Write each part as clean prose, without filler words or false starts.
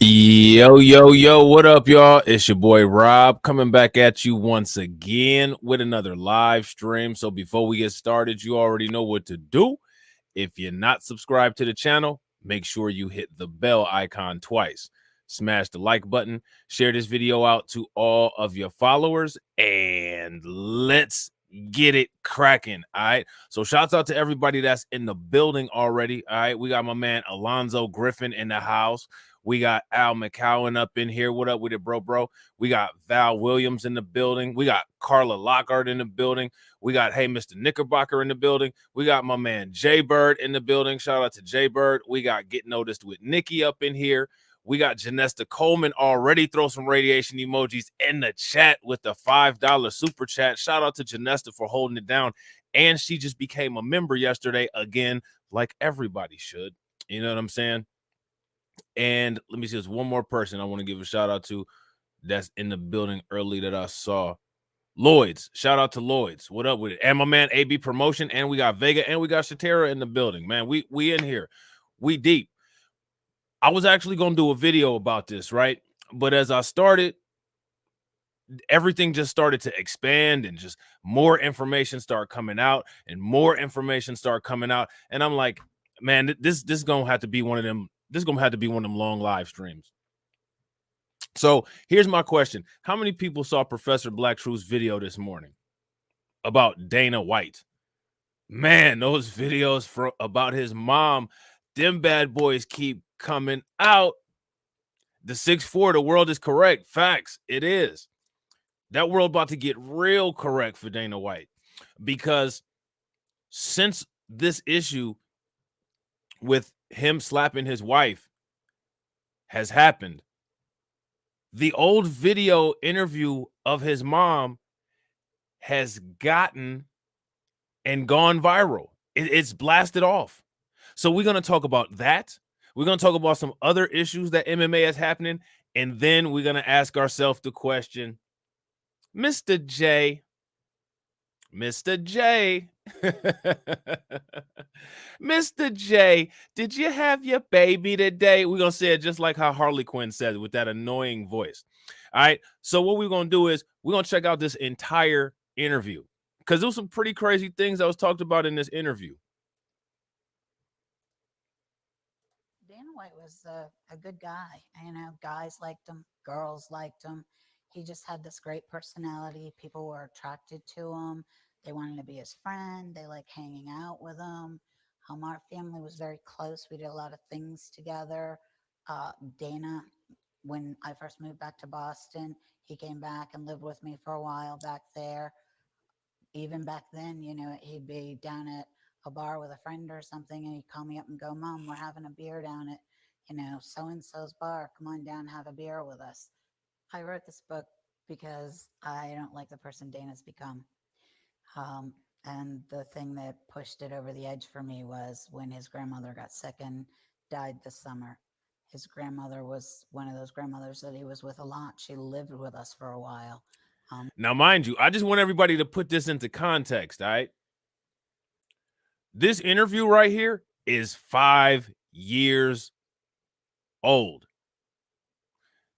Yo, what up, y'all? It's your boy Rob coming back at you once again with another live stream. So before we get started, you already know what to do. If you're not subscribed to the channel, make sure you hit the bell icon twice. Smash the like button, share this video out to all of your followers, and let's get it cracking. All right. So shouts out to everybody that's in the building already. All right. We got my man Alonzo Griffin in the house. We got Al McCowan up in here. What up with it, bro? We got Val Williams in the building. We got Carla Lockhart in the building. We got Mr. Knickerbocker in the building. We got my man Jay Bird in the building. Shout out to Jay Bird. We got Get Noticed with Nikki up in here. We got Janesta Coleman already. Throw some radiation emojis in the chat with the $5 super chat. Shout out to Janesta for holding it down. And she just became a member yesterday again, like everybody should. You know what I'm saying? And let me see, there's one more person I want to give a shout out to that's in the building early that I saw. Lloyd's. Shout out to Lloyd's. What up with it? And my man AB Promotion. And we got Vega and we got Shatera in the building. Man, we in here. We deep. I was actually going to do a video about this, right? But as I started, everything just started to expand and just more information start coming out and more information start coming out. And I'm like, man, this is going to have to be one of them. This is going to have to be one of them long live streams. So here's my question. How many people saw Professor Black Truth's video this morning about Dana White? Man, those videos about his mom, them bad boys keep coming out. The 6'4", the world is correct. Facts, it is. That world about to get real correct for Dana White. Because since this issue with him slapping his wife has happened, the old video interview of his mom has gotten and gone viral. It's blasted off. So we're going to talk about that. We're going to talk about some other issues that MMA is happening. And then we're going to ask ourselves the question, Mr. J, Mr. J, Mr. J, did you have your baby today? We're going to say it just like how Harley Quinn said it with that annoying voice. All right. So what we're going to do is we're going to check out this entire interview because there was some pretty crazy things that was talked about in this interview. Dana White was a good guy. You know, guys liked him, girls liked him. He just had this great personality. People were attracted to him. They wanted to be his friend. They liked hanging out with him. Our family was very close. We did a lot of things together. Dana, when I first moved back to Boston, he came back and lived with me for a while back there. Even back then, you know, he'd be down at a bar with a friend or something, and he'd call me up and go, "Mom, we're having a beer down at, you know, so and so's bar. Come on down, have a beer with us." I wrote this book because I don't like the person Dana's become. Um, and the thing that pushed it over the edge for me was when his grandmother got sick and died this summer. His grandmother was one of those grandmothers that he was with a lot. She lived with us for a while. Now, mind you, I just want everybody to put this into context, all right? This interview right here is 5 years old.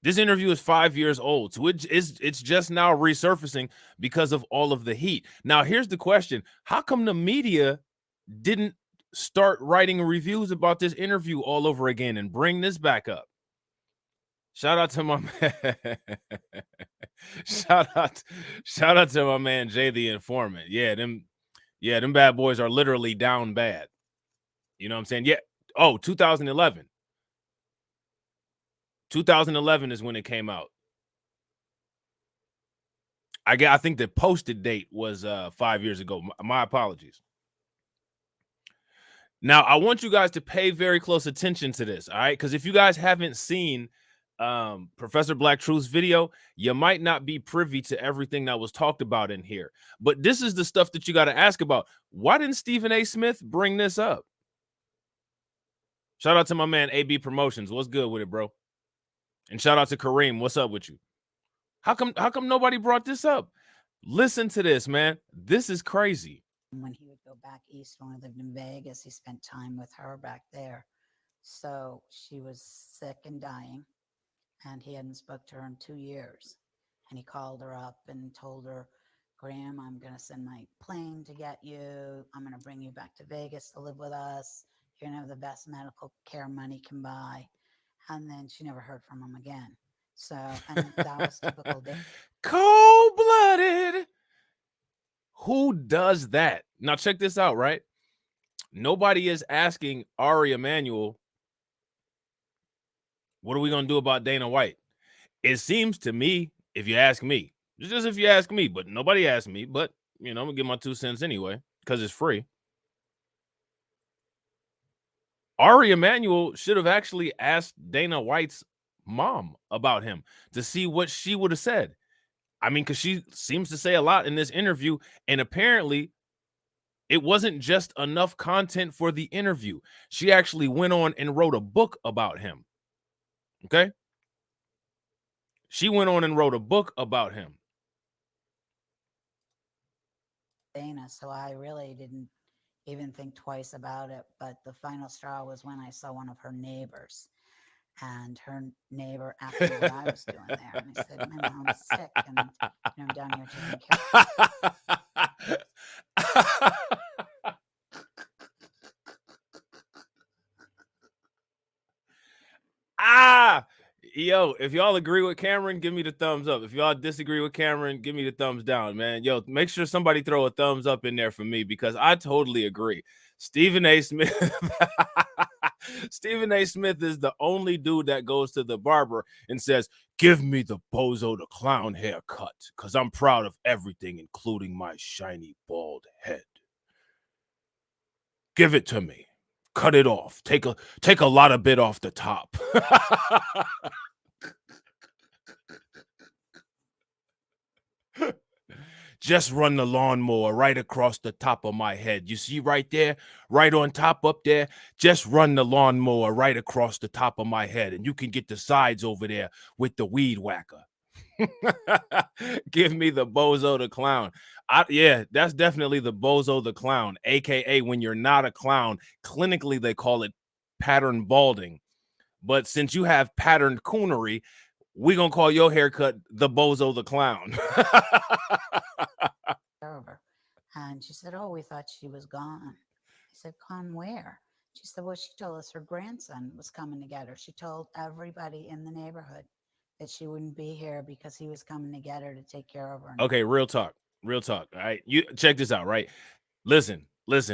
This interview is 5 years old. So it's just now resurfacing because of all of the heat. Now, here's the question. How come the media didn't start writing reviews about this interview all over again and bring this back up? Shout out to my man. shout out to my man Jay the Informant. Yeah, them bad boys are literally down bad. You know what I'm saying? Yeah. Oh, 2011. 2011 is when it came out. I think the posted date was 5 years ago. My apologies. Now, I want you guys to pay very close attention to this, all right? Because if you guys haven't seen Professor Black Truth's video, you might not be privy to everything that was talked about in here. But this is the stuff that you got to ask about. Why didn't Stephen A. Smith bring this up? Shout out to my man AB Promotions. What's good with it, bro? And shout out to Kareem. What's up with you? How come nobody brought this up? Listen to this, man. This is crazy. When he would go back east when we lived in Vegas, he spent time with her back there. So she was sick and dying. and he hadn't spoke to her in 2 years. And he called her up and told her, Graham, I'm going to send my plane to get you. I'm going to bring you back to Vegas to live with us. You're going to have the best medical care money can buy. And then she never heard from him again. So, and that was typical. Cold-blooded. Who does that? Now check this out, right? Nobody is asking Ari Emanuel, what are we going to do about Dana White? It seems to me, if you ask me, just if you ask me, but nobody asked me, but, I'm going to give my 2 cents anyway, because it's free. Ari Emanuel should have actually asked Dana White's mom about him to see what she would have said. I mean, because she seems to say a lot in this interview, and apparently it wasn't just enough content for the interview. She actually went on and wrote a book about him. Okay? She went on and wrote a book about him. Dana, so I really didn't even think twice about it. But the final straw was when I saw one of her neighbors, and her neighbor asked me what I was doing there. And I said, my mom's sick, and I'm down here taking care of Yo, if y'all agree with Cameron, give me the thumbs up. If y'all disagree with Cameron, give me the thumbs down, man. Yo, make sure somebody throw a thumbs up in there for me, because I totally agree. Stephen A. Smith. Stephen A. Smith is the only dude that goes to the barber and says, give me the Bozo the Clown haircut, because I'm proud of everything, including my shiny bald head. Give it to me. Cut it off. Take a lot of bit off the top. Just run the lawnmower right across the top of my head. You see right there, right on top up there, just run the lawnmower right across the top of my head, and you can get the sides over there with the weed whacker. Give me the Bozo the Clown. Yeah, that's definitely the Bozo the Clown, aka when you're not a clown. Clinically, they call it pattern balding. But since you have patterned coonery, we're going to call your haircut the Bozo the Clown. her. And she said, oh, we thought she was gone. I said, gone where? She said, well, she told us her grandson was coming to get her. She told everybody in the neighborhood that she wouldn't be here because he was coming to get her to take care of her. Okay, real talk. Real talk. All right. You check this out, right? Listen. All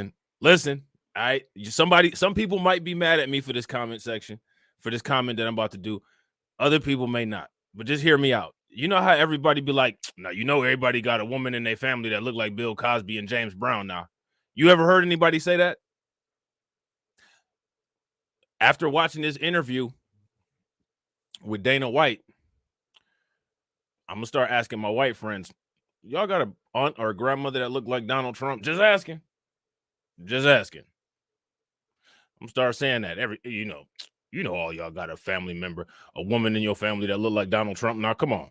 right. Some people might be mad at me for this comment section, for this comment that I'm about to do. Other people may not. But just hear me out. You know how everybody be like, now, everybody got a woman in their family that look like Bill Cosby and James Brown now. You ever heard anybody say that? After watching this interview with Dana White, I'm going to start asking my white friends, y'all got a aunt or a grandmother that look like Donald Trump? Just asking. I'm start saying that all y'all got a family member, a woman in your family that look like Donald Trump. Now, come on.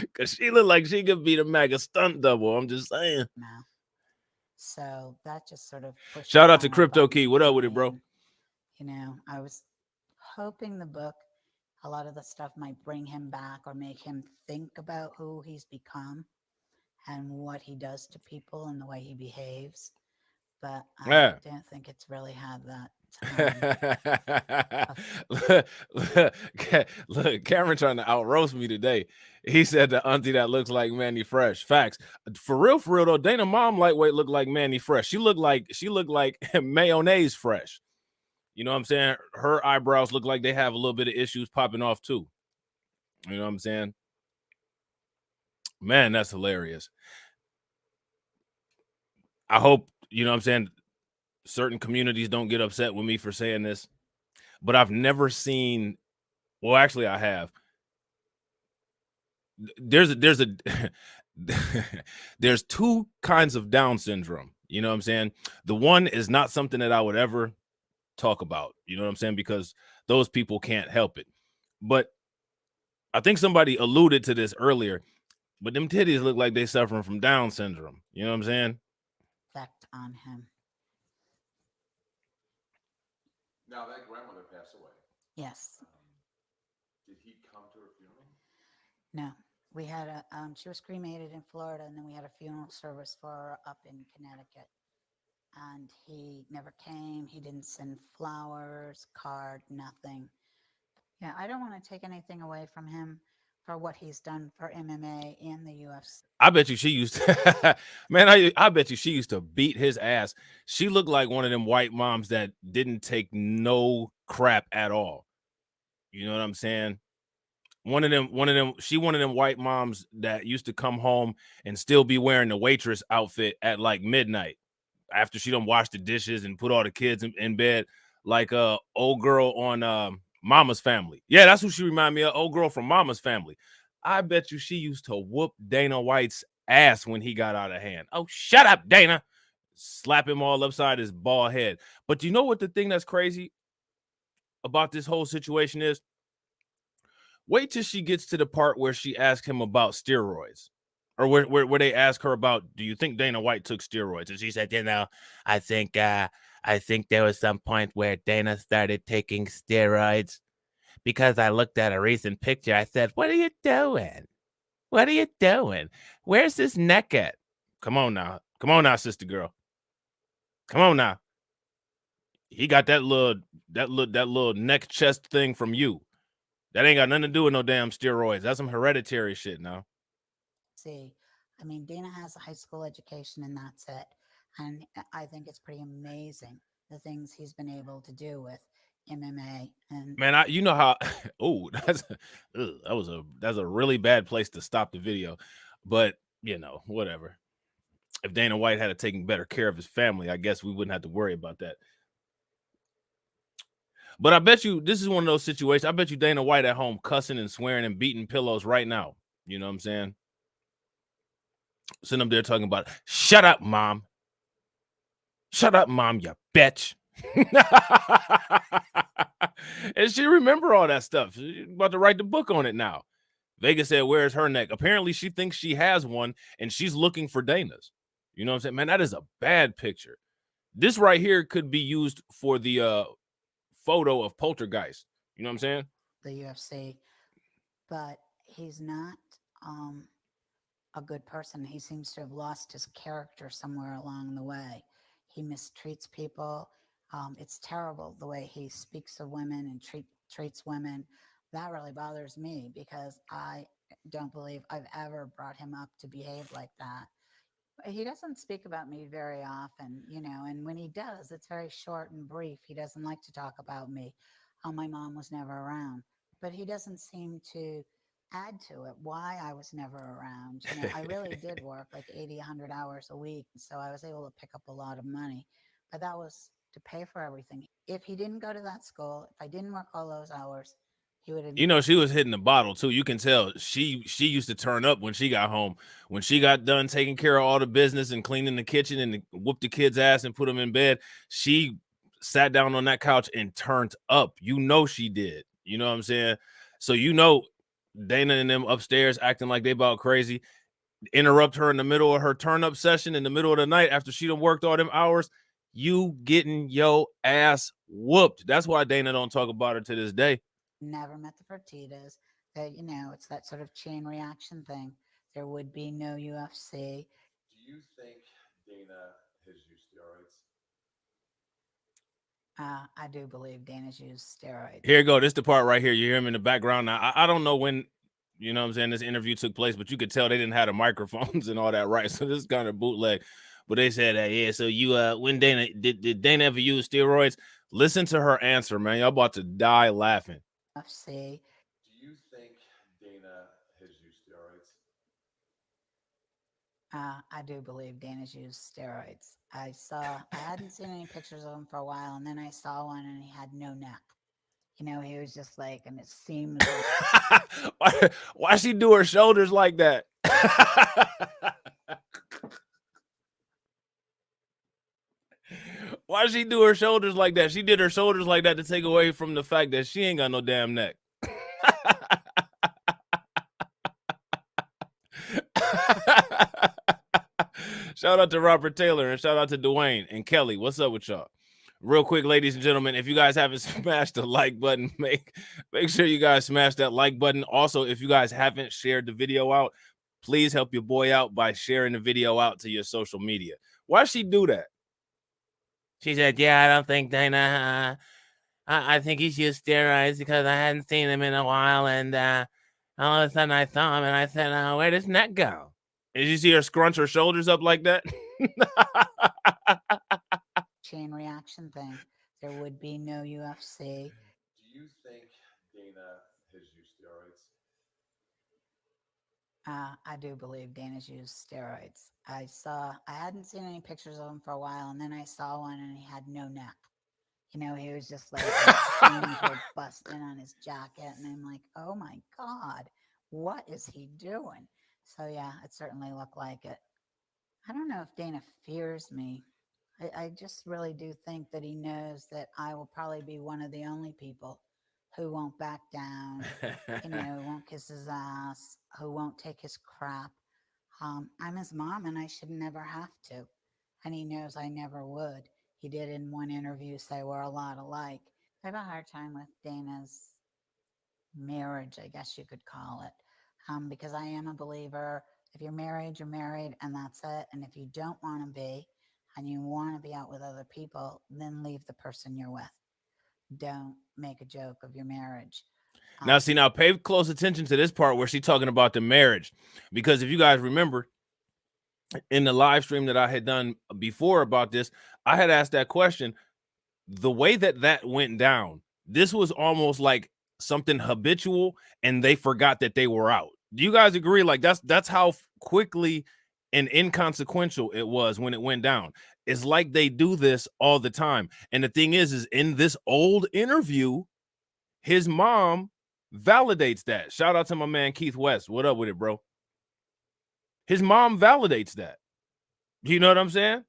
Because she look like she could be the MAGA stunt double. I'm just saying. Now. So that just sort of pushed. Shout out to Crypto Key. What up with it, bro? I was hoping the book, a lot of the stuff might bring him back or make him think about who he's become and what he does to people and the way he behaves. But I don't think it's really had that. Look, Cameron trying to out roast me today. He said the auntie that looks like Manny Fresh. Facts. For real though, Dana mom lightweight looked like Manny Fresh. She looked like mayonnaise fresh. You know what I'm saying? Her eyebrows look like they have a little bit of issues popping off too. You know what I'm saying? Man, that's hilarious. I hope, you know what I'm saying, certain communities don't get upset with me for saying this, but I've never seen, well, actually I have. There's there's two kinds of Down syndrome. You know what I'm saying? The one is not something that I would ever talk about. You know what I'm saying? Because those people can't help it. But I think somebody alluded to this earlier, but them titties look like they suffering from Down syndrome. You know what I'm saying? Effect on him. Now that grandmother passed away. Yes. Did he come to her funeral? No, we had a. She was cremated in Florida, and then we had a funeral service for her up in Connecticut. And he never came. He didn't send flowers, card, nothing. Yeah, I don't want to take anything away from him for what he's done for MMA and the UFC. I bet you she used to, man, I bet you she used to beat his ass. She looked like one of them white moms that didn't take no crap at all. You know what I'm saying? She one of them white moms that used to come home and still be wearing the waitress outfit at like midnight after she done washed the dishes and put all the kids in bed, like old girl on Mama's Family. Yeah, that's who she remind me of, old girl from Mama's Family. I bet you she used to whoop Dana White's ass when he got out of hand. Oh, shut up, Dana. Slap him all upside his bald head. But you know what the thing that's crazy about this whole situation is? Wait till she gets to the part where she asks him about steroids, or where they ask her about, do you think Dana White took steroids? And she said, I think there was some point where Dana started taking steroids because I looked at a recent picture. I said, what are you doing? What are you doing? Where's his neck at? Come on now, sister girl. Come on now. He got that little neck chest thing from you. That ain't got nothing to do with no damn steroids. That's some hereditary shit now. See, I mean, Dana has a high school education and that's it. And I think it's pretty amazing the things he's been able to do with MMA. And Man, you know how oh, that's a really bad place to stop the video. But, whatever. If Dana White had taken better care of his family, I guess we wouldn't have to worry about that. But I bet you this is one of those situations. I bet you Dana White at home cussing and swearing and beating pillows right now. You know what I'm saying? Sitting up there talking about, shut up, mom. Shut up, mom, you bitch. And she remember all that stuff. She's about to write the book on it now. Vegas said, where's her neck? Apparently she thinks she has one and she's looking for Dana's. You know what I'm saying? Man, that is a bad picture. This right here could be used for the photo of Poltergeist. You know what I'm saying? the UFC, but he's not a good person. He seems to have lost his character somewhere along the way. He mistreats people. It's terrible the way he speaks of women and treats women. That really bothers me because I don't believe I've ever brought him up to behave like that. He doesn't speak about me very often, and when he does, it's very short and brief. He doesn't like to talk about me. My mom was never around, but he doesn't seem to add to it why I was never around. I really did work like 80, 100 hours a week. So I was able to pick up a lot of money, but that was to pay for everything. If he didn't go to that school, if I didn't work all those hours, he would have. She was hitting the bottle too. You can tell she used to turn up when she got home. When she got done taking care of all the business and cleaning the kitchen and whooped the kids' ass and put them in bed, she sat down on that couch and turned up. She did. You know what I'm saying? So Dana and them upstairs acting like they about crazy. Interrupt her in the middle of her turn up session in the middle of the night after she done worked all them hours. You getting your ass whooped. That's why Dana don't talk about her to this day. Never met the Fertitas. That it's that sort of chain reaction thing. There would be no UFC. Do you think Dana has used steroids? I do believe Dana's used steroids. Here you go. This is the part right here. You hear him in the background. Now, I don't know when, this interview took place, but you could tell they didn't have the microphones and all that, right? So this is kind of bootleg. But they said, yeah, so when Dana, did Dana ever use steroids? Listen to her answer, man. Y'all about to die laughing. UFC. Do you think Dana has used steroids? I do believe Dana's used steroids. I hadn't seen any pictures of him for a while, and then I saw one and he had no neck. He was just like, and it seemed like... Why she do her shoulders like that? Why she do her shoulders like that? She did her shoulders like that to take away from the fact that she ain't got no damn neck. Shout out to Robert Taylor and shout out to Dwayne and Kelly. What's up with y'all? Real quick, ladies and gentlemen, if you guys haven't smashed the like button, make sure you guys smash that like button. Also, if you guys haven't shared the video out, please help your boy out by sharing the video out to your social media. Why she do that? She said, "Yeah, I don't think Dana. I think he's used steroids because I hadn't seen him in a while, and all of a sudden I saw him, and I said, where'd his neck go?" Did you see her scrunch her shoulders up like that? Chain reaction thing. There would be no UFC. Do you think Dana has used steroids? I do believe Dana's used steroids. I hadn't seen any pictures of him for a while, and then I saw one and he had no neck. You know, he was just like his jeans were busting on his jacket, and I'm like, oh my God, what is he doing? So, yeah, it certainly looked like it. I don't know if Dana fears me. I just really do think that he knows that I will probably be one of the only people who won't back down, you know, who won't kiss his ass, who won't take his crap. I'm his mom and I should never have to. And he knows I never would. He did in one interview say we're a lot alike. I have a hard time with Dana's marriage, I guess you could call it, because I am a believer. If you're married, you're married, and that's it. And if you don't want to be, and you want to be out with other people, then leave the person you're with. Don't make a joke of your marriage. Now, see, now pay close attention to this part where she's talking about the marriage, because if you guys remember in the live stream that I had done before about this, I had asked that question. The way that went down, this was almost like something habitual, and they forgot that they were out. Do you guys agree? Like that's how quickly and inconsequential it was when it went down. It's like they do this all the time. And the thing is in this old interview, his mom validates that. Shout out to my man Keith West. What up with it, bro? His mom validates that. You know what I'm saying?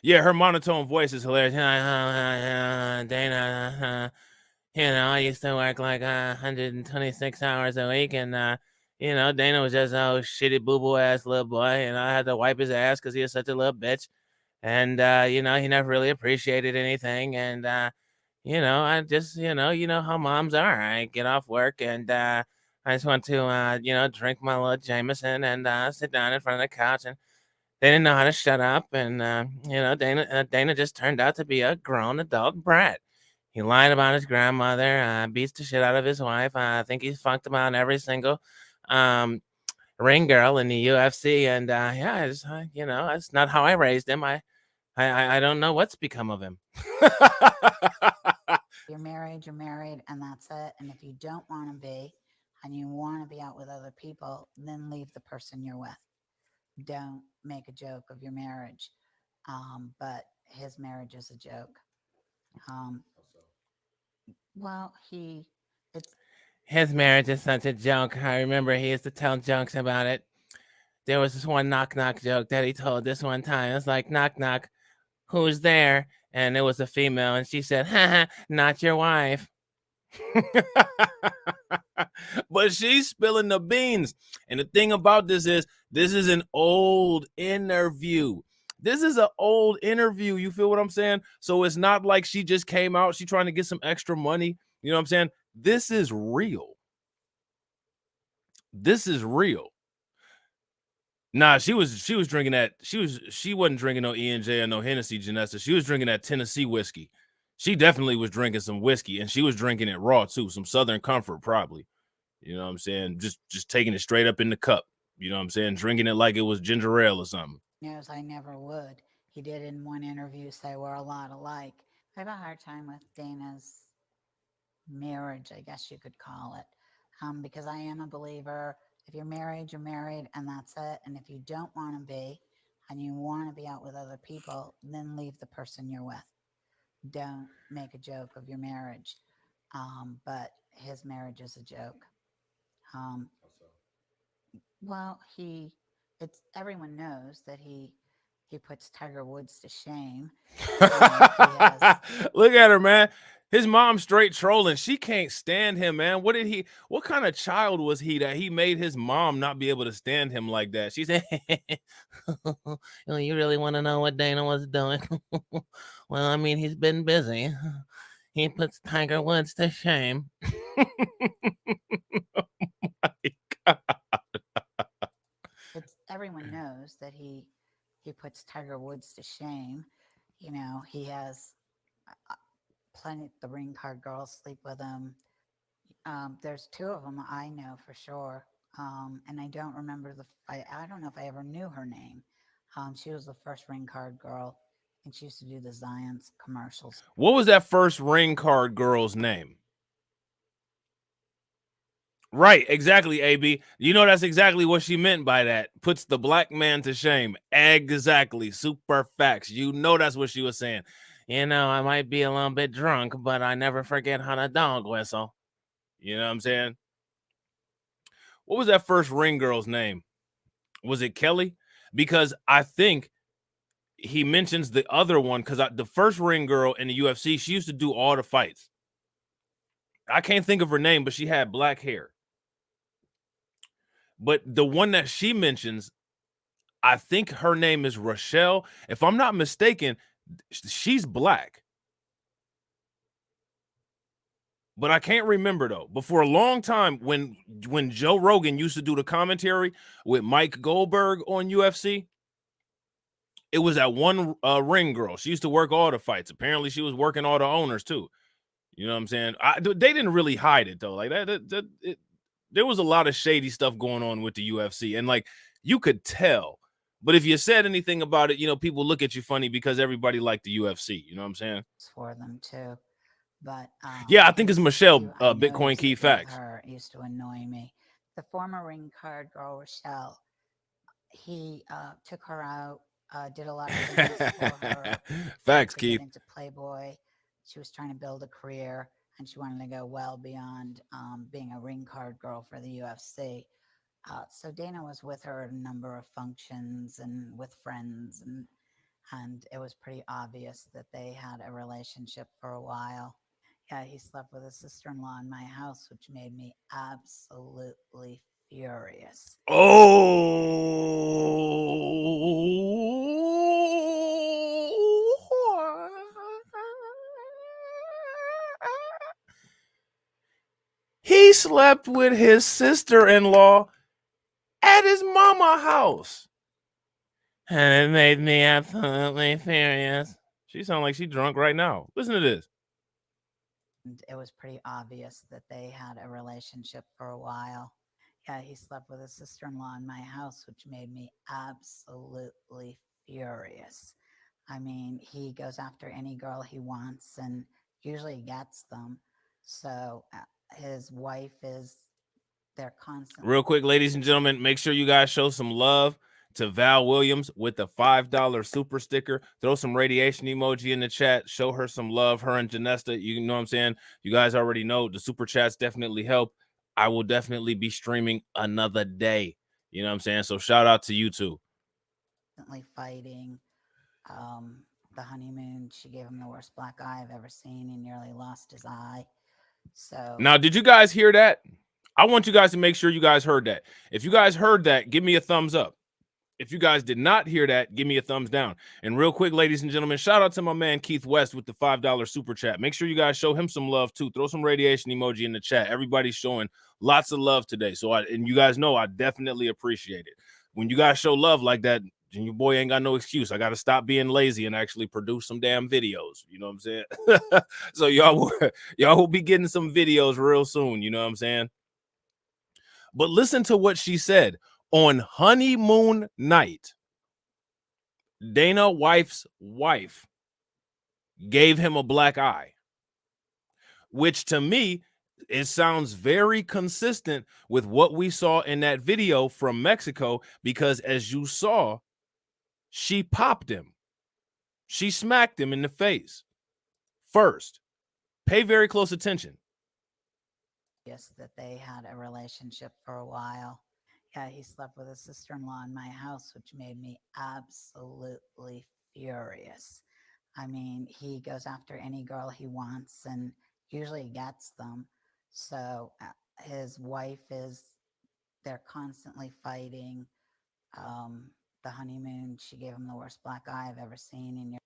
Yeah, her monotone voice is hilarious. Dana, I used to work like 126 hours a week, and Dana was just a shitty boo boo ass little boy, and I had to wipe his ass because he was such a little bitch, and he never really appreciated anything, and I just how moms are. I get off work and I just want to drink my little Jameson and sit down in front of the couch, and they didn't know how to shut up, and Dana just turned out to be a grown adult brat. He lied about his grandmother, beats the shit out of his wife. I think he's fucked about every single ring girl in the UFC, and yeah, it's not how I raised him. I don't know what's become of him. You're married, and that's it. And if you don't want to be, and you want to be out with other people, then leave the person you're with. Don't make a joke of your marriage. But his marriage is a joke. Um, well, it's His marriage is such a joke. I remember he used to tell jokes about it. There was this one knock knock joke that he told this one time. It's like, knock knock, who's there? And it was a female, and she said, "Ha, not your wife." But she's spilling the beans. And the thing about this is an old interview. This is an old interview. You feel what I'm saying? So it's not like she just came out. She trying to get some extra money. You know what I'm saying? This is real. This is real. Nah, she was drinking that. She wasn't drinking no E&J or no Hennessy, Janessa. She was drinking that Tennessee whiskey. She definitely was drinking some whiskey, and she was drinking it raw too, some Southern Comfort probably. You know what I'm saying? Just taking it straight up in the cup. You know what I'm saying? Drinking it like it was ginger ale or something. knows I never would. He did in one interview say we're a lot alike. I have a hard time with Dana's marriage, I guess you could call it, because I am a believer. If you're married, you're married, and that's it. And if you don't want to be, and you want to be out with other people, then leave the person you're with. Don't make a joke of your marriage. But his marriage is a joke. Um, well, it's everyone knows that he puts Tiger Woods to shame. He has Look at her, man. His mom straight trolling. She can't stand him, man. What kind of child was he that he made his mom not be able to stand him like that? She said, "Oh, you really want to know what Dana was doing? Well, I mean, he's been busy. He puts Tiger Woods to shame." It's everyone knows that he puts Tiger Woods to shame. You know, he has plenty. The ring card girls sleep with him. There's two of them I know for sure, and I don't remember I don't know if I ever knew her name. She was the first ring card girl, and she used to do the Zions commercials. What was that first ring card girl's name? Right, exactly, AB. You know that's exactly what she meant by that. Puts the black man to shame. Exactly. Super facts. You know that's what she was saying. You know, I might be a little bit drunk, but I never forget how to dog whistle. You know what I'm saying? What was that first ring girl's name? Was it Kelly? Because I think he mentions the other one because the first ring girl in the UFC, she used to do all the fights. I can't think of her name, but she had black hair. But the one that she mentions, I think her name is Rochelle. If I'm not mistaken, she's black. But I can't remember though. But for a long time, when Joe Rogan used to do the commentary with Mike Goldberg on UFC, it was that one ring girl. She used to work all the fights. Apparently, she was working all the owners too. You know what I'm saying? They didn't really hide it though. Like there was a lot of shady stuff going on with the UFC, and like you could tell. But if you said anything about it, you know, people look at you funny because everybody liked the UFC. You know what I'm saying? For them too. But Yeah, I think it's Michelle, I Bitcoin Key noticed that Facts. her used to annoy me. The former ring card girl Rochelle, he took her out, did a lot of things for her Facts, to get Keith. into Playboy. She was trying to build a career, and she wanted to go well beyond being a ring card girl for the UFC. So Dana was with her at a number of functions and with friends, and it was pretty obvious that they had a relationship for a while. Yeah, he slept with his sister-in-law in my house, which made me absolutely furious. Oh. He slept with his sister-in-law at his mama house. And it made me absolutely furious. She sounds like she drunk right now. Listen to this. And it was pretty obvious that they had a relationship for a while. Yeah, he slept with his sister-in-law in my house, which made me absolutely furious. I mean, he goes after any girl he wants and usually gets them. So his wife is they're constantly. Real quick, ladies and gentlemen, make sure you guys show some love to Val Williams with the $5 super sticker. Throw some radiation emoji in the chat. Show her some love. Her and Janesta, you know what I'm saying? You guys already know the super chats definitely help. I will definitely be streaming another day. You know what I'm saying? So shout out to you two. Fighting. The honeymoon, she gave him the worst black eye I've ever seen. He nearly lost his eye. So now, did you guys hear that? I want you guys to make sure you guys heard that. If you guys heard that, give me a thumbs up. If you guys did not hear that, give me a thumbs down. And real quick, ladies and gentlemen, shout out to my man Keith West with the $5 super chat. Make sure you guys show him some love too. Throw some radiation emoji in the chat. Everybody's showing lots of love today. So and you guys know I definitely appreciate it. When you guys show love like that, and your boy ain't got no excuse. I got to stop being lazy and actually produce some damn videos. You know what I'm saying? So y'all will be getting some videos real soon. You know what I'm saying? But listen to what she said. On honeymoon night, Dana wife's wife gave him a black eye, which to me, it sounds very consistent with what we saw in that video from Mexico, because as you saw, she popped him. She smacked him in the face first. Pay very close attention. Yes, that they had a relationship for a while. Yeah, he slept with his sister-in-law in my house, which made me absolutely furious. I mean, he goes after any girl he wants and usually gets them. So his wife is, they're constantly fighting. Um, the honeymoon, she gave him the worst black eye I've ever seen. And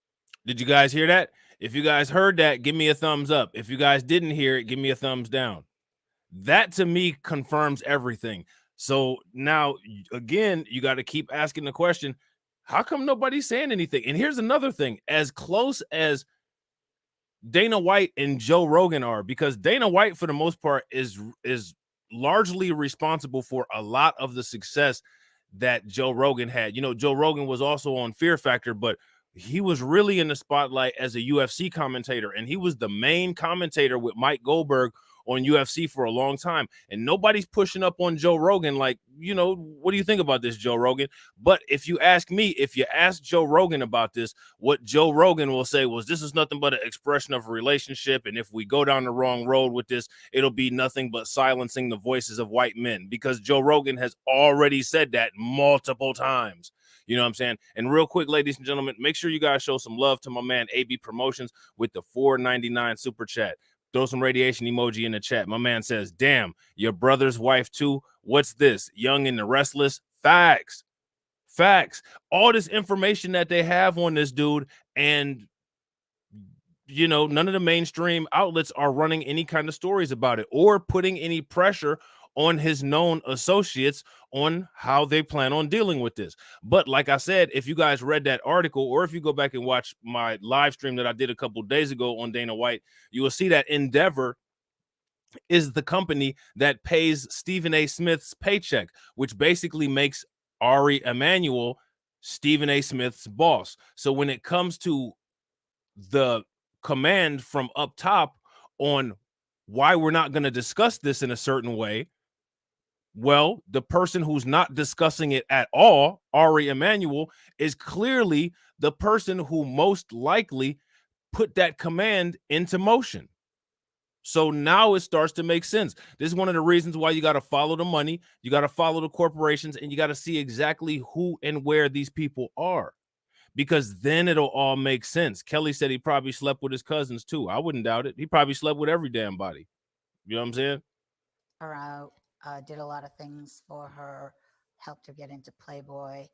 Did you guys hear that? If you guys heard that, give me a thumbs up. If you guys didn't hear it, give me a thumbs down. That to me confirms everything. So now, again, you got to keep asking the question, how come nobody's saying anything? And here's another thing, as close as Dana White and Joe Rogan are, because Dana White, for the most part, is largely responsible for a lot of the success that Joe Rogan had. You know, Joe Rogan was also on Fear Factor, but he was really in the spotlight as a UFC commentator, and he was the main commentator with Mike Goldberg on UFC for a long time. And nobody's pushing up on Joe Rogan like, you know, what do you think about this, Joe Rogan? But if you ask me, if you ask Joe Rogan about this, what Joe Rogan will say was, this is nothing but an expression of a relationship, and if we go down the wrong road with this, it'll be nothing but silencing the voices of white men, because Joe Rogan has already said that multiple times. You know what I'm saying? And real quick, ladies and gentlemen, make sure you guys show some love to my man AB Promotions with the $4.99 super chat. Throw some radiation emoji in the chat. My man says, damn, your brother's wife too? What's this? Young and the Restless? Facts. Facts. All this information that they have on this dude, and you know, none of the mainstream outlets are running any kind of stories about it or putting any pressure on his known associates on how they plan on dealing with this. But like I said, if you guys read that article, or if you go back and watch my live stream that I did a couple days ago on Dana White, you will see that Endeavor is the company that pays Stephen A. Smith's paycheck, which basically makes Ari Emanuel Stephen A. Smith's boss. So when it comes to the command from up top on why we're not going to discuss this in a certain way, well, the person who's not discussing it at all, Ari Emanuel, is clearly the person who most likely put that command into motion. So now it starts to make sense. This is one of the reasons why you got to follow the money, you got to follow the corporations, and you got to see exactly who and where these people are, because then it'll all make sense. Kelly said he probably slept with his cousins too. I wouldn't doubt it. He probably slept with every damn body. You know what I'm saying? her out, did a lot of things for her, helped her get into Playboy.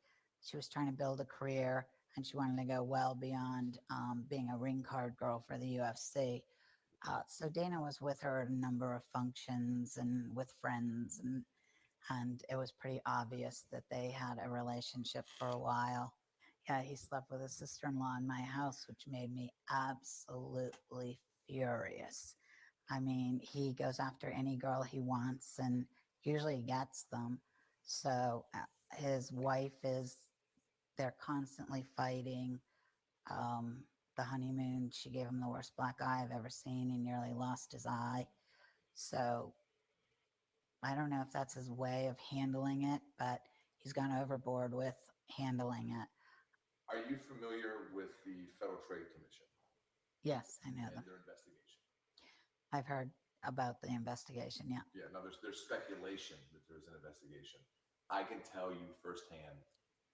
She was trying to build a career and she wanted to go well beyond being a ring card girl for the UFC. So Dana was with her at a number of functions and with friends, and it was pretty obvious that they had a relationship for a while. Yeah, he slept with his sister-in-law in my house, which made me absolutely furious. I mean, he goes after any girl he wants and usually gets them. So his wife is, they're constantly fighting. The honeymoon, she gave him the worst black eye I've ever seen. He nearly lost his eye. So I don't know if that's his way of handling it, but he's gone overboard with handling it. Are you familiar with the Federal Trade Commission Yes, I know and them. their investigation? I've heard about the investigation. Yeah. Yeah, now there's speculation that there's an investigation. I can tell you firsthand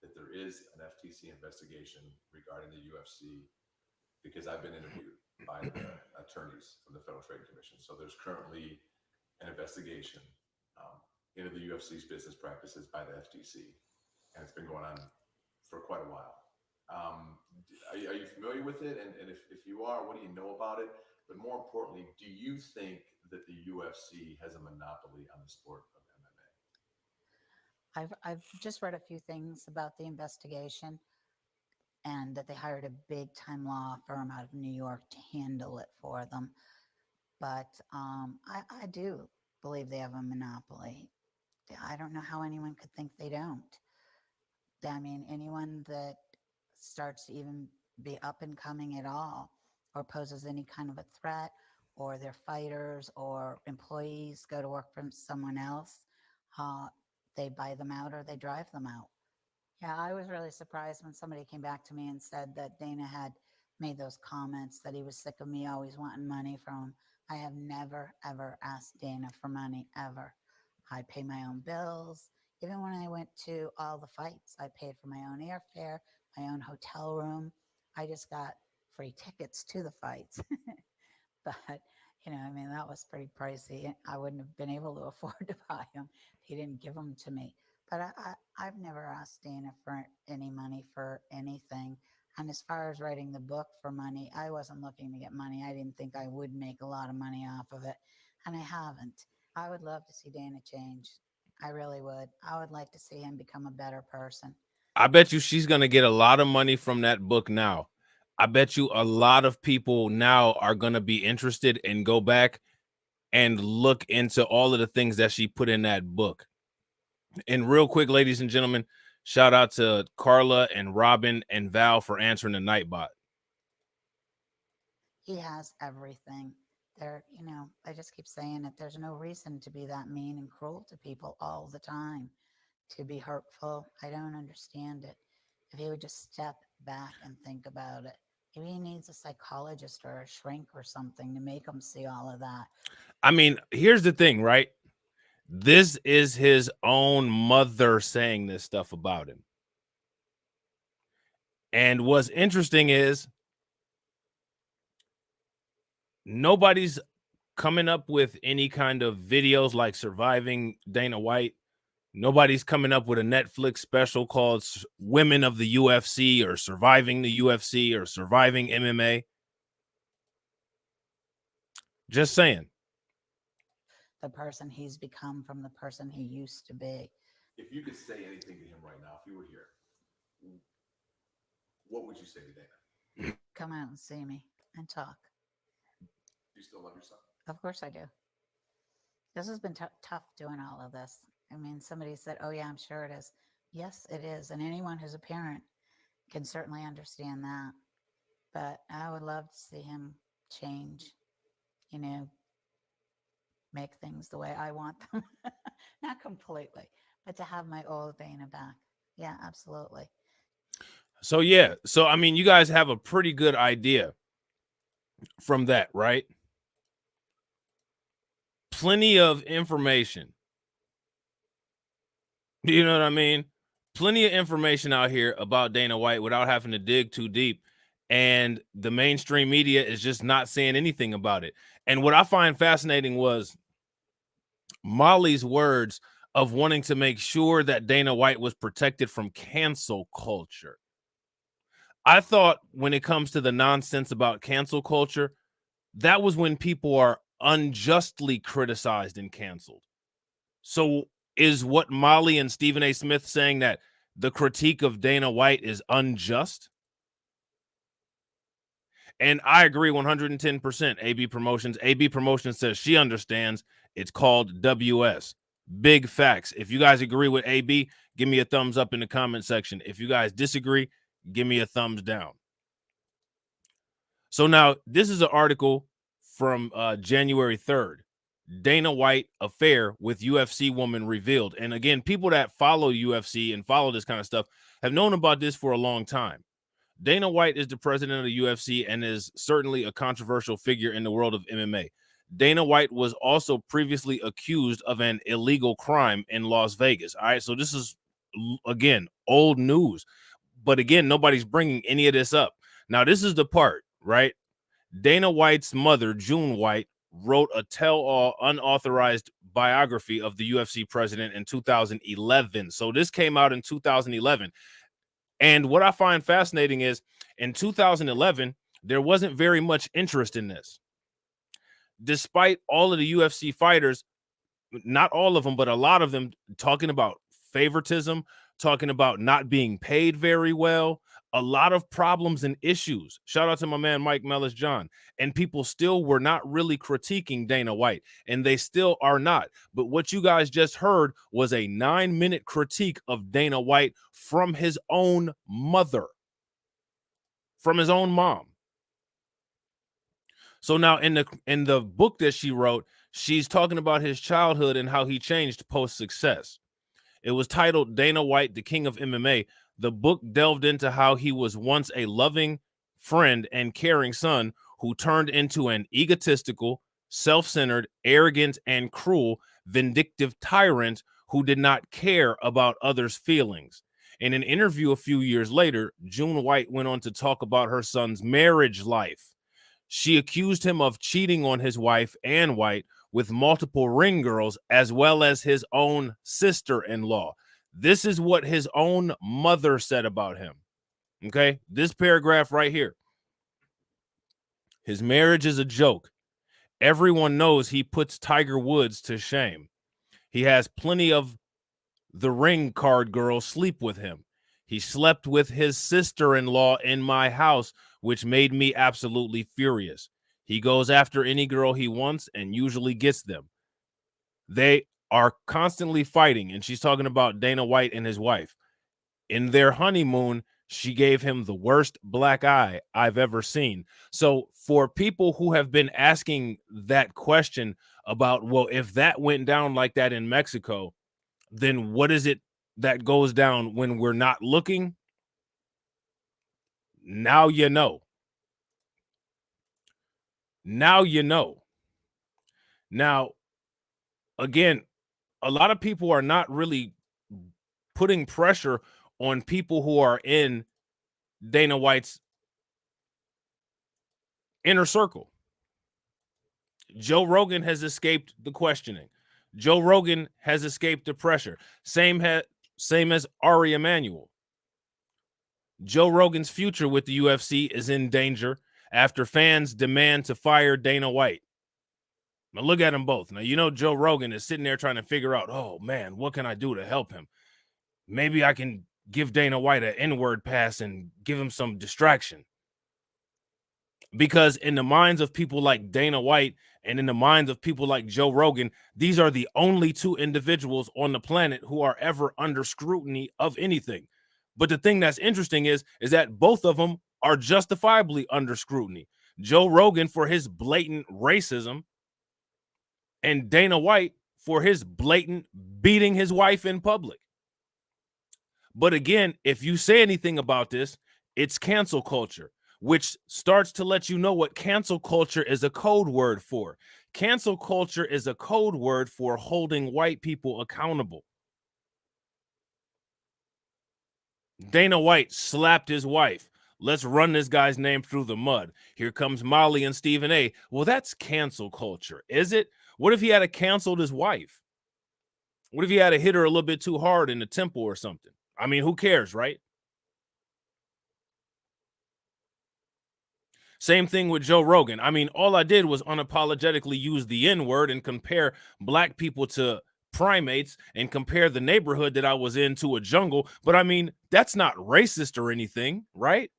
that there is an FTC investigation regarding the UFC because I've been interviewed by the attorneys from the Federal Trade Commission. So there's currently an investigation into the UFC's business practices by the FTC, and it's been going on for quite a while. Are you familiar with it? And if you are, what do you know about it? But more importantly, do you think that the UFC has a monopoly on the sport of MMA? I've just read a few things about the investigation and that they hired a big time law firm out of New York to handle it for them. But I do believe they have a monopoly. I don't know how anyone could think they don't. I mean, anyone that starts to even be up and coming at all or poses any kind of a threat, or they're fighters or employees go to work for someone else, uh, they buy them out or they drive them out. Yeah, I was really surprised when somebody came back to me and said that Dana had made those comments that he was sick of me always wanting money from him. I have never, ever asked Dana for money, ever. I pay my own bills. Even when I went to all the fights, I paid for my own airfare, my own hotel room. I just got free tickets to the fights. But, I mean, that was pretty pricey. I wouldn't have been able to afford to buy them if he didn't give them to me. But I've never asked Dana for any money for anything. And as far as writing the book for money, I wasn't looking to get money. I didn't think I would make a lot of money off of it. And I haven't. I would love to see Dana change. I really would. I would like to see him become a better person. I bet you she's going to get a lot of money from that book now. I bet you a lot of people now are going to be interested and go back and look into all of the things that she put in that book. And real quick, ladies and gentlemen, shout out to Carla and Robin and Val for answering the Nightbot. He has everything. I just keep saying it. There's no reason to be that mean and cruel to people all the time, to be hurtful. I don't understand it. If he would just step back and think about it. Maybe he needs a psychologist or a shrink or something to make him see all of that. I mean, here's the thing, right? This is his own mother saying this stuff about him. And what's interesting is nobody's coming up with any kind of videos like Surviving Dana White. Nobody's coming up with a Netflix special called Women of the UFC or Surviving the UFC or Surviving MMA. Just saying. The person he's become from the person he used to be. If you could say anything to him right now, if you were here, what would you say to Dana? Come out and see me and talk. Do you still love your son? Of course I do. This has been tough doing all of this. I mean, somebody said, oh, yeah, I'm sure it is. Yes, it is. And anyone who's a parent can certainly understand that. But I would love to see him change, make things the way I want them. Not completely, but to have my old Dana back. Yeah, absolutely. So, yeah. So, I mean, you guys have a pretty good idea from that, right? Plenty of information. You know what I mean? Plenty of information out here about Dana White without having to dig too deep. And the mainstream media is just not saying anything about it. And what I find fascinating was Molly's words of wanting to make sure that Dana White was protected from cancel culture. I thought when it comes to the nonsense about cancel culture, that was when people are unjustly criticized and canceled. So is what Molly and Stephen A. Smith saying that the critique of Dana White is unjust? And I agree 110%. AB Promotions says she understands. It's called WS. Big facts. If you guys agree with AB, give me a thumbs up in the comment section. If you guys disagree, give me a thumbs down. So now this is an article from January 3rd. Dana White affair with UFC woman revealed. And again, people that follow UFC and follow this kind of stuff have known about this for a long time. Dana White is the president of the UFC and is certainly a controversial figure in the world of MMA. Dana White was also previously accused of an illegal crime in Las Vegas. All right, so this is, again, old news. But again, nobody's bringing any of this up. Now, this is the part, right? Dana White's mother, June White, wrote a tell-all unauthorized biography of the UFC president in 2011. So this came out in 2011. And what I find fascinating is in 2011, there wasn't very much interest in this. Despite all of the UFC fighters, not all of them, but a lot of them talking about favoritism, talking about not being paid very well, a lot of problems and issues. Shout out to my man, Mike Mellis John. And people still were not really critiquing Dana White, and they still are not. But what you guys just heard was a 9-minute critique of Dana White from his own mother, from his own mom. So now in the book that she wrote, she's talking about his childhood and how he changed post-success. It was titled Dana White, the King of MMA. The book delved into how he was once a loving friend and caring son who turned into an egotistical, self-centered, arrogant, and cruel, vindictive tyrant who did not care about others' feelings. In an interview a few years later, June White went on to talk about her son's marriage life. She accused him of cheating on his wife, Ann White, with multiple ring girls, as well as his own sister-in-law. This is what his own mother said about him. Okay, this paragraph right here. His marriage is a joke. Everyone knows he puts Tiger Woods to shame. He has plenty of the ring card girls sleep with him. He slept with his sister-in-law in my house, which made me absolutely furious. He goes after any girl he wants and usually gets them. They are constantly fighting, and she's talking about Dana White and his wife. In their honeymoon, she gave him the worst black eye I've ever seen. So for people who have been asking that question about, well, if that went down like that in Mexico, then what is it that goes down when we're not looking? Now you know. Now you know. Now, again, a lot of people are not really putting pressure on people who are in Dana White's inner circle. Joe Rogan has escaped the questioning. Joe Rogan has escaped the pressure. Same as Ari Emanuel. Joe Rogan's future with the UFC is in danger after fans demand to fire Dana White. Now look at them both. Now, you know, Joe Rogan is sitting there trying to figure out, oh man, what can I do to help him? Maybe I can give Dana White an N-word pass and give him some distraction. Because in the minds of people like Dana White and in the minds of people like Joe Rogan, these are the only two individuals on the planet who are ever under scrutiny of anything. But the thing that's interesting is that both of them are justifiably under scrutiny. Joe Rogan for his blatant racism and Dana White for his blatant beating his wife in public. But again, if you say anything about this, it's cancel culture, which starts to let you know what cancel culture is a code word for. Cancel culture is a code word for holding white people accountable. Dana White slapped his wife. Let's run this guy's name through the mud. Here comes Molly and Stephen A. Well, that's cancel culture, is it? What if he had canceled his wife? What if he had hit her a little bit too hard in the temple or something? I mean, who cares, right? Same thing with Joe Rogan. I mean, all I did was unapologetically use the N-word and compare black people to primates and compare the neighborhood that I was in to a jungle. But I mean, that's not racist or anything, right?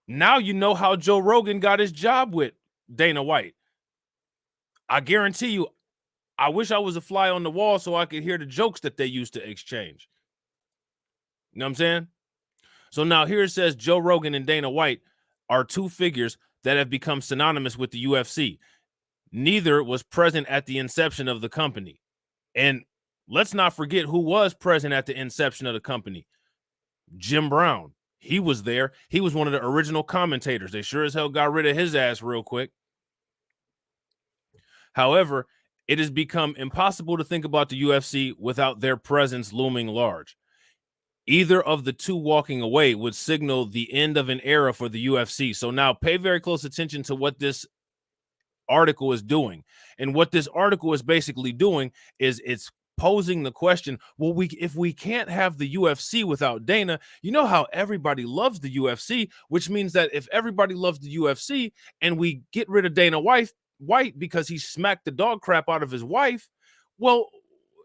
Now you know how Joe Rogan got his job with Dana White. I guarantee you, I wish I was a fly on the wall so I could hear the jokes that they used to exchange. You know what I'm saying? So now here it says Joe Rogan and Dana White are two figures that have become synonymous with the UFC. Neither was present at the inception of the company. And let's not forget who was present at the inception of the company. Jim Brown. He was there. He was one of the original commentators. They sure as hell got rid of his ass real quick. However, it has become impossible to think about the UFC without their presence looming large. Either of the two walking away would signal the end of an era for the UFC. So now pay very close attention to what this article is doing. And what this article is basically doing is it's posing the question, well, if we can't have the UFC without Dana, you know how everybody loves the UFC, which means that if everybody loves the UFC and we get rid of Dana White because he smacked the dog crap out of his wife, well,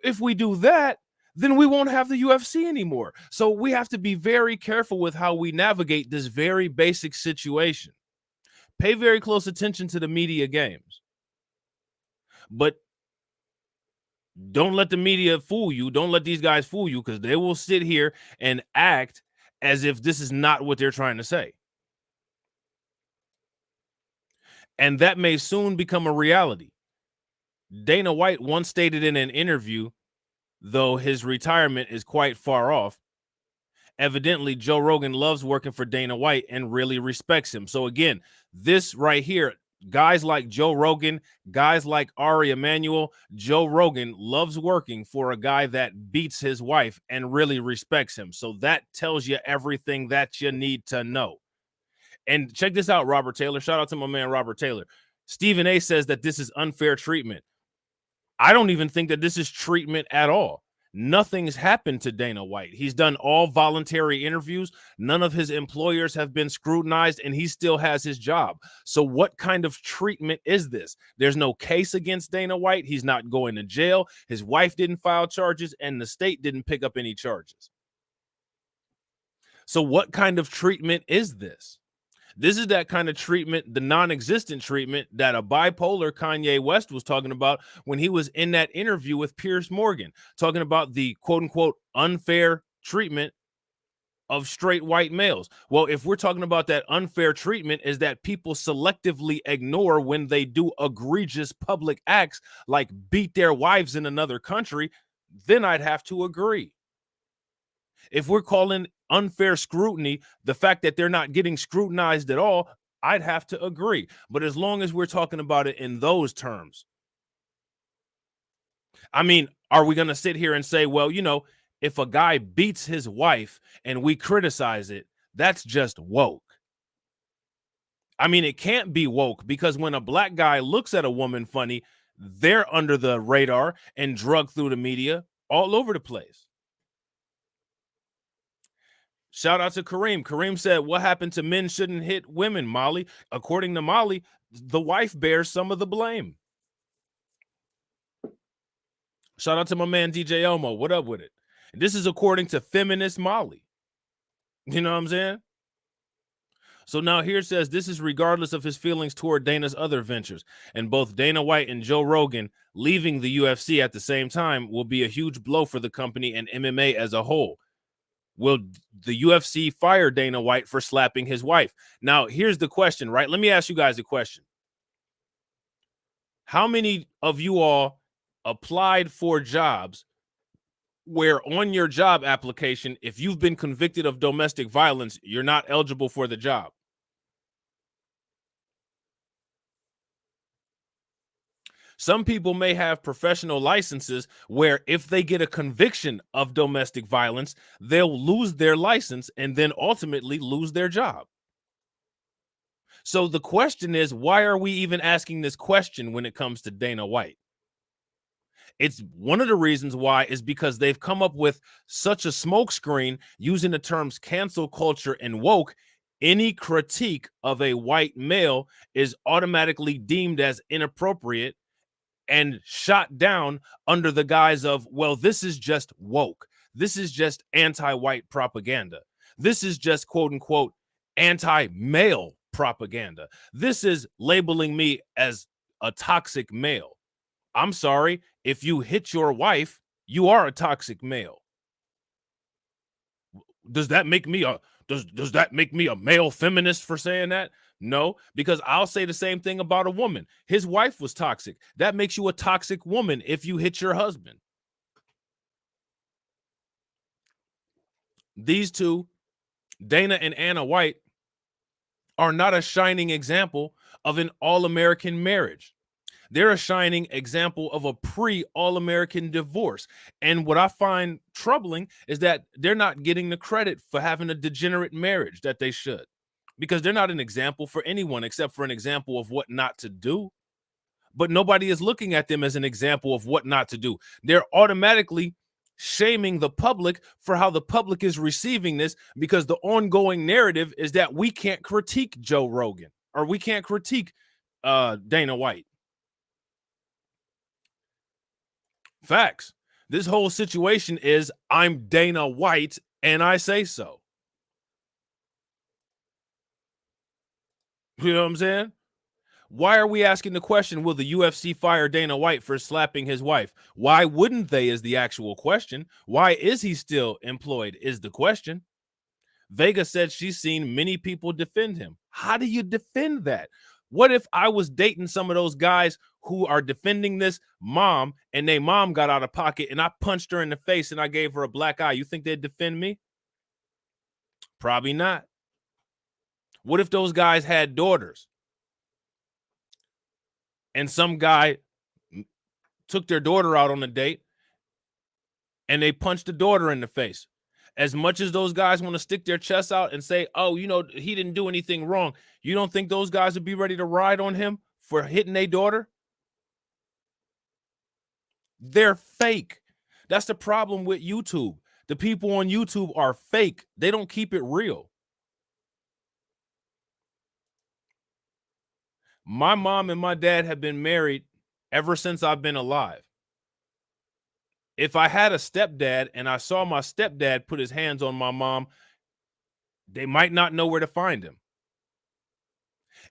if we do that, then we won't have the UFC anymore. So we have to be very careful with how we navigate this very basic situation. Pay very close attention to the media games. But don't let the media fool you. Don't let these guys fool you, because they will sit here and act as if this is not what they're trying to say. And that may soon become a reality. Dana White once stated in an interview, though his retirement is quite far off, evidently Joe Rogan loves working for Dana White and really respects him. So again, this right here, guys like Joe Rogan, guys like Ari Emanuel. Joe Rogan loves working for a guy that beats his wife and really respects him. So that tells you everything that you need to know. And check this out, Robert Taylor. Shout out to my man, Robert Taylor. Stephen A says that this is unfair treatment. I don't even think that this is treatment at all. Nothing's happened to Dana White. He's done all voluntary interviews. None of his employers have been scrutinized, and he still has his job. So what kind of treatment is this? There's no case against Dana White. He's not going to jail. His wife didn't file charges, and the state didn't pick up any charges. So what kind of treatment is this? This is that kind of treatment, the non-existent treatment that a bipolar Kanye West was talking about when he was in that interview with Piers Morgan, talking about the quote-unquote unfair treatment of straight white males. Well, if we're talking about that unfair treatment is that people selectively ignore when they do egregious public acts like beat their wives in another country, then I'd have to agree. If we're calling unfair scrutiny the fact that they're not getting scrutinized at all, I'd have to agree. But as long as we're talking about it in those terms, I mean, are we going to sit here and say, well, you know, if a guy beats his wife and we criticize it, that's just woke? I mean, it can't be woke because when a black guy looks at a woman funny, they're under the radar and drugged through the media all over the place. Shout out to Kareem. Kareem said, what happened to men shouldn't hit women, Molly? According to Molly, the wife bears some of the blame. Shout out to my man, DJ Elmo. What up with it? This is according to feminist Molly. You know what I'm saying? So now here it says, this is regardless of his feelings toward Dana's other ventures. And both Dana White and Joe Rogan leaving the UFC at the same time will be a huge blow for the company and MMA as a whole. Will the UFC fire Dana White for slapping his wife? Now, here's the question, right? Let me ask you guys a question. How many of you all applied for jobs where on your job application, if you've been convicted of domestic violence, you're not eligible for the job? Some people may have professional licenses where if they get a conviction of domestic violence, they'll lose their license and then ultimately lose their job. So the question is, why are we even asking this question when it comes to Dana White? It's one of the reasons why is because they've come up with such a smokescreen using the terms cancel culture and woke. Any critique of a white male is automatically deemed as inappropriate and shot down under the guise of, well, this is just woke. This is just anti-white propaganda. This is just quote unquote anti-male propaganda. This is labeling me as a toxic male. I'm sorry, if you hit your wife, you are a toxic male. Does that make me a male feminist for saying that? No, because I'll say the same thing about a woman. His wife was toxic. That makes you a toxic woman if you hit your husband. These two, Dana and Anna White, are not a shining example of an all-American marriage. They're a shining example of a pre-all-American divorce. And what I find troubling is that they're not getting the credit for having a degenerate marriage that they should, because they're not an example for anyone except for an example of what not to do. But nobody is looking at them as an example of what not to do. They're automatically shaming the public for how the public is receiving this, because the ongoing narrative is that we can't critique Joe Rogan or we can't critique Dana White. Facts. This whole situation is I'm Dana White and I say so. You know what I'm saying? Why are we asking the question, will the UFC fire Dana White for slapping his wife? Why wouldn't they is the actual question. Why is he still employed is the question. Vega said she's seen many people defend him. How do you defend that? What if I was dating some of those guys who are defending this mom and their mom got out of pocket and I punched her in the face and I gave her a black eye? You think they'd defend me? Probably not. What if those guys had daughters? and some guy took their daughter out on a date and they punched the daughter in the face. As much as those guys want to stick their chests out and say, oh, you know, he didn't do anything wrong, you don't think those guys would be ready to ride on him for hitting their daughter? They're fake. That's the problem with YouTube. The people on YouTube are fake. They don't keep it real. My mom and my dad have been married ever since I've been alive. If I had a stepdad and I saw my stepdad put his hands on my mom, they might not know where to find him.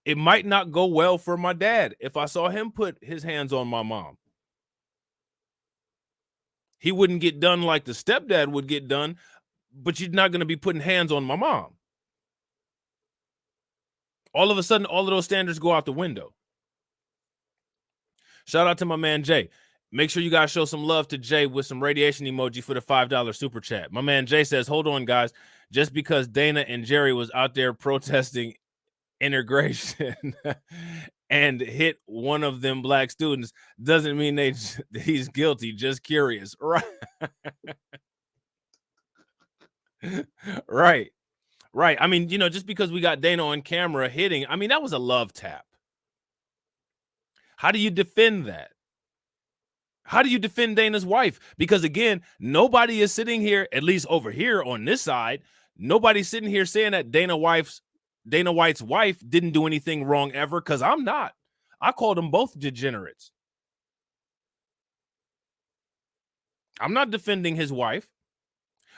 It might not go well for my dad if I saw him put his hands on my mom. He wouldn't get done like the stepdad would get done, but you're not going to be putting hands on my mom. All of a sudden, all of those standards go out the window. Shout out to my man, Jay. Make sure you guys show some love to Jay with some radiation emoji for the $5 super chat. My man, Jay says, hold on, guys. Just because Dana and Jerry was out there protesting integration and hit one of them black students doesn't mean he's guilty. Just curious. Right. Right. I mean, you know, just because we got Dana on camera hitting, I mean, that was a love tap. How do you defend that? How do you defend Dana's wife? Because again, nobody is sitting here, at least over here on this side, nobody's sitting here saying that Dana White's wife didn't do anything wrong ever, because I'm not. I called them both degenerates. I'm not defending his wife.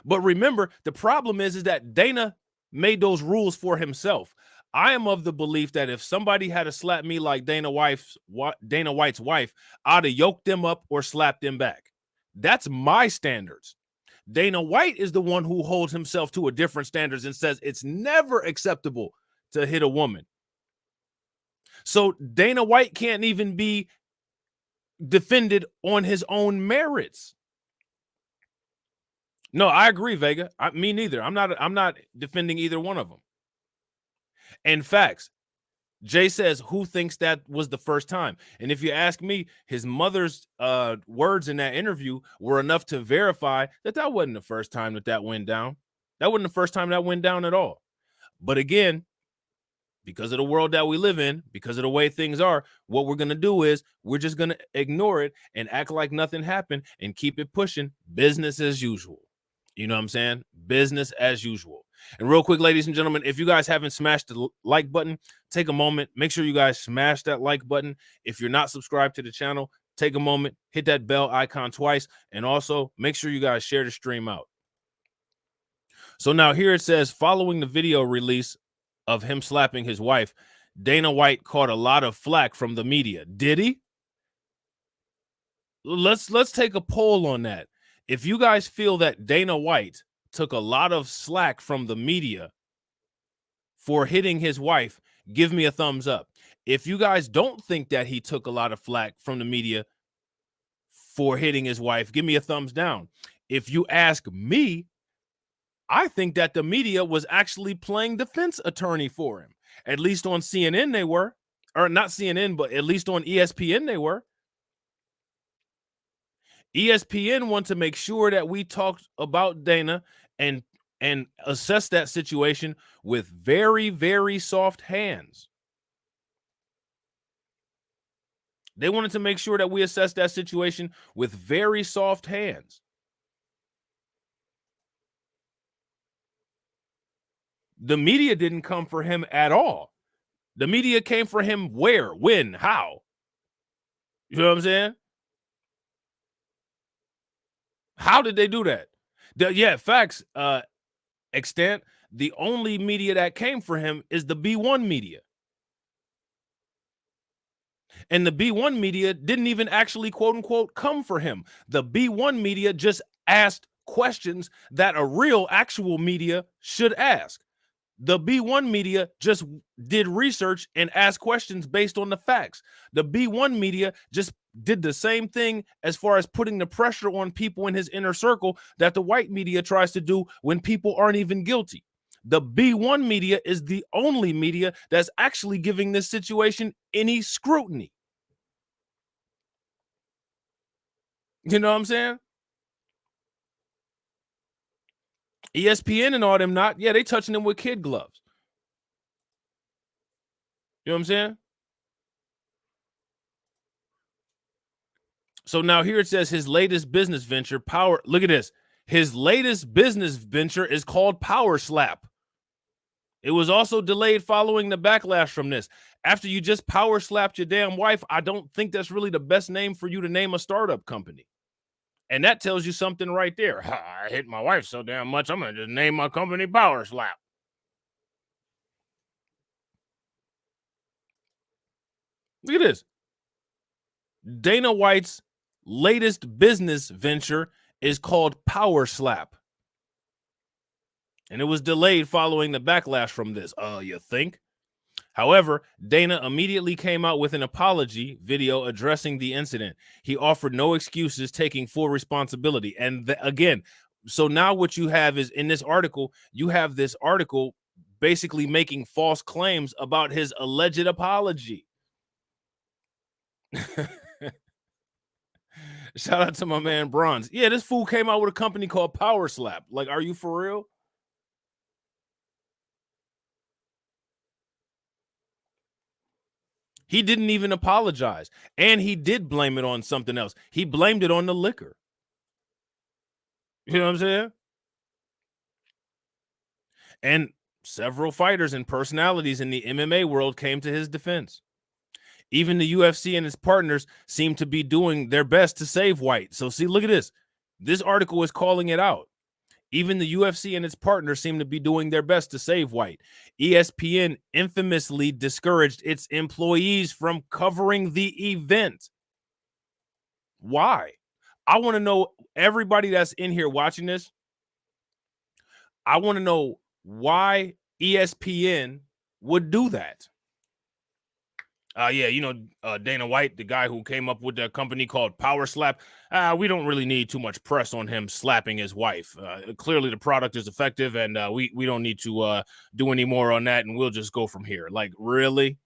But remember, the problem is that Dana made those rules for himself. I am of the belief that if somebody had to slap me like Dana White's wife, I'd have yoked them up or slapped them back. That's my standards. Dana White is the one who holds himself to a different standards and says it's never acceptable to hit a woman. So Dana White can't even be defended on his own merits. No, I agree, Vega. Me neither. I'm not defending either one of them. And facts, Jay says, who thinks that was the first time? And if you ask me, his mother's words in that interview were enough to verify that that wasn't the first time that went down. That wasn't the first time that went down at all. But again, because of the world that we live in, because of the way things are, what we're going to do is we're just going to ignore it and act like nothing happened and keep it pushing. Business as usual. You know what I'm saying? Business as usual. And real quick, ladies and gentlemen, if you guys haven't smashed the like button, take a moment. Make sure you guys smash that like button. If you're not subscribed to the channel, take a moment, hit that bell icon twice, and also make sure you guys share the stream out. So now here it says, following the video release of him slapping his wife, Dana White caught a lot of flack from the media. Did he? Let's take a poll on that. If you guys feel that Dana White took a lot of slack from the media for hitting his wife, give me a thumbs up. If you guys don't think that he took a lot of flack from the media for hitting his wife, give me a thumbs down. If you ask me, I think that the media was actually playing defense attorney for him. At least on CNN they were, or not CNN, but at least on ESPN they were. ESPN want to make sure that we talked about Dana and assess that situation with very, very soft hands. They wanted to make sure that we assess that situation with very soft hands. The media didn't come for him at all. The media came for him where, when, how? You know what I'm saying? How did they do that? Yeah, facts, extent. The only media that came for him is the B1 media. And the B1 media didn't even actually, quote unquote, come for him. The B1 media just asked questions that a real actual media should ask. The B1 media just did research and asked questions based on the facts. The B1 media just did the same thing as far as putting the pressure on people in his inner circle that the white media tries to do when people aren't even guilty. The B1 media is the only media that's actually giving this situation any scrutiny. You know what I'm saying? ESPN and all them not. Yeah, they touching them with kid gloves. You know what I'm saying? So now here it says his latest business venture, Power. Look at this. His latest business venture is called Power Slap. It was also delayed following the backlash from this. After you just power slapped your damn wife, I don't think that's really the best name for you to name a startup company. And that tells you something right there. I hit my wife so damn much, I'm going to just name my company Power Slap. Look at this. Dana White's latest business venture is called Power Slap. And it was delayed following the backlash from this. You think? However, Dana immediately came out with an apology video addressing the incident. He offered no excuses, taking full responsibility. And again, so now what you have is in this article, you have this article basically making false claims about his alleged apology. Shout out to my man Bronze. Yeah, this fool came out with a company called Power Slap. Like, are you for real? He didn't even apologize. And he did blame it on something else. He blamed it on the liquor. You know what I'm saying? And several fighters and personalities in the MMA world came to his defense. Even the UFC and its partners seem to be doing their best to save White. So see, look at this. This article is calling it out. Even the UFC and its partners seem to be doing their best to save White. ESPN infamously discouraged its employees from covering the event. Why? I want to know, everybody that's in here watching this, I want to know why ESPN would do that. Dana White, the guy who came up with the company called Power Slap, we don't really need too much press on him slapping his wife. Clearly the product is effective, and we don't need to do any more on that, and we'll just go from here. Like, really?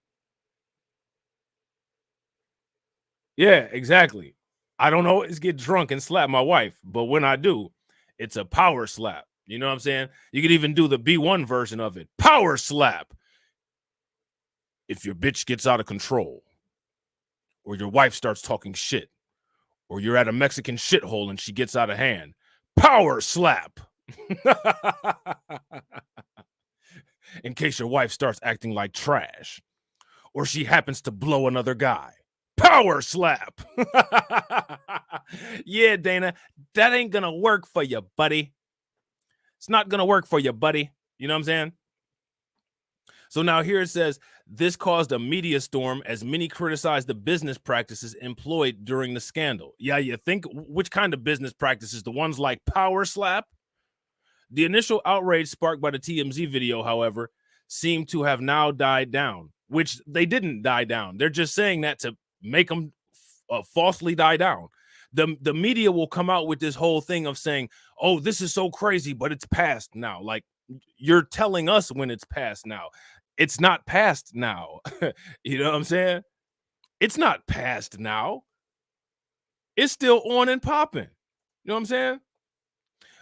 Yeah, exactly. I don't always get drunk and slap my wife, but when I do, it's a power slap. You know what I'm saying? You could even do the B1 version of it. Power slap. If your bitch gets out of control, or your wife starts talking shit, or you're at a Mexican shithole and she gets out of hand, power slap. In case your wife starts acting like trash, or she happens to blow another guy, power slap. Yeah, Dana, that ain't gonna work for you, buddy. It's not gonna work for you, buddy. You know what I'm saying? So now here it says, this caused a media storm as many criticized the business practices employed during the scandal. Yeah, you think, which kind of business practices? The ones like Power Slap? The initial outrage sparked by the TMZ video, however, seemed to have now died down, which they didn't die down. They're just saying that to make them falsely die down. The media will come out with this whole thing of saying, oh, this is so crazy, but it's past now. Like, you're telling us when it's past now. It's not past now. You know what I'm saying? It's not past now. It's still on and popping. You know what I'm saying?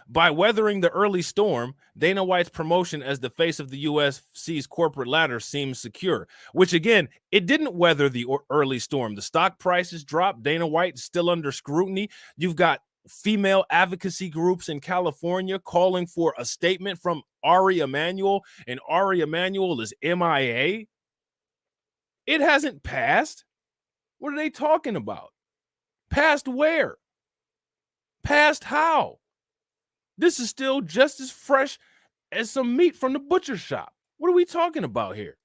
By weathering the early storm, Dana White's promotion as the face of the UFC's corporate ladder seems secure, which again, it didn't weather the early storm. The stock prices dropped. Dana White is still under scrutiny. You've got female advocacy groups in California calling for a statement from Ari Emanuel, and Ari Emanuel is MIA. It hasn't passed. What are they talking about? Past where? Past how? This is still just as fresh as some meat from the butcher shop. What are we talking about here?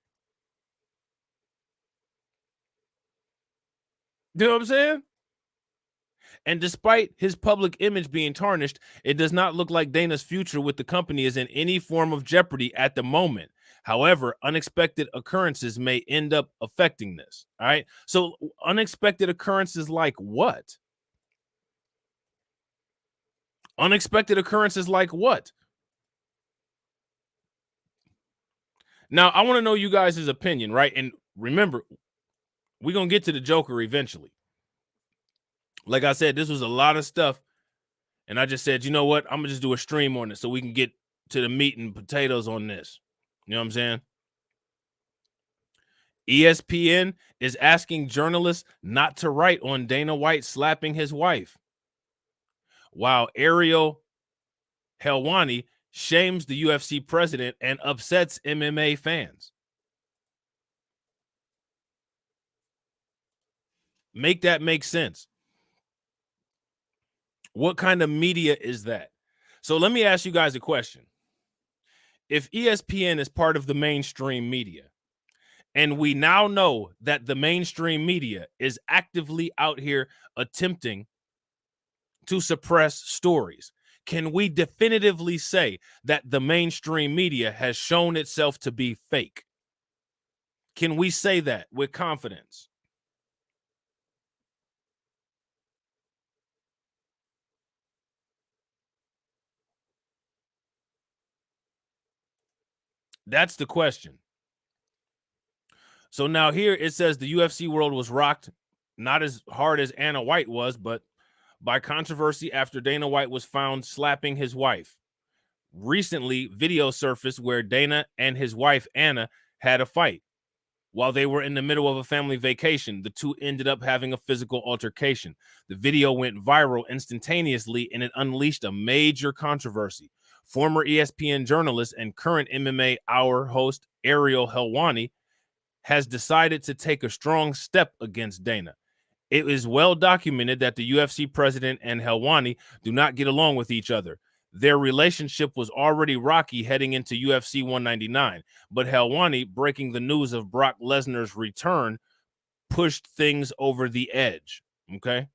You know what I'm saying? And despite his public image being tarnished, it does not look like Dana's future with the company is in any form of jeopardy at the moment. However, unexpected occurrences may end up affecting this. All right. So unexpected occurrences like what? Unexpected occurrences like what? Now, I want to know you guys' opinion, right? And remember, we're going to get to the Joker eventually. Like I said, this was a lot of stuff. And I just said, you know what? I'm going to just do a stream on it so we can get to the meat and potatoes on this. You know what I'm saying? ESPN is asking journalists not to write on Dana White slapping his wife, while Ariel Helwani shames the UFC president and upsets MMA fans. Make that make sense. What kind of media is that? So let me ask you guys a question. If ESPN is part of the mainstream media, and we now know that the mainstream media is actively out here attempting to suppress stories, can we definitively say that the mainstream media has shown itself to be fake? Can we say that with confidence? That's the question. So now here it says the UFC world was rocked, not as hard as Anna White was, but by controversy after Dana White was found slapping his wife. Recently, video surfaced where Dana and his wife, Anna, had a fight. While they were in the middle of a family vacation, the two ended up having a physical altercation. The video went viral instantaneously, and it unleashed a major controversy. Former ESPN journalist and current MMA Hour host Ariel Helwani has decided to take a strong step against Dana. It is well documented that the UFC president and Helwani do not get along with each other. Their relationship was already rocky heading into UFC 199, but Helwani breaking the news of Brock Lesnar's return pushed things over the edge. Okay.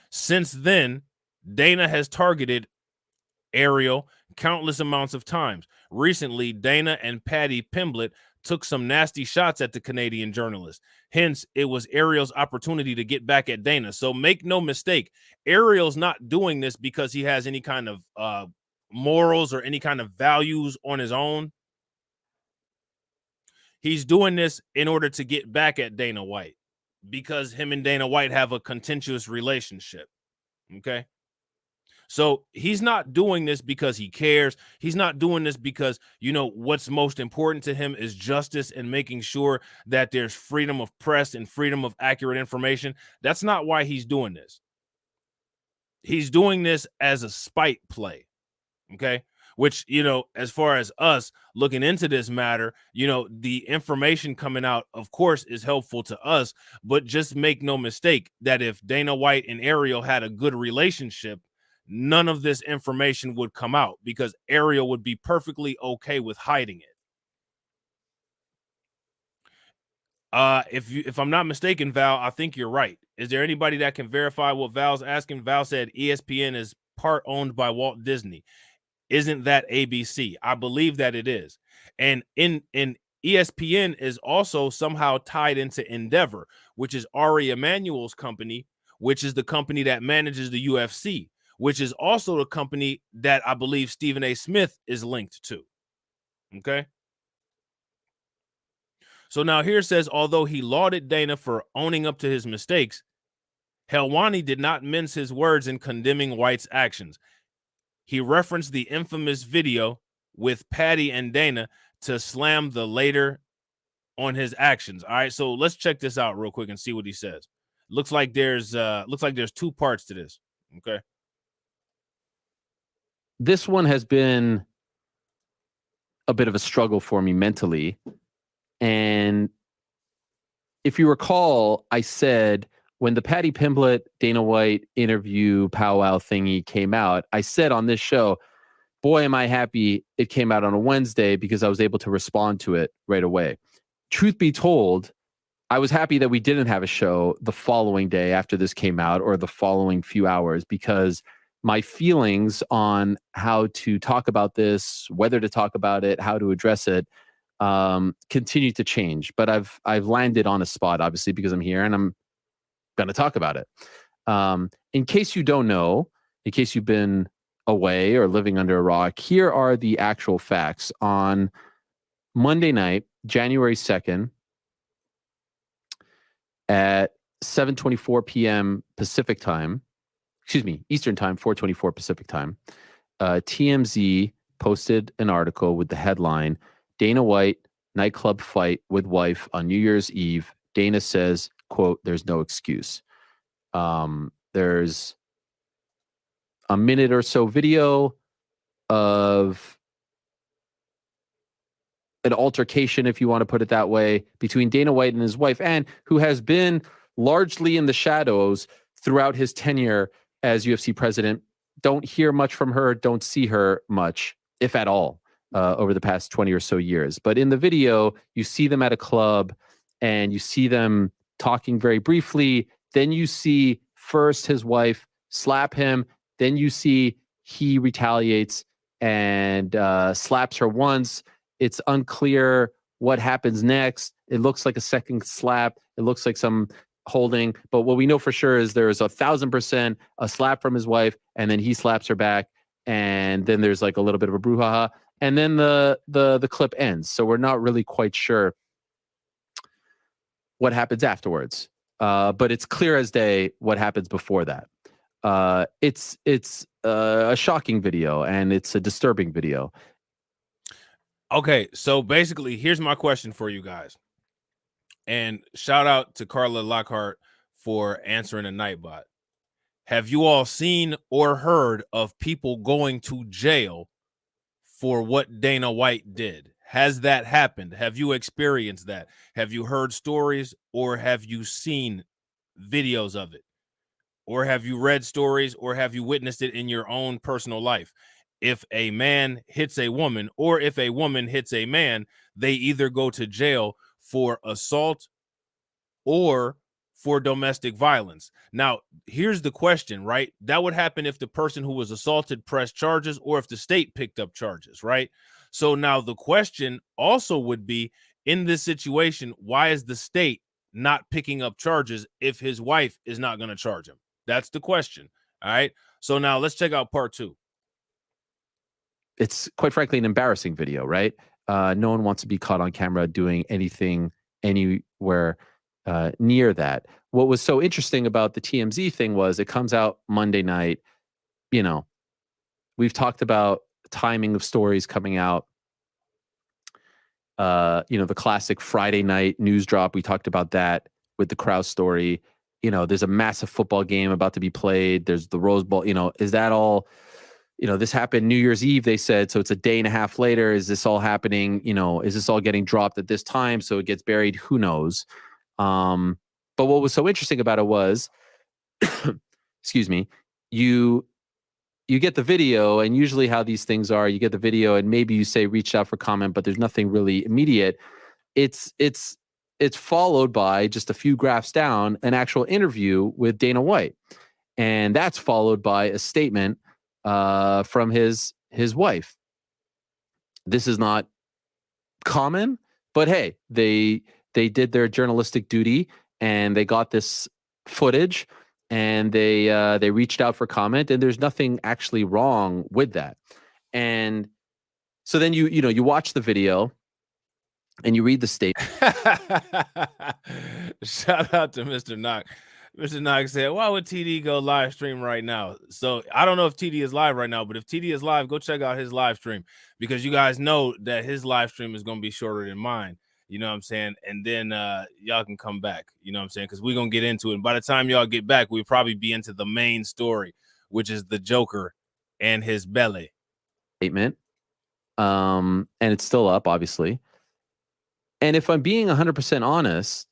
Since then, Dana has targeted Ariel countless amounts of times. Recently, Dana and Patty Pimblett took some nasty shots at the Canadian journalist. Hence, it was Ariel's opportunity to get back at Dana. So make no mistake, Ariel's not doing this because he has any kind of morals or any kind of values on his own. He's doing this in order to get back at Dana White because him and Dana White have a contentious relationship. Okay. So he's not doing this because he cares. He's not doing this because, you know, what's most important to him is justice and making sure that there's freedom of press and freedom of accurate information. That's not why he's doing this. He's doing this as a spite play. Okay. Which, you know, as far as us looking into this matter, you know, the information coming out, of course, is helpful to us. But just make no mistake that if Dana White and Ariel had a good relationship, none of this information would come out because Ariel would be perfectly okay with hiding it. If I'm not mistaken, Val, I think you're right. Is there anybody that can verify what Val's asking? Val said ESPN is part owned by Walt Disney. Isn't that ABC? I believe that it is. And in ESPN is also somehow tied into Endeavor, which is Ari Emanuel's company, which is the company that manages the UFC, which is also the company that I believe Stephen A. Smith is linked to. Okay. So now here says, although he lauded Dana for owning up to his mistakes, Helwani did not mince his words in condemning White's actions. He referenced the infamous video with Patty and Dana to slam the later on his actions. All right, so let's check this out real quick and see what he says. Looks like there's two parts to this. Okay. This one has been a bit of a struggle for me mentally. And if you recall, I said when the Patty Pimblett, Dana White interview powwow thingy came out, I said on this show, boy, am I happy it came out on a Wednesday because I was able to respond to it right away. Truth be told, I was happy that we didn't have a show the following day after this came out or the following few hours because my feelings on how to talk about this, whether to talk about it, how to address it, continue to change. But I've landed on a spot, obviously, because I'm here and I'm going to talk about it. In case you don't know, in case you've been away or living under a rock, here are the actual facts. On Monday night, January 2nd, at 7:24 p.m. Pacific time. Excuse me, Eastern time, 4:24 Pacific time. TMZ posted an article with the headline, Dana White nightclub fight with wife on New Year's Eve. Dana says, quote, there's no excuse. There's a minute or so video of an altercation, if you want to put it that way, between Dana White and his wife, and who has been largely in the shadows throughout his tenure as UFC president. Don't hear much from her, don't see her much, if at all, over the past 20 or so years. But in the video, you see them at a club and you see them talking very briefly. Then you see first his wife slap him. Then you see he retaliates and slaps her once. It's unclear what happens next. It looks like a second slap. It looks like some holding. But what we know for sure is there's 1,000% a slap from his wife, and then he slaps her back. And then there's like a little bit of a brouhaha. And then the clip ends. So we're not really quite sure what happens afterwards. But it's clear as day what happens before that. It's a shocking video, and it's a disturbing video. Okay, so basically, here's my question for you guys. And shout out to Carla Lockhart for answering a Nightbot. Have you all seen or heard of people going to jail for what Dana White did? Has that happened? Have you experienced that? Have you heard stories, or have you seen videos of it? Or have you read stories, or have you witnessed it in your own personal life? If a man hits a woman, or if a woman hits a man, they either go to jail for assault or for domestic violence. Now, here's the question, right? That would happen if the person who was assaulted pressed charges, or if the state picked up charges, right? So now the question also would be, in this situation, why is the state not picking up charges if his wife is not going to charge him? That's the question. All right. So now let's check out part 2. It's quite frankly an embarrassing video, right? No one wants to be caught on camera doing anything anywhere near that. What was so interesting about the TMZ thing was it comes out Monday night. You know, we've talked about timing of stories coming out. The classic Friday night news drop. We talked about that with the Krause story. There's a massive football game about to be played. There's the Rose Bowl. Is that all? This happened New Year's Eve, they said. So it's a day and a half later. Is this all happening? Is this all getting dropped at this time? So it gets buried? Who knows? But what was so interesting about it was, excuse me, you get the video, and usually how these things are, you get the video and maybe you say reach out for comment, but there's nothing really immediate. It's followed by just a few graphs down, an actual interview with Dana White. And that's followed by a statement from his wife. This is not common, but hey, they did their journalistic duty, and they got this footage, and they reached out for comment, and there's nothing actually wrong with that. And so then you watch the video and you read the statement. Shout out to Mr. Knock. Mr. Knox said, why would TD go live stream right now? So I don't know if TD is live right now, but if TD is live, go check out his live stream, because you guys know that his live stream is going to be shorter than mine. You know what I'm saying? And then y'all can come back. You know what I'm saying? Because we're going to get into it. And by the time y'all get back, we'll probably be into the main story, which is the Joker and his belly. Statement. And it's still up, obviously. And if I'm being 100% honest,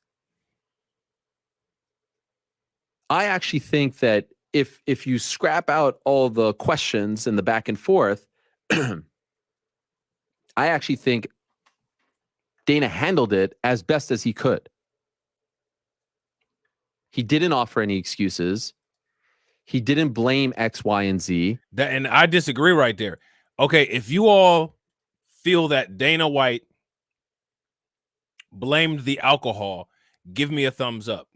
I actually think that if you scrap out all the questions and the back and forth, I actually think Dana handled it as best as he could. He didn't offer any excuses. He didn't blame X, Y, and Z. And I disagree right there. Okay, if you all feel that Dana White blamed the alcohol, give me a thumbs up.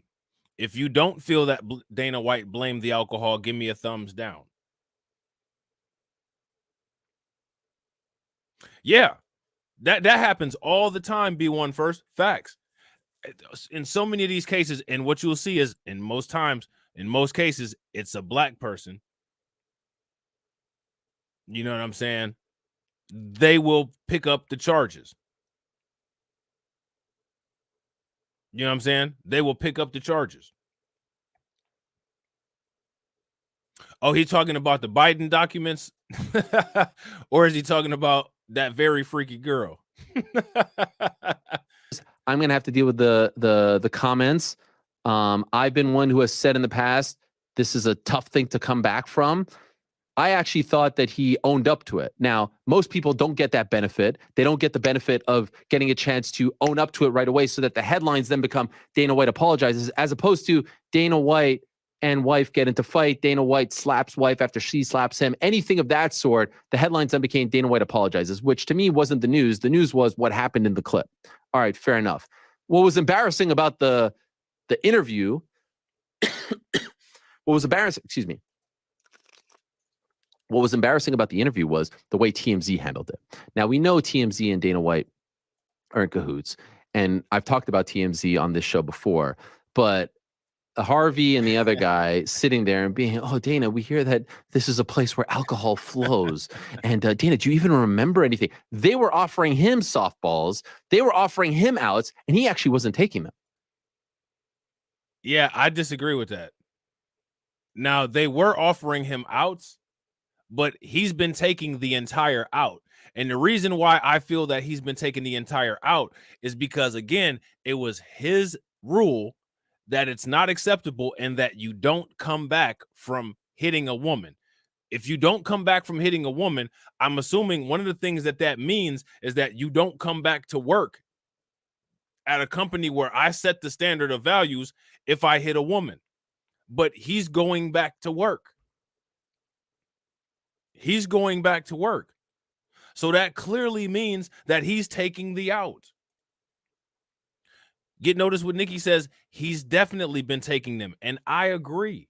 If you don't feel that Dana White blamed the alcohol, give me a thumbs down. Yeah, that happens all the time, B1 First. Facts. in so many of these cases, and what you'll see is in most cases, it's a black person. You know what I'm saying? They will pick up the charges. You know what I'm saying? They will pick up the charges. Oh, he's talking about the Biden documents? Or is he talking about that very freaky girl? I'm going to have to deal with the comments. I've been one who has said in the past, this is a tough thing to come back from. I actually thought that he owned up to it. Now, most people don't get that benefit. They don't get the benefit of getting a chance to own up to it right away so that the headlines then become Dana White apologizes, as opposed to Dana White and wife get into fight. Dana White slaps wife after she slaps him. Anything of that sort, the headlines then became Dana White apologizes, which to me wasn't the news. The news was what happened in the clip. All right, fair enough. What was embarrassing about the interview, what was embarrassing about the interview was the way TMZ handled it. Now, we know TMZ and Dana White are in cahoots, and I've talked about TMZ on this show before, but Harvey and the other guy sitting there and being, oh, Dana, we hear that this is a place where alcohol flows. And Dana, do you even remember anything? They were offering him softballs. They were offering him outs, and he actually wasn't taking them. Yeah, I disagree with that. Now, they were offering him outs, but he's been taking the entire out. And the reason why I feel that he's been taking the entire out is because, again, it was his rule that it's not acceptable and that you don't come back from hitting a woman. If you don't come back from hitting a woman, I'm assuming one of the things that means is that you don't come back to work at a company where I set the standard of values if I hit a woman. But he's going back to work. He's going back to work. So that clearly means that he's taking the out. Get notice what Nikki says. He's definitely been taking them. And I agree.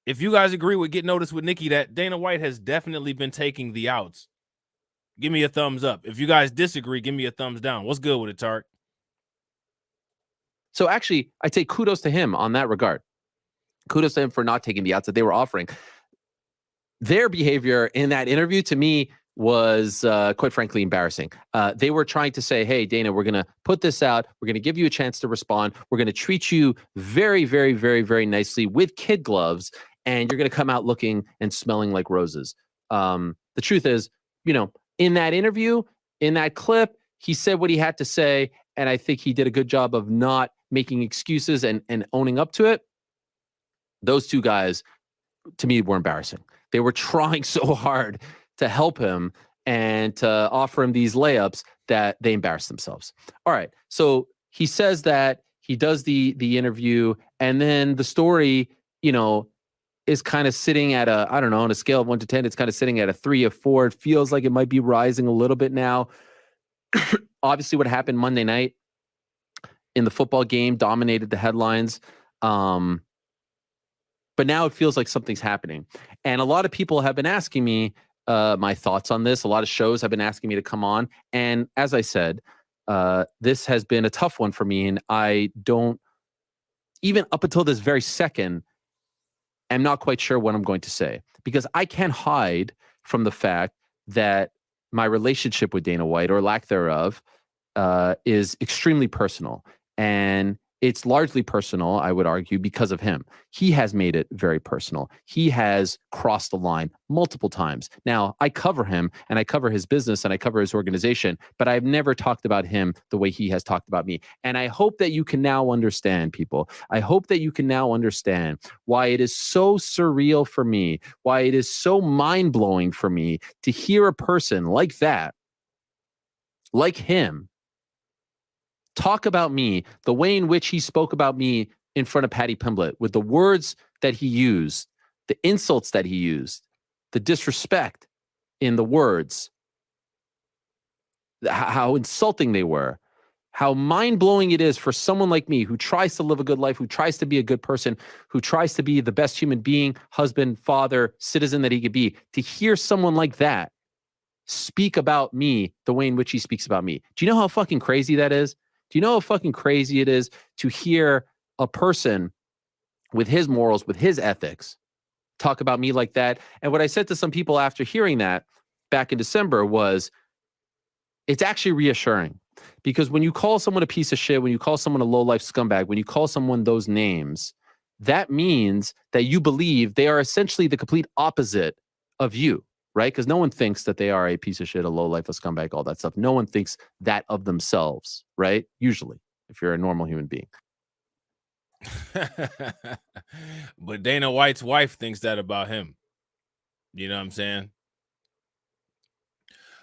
If you guys agree with Get Notice with Nikki that Dana White has definitely been taking the outs, give me a thumbs up. If you guys disagree, give me a thumbs down. What's good with it, Tark? So actually, I take kudos to him on that regard. Kudos to him for not taking the outs that they were offering. Their behavior in that interview, to me, was quite frankly embarrassing. They were trying to say, hey, Dana, we're going to put this out. We're going to give you a chance to respond. We're going to treat you very, very, very, very nicely with kid gloves, and you're going to come out looking and smelling like roses. The truth is, in that interview, in that clip, he said what he had to say, and I think he did a good job of not making excuses and owning up to it. Those two guys, to me, were embarrassing. They were trying so hard to help him and to offer him these layups that they embarrassed themselves. All right. So he says that he does the interview, and then the story, is kind of sitting at a, I don't know, on a scale of 1 to 10, it's kind of sitting at a 3 or 4. It feels like it might be rising a little bit now. Obviously, what happened Monday night in the football game dominated the headlines. But now it feels like something's happening. And a lot of people have been asking me my thoughts on this. A lot of shows have been asking me to come on. And as I said, this has been a tough one for me. And I don't, even up until this very second, I'm not quite sure what I'm going to say. Because I can't hide from the fact that my relationship with Dana White, or lack thereof, is extremely personal. And it's largely personal, I would argue, because of him. He has made it very personal. He has crossed the line multiple times. Now, I cover him, and I cover his business, and I cover his organization, but I've never talked about him the way he has talked about me. And I hope that you can now understand, people. I hope that you can now understand why it is so surreal for me, why it is so mind-blowing for me to hear a person like that, like him, talk about me the way in which he spoke about me in front of Patty Pimblett, with the words that he used, the insults that he used, the disrespect in the words, how insulting they were, how mind-blowing it is for someone like me who tries to live a good life, who tries to be a good person, who tries to be the best human being, husband, father, citizen that he could be, to hear someone like that speak about me the way in which he speaks about me. Do you know how fucking crazy that is? Do you know how fucking crazy it is to hear a person with his morals, with his ethics, talk about me like that? And what I said to some people after hearing that back in December was, it's actually reassuring, because when you call someone a piece of shit, when you call someone a low-life scumbag, when you call someone those names, that means that you believe they are essentially the complete opposite of you, right? Because no one thinks that they are a piece of shit, a low-life, a scumbag, all that stuff. No one thinks that of themselves, right? Usually, if you're a normal human being. But Dana White's wife thinks that about him. You know what I'm saying?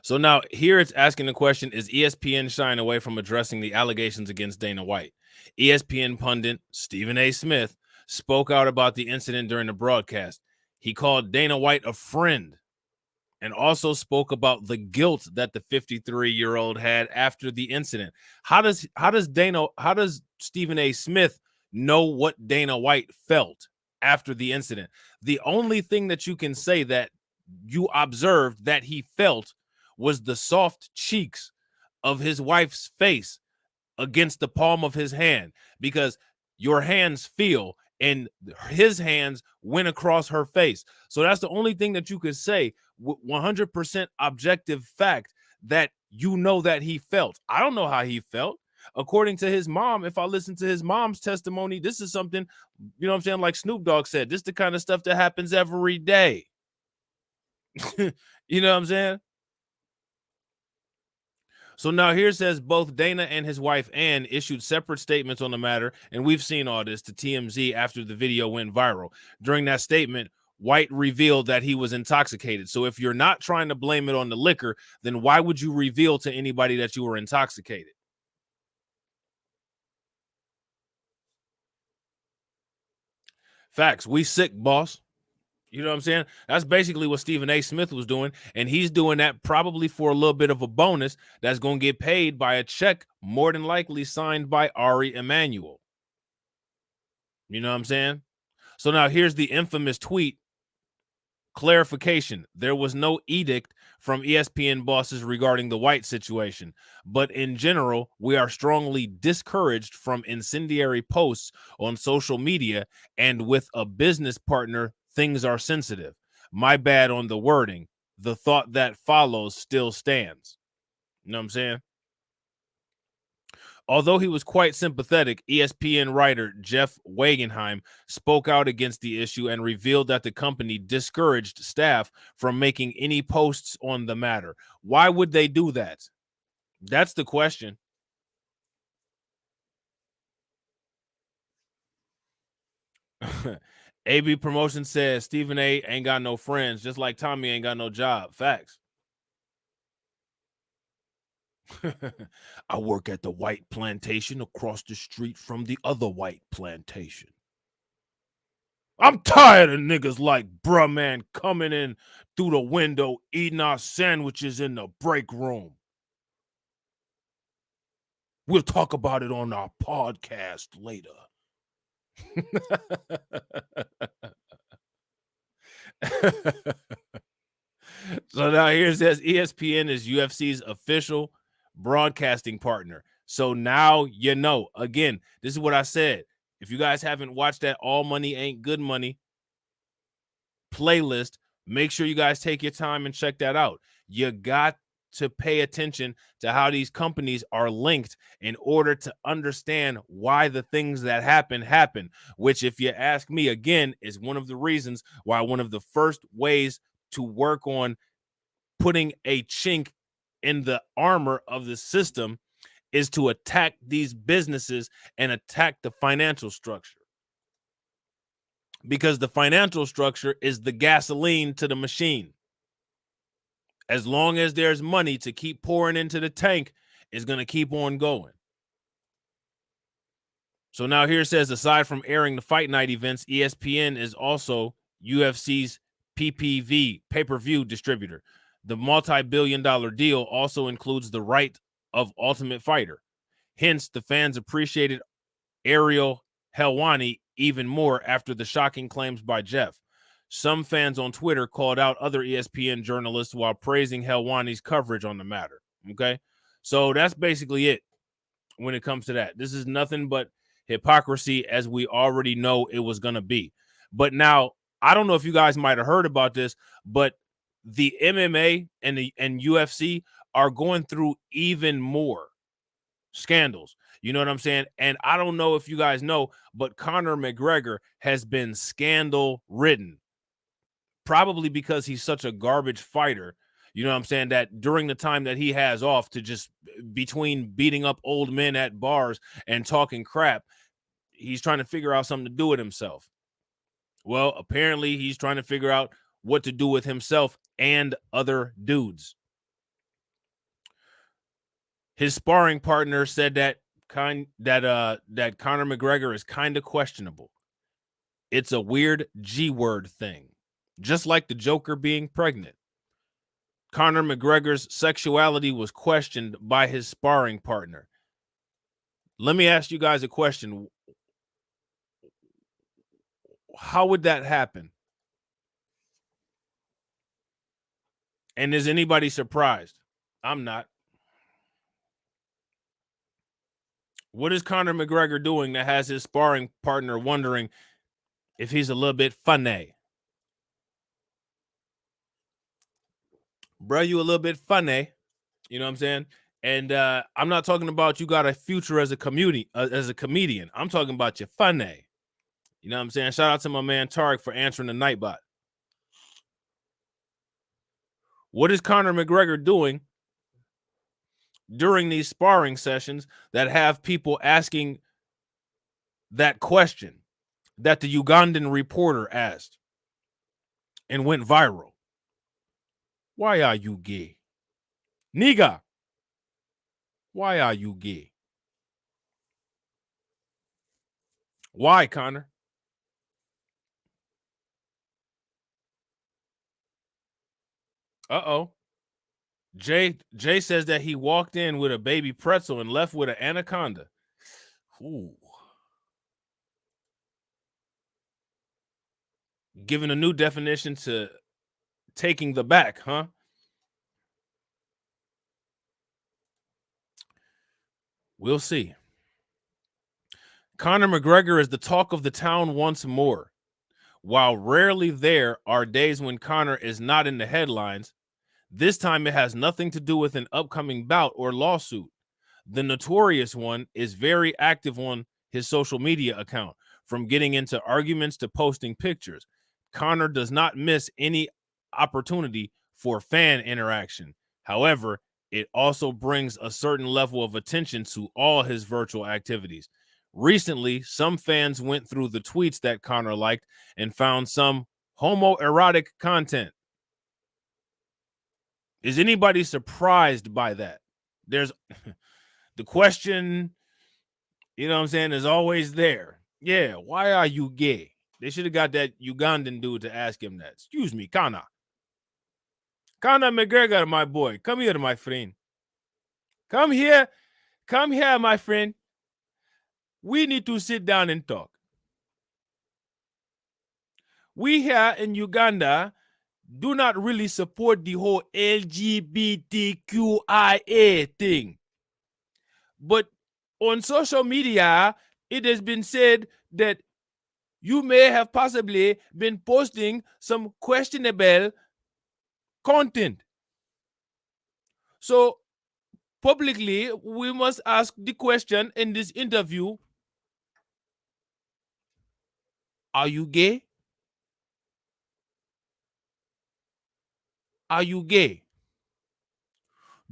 So now here it's asking the question, is ESPN shying away from addressing the allegations against Dana White? ESPN pundit Stephen A. Smith spoke out about the incident during the broadcast. He called Dana White a friend and also spoke about the guilt that the 53-year-old had after the incident. How does Stephen A. Smith know what Dana White felt after the incident? The only thing that you can say that you observed that he felt was the soft cheeks of his wife's face against the palm of his hand, because your hands feel, and his hands went across her face. So that's the only thing that you could say with 100% objective fact that you know that he felt. I don't know how he felt. According to his mom, if I listen to his mom's testimony, this is something, you know what I'm saying, like Snoop Dogg said, this is the kind of stuff that happens every day. You know what I'm saying? So now here says both Dana and his wife Ann issued separate statements on the matter, and we've seen all this to TMZ after the video went viral. During that statement, White revealed that he was intoxicated. So if you're not trying to blame it on the liquor, then why would you reveal to anybody that you were intoxicated? Facts. We sick, boss. You know what I'm saying? That's basically what Stephen A. Smith was doing, and he's doing that probably for a little bit of a bonus that's going to get paid by a check, more than likely signed by Ari Emanuel. You know what I'm saying? So now here's the infamous tweet. Clarification: there was no edict from ESPN bosses regarding the White situation, but in general, we are strongly discouraged from incendiary posts on social media, and with a business partner, things are sensitive. My bad on the wording. The thought that follows still stands. You know what I'm saying? Although he was quite sympathetic, ESPN writer Jeff Wagenheim spoke out against the issue and revealed that the company discouraged staff from making any posts on the matter. Why would they do that? That's the question. AB Promotion says Stephen A. ain't got no friends, just like Tommy ain't got no job. Facts. I work at the White Plantation across the street from the other White Plantation. I'm tired of niggas like bruh man coming in through the window eating our sandwiches in the break room. We'll talk about it on our podcast later. So now here it says ESPN is UFC's official broadcasting partner. So now you know. Again, this is what I said. If you guys haven't watched that All Money Ain't Good Money playlist, make sure you guys take your time and check that out. You got to pay attention to how these companies are linked in order to understand why the things that happen, which, if you ask me, again, is one of the reasons why one of the first ways to work on putting a chink in the armor of the system is to attack these businesses and attack the financial structure. Because the financial structure is the gasoline to the machine. As long as there's money to keep pouring into the tank, it's going to keep on going. So now here it says, aside from airing the fight night events, ESPN is also UFC's PPV, pay-per-view distributor. The multi-billion-dollar deal also includes the right of Ultimate Fighter. Hence, the fans appreciated Ariel Helwani even more after the shocking claims by Jeff. Some fans on Twitter called out other ESPN journalists while praising Helwani's coverage on the matter. Okay, so that's basically it. when it comes to that. This is nothing but hypocrisy, as we already know it was going to be. But now, I don't know if you guys might have heard about this, but the MMA and UFC are going through even more scandals. You know what I'm saying? And I don't know if you guys know, but Conor McGregor has been scandal ridden, probably because he's such a garbage fighter. You know what I'm saying? That during the time that he has off to just between beating up old men at bars and talking crap, he's trying to figure out something to do with himself. Well, apparently he's trying to figure out what to do with himself and other dudes. His sparring partner said that Conor McGregor is kind of questionable. It's a weird G-word thing, just like the Joker being pregnant. Conor McGregor's sexuality was questioned by his sparring partner. Let me ask you guys a question. How would that happen? And is anybody surprised? I'm not. What is Conor McGregor doing that has his sparring partner wondering if he's a little bit funny? Bro, you a little bit funny. You know what I'm saying? And I'm not talking about you got a future as a comedian. I'm talking about you funny. You know what I'm saying? Shout out to my man Tarek for answering the Nightbot. What is Conor McGregor doing during these sparring sessions that have people asking that question that the Ugandan reporter asked and went viral? Why are you gay? Nigga, why are you gay? Why, Conor? Uh-oh. Jay says that he walked in with a baby pretzel and left with an anaconda. Ooh. Giving a new definition to taking the back, huh? We'll see. Conor McGregor is the talk of the town once more. While rarely there are days when Conor is not in the headlines, this time it has nothing to do with an upcoming bout or lawsuit. The notorious one is very active on his social media account, from getting into arguments to posting pictures. Conor does not miss any opportunity for fan interaction. However, it also brings a certain level of attention to all his virtual activities. Recently, some fans went through the tweets that Conor liked and found some homoerotic content. Is anybody surprised by that? There's the question, you know what I'm saying, is always there. Yeah, why are you gay? They should have got that Ugandan dude to ask him that. Excuse me, Conor. Conor McGregor, my boy. Come here, my friend. Come here. Come here, my friend. We need to sit down and talk. We here in Uganda do not really support the whole LGBTQIA thing. But on social media, it has been said that you may have possibly been posting some questionable content. So publicly, we must ask the question in this interview: are you gay? Are you gay?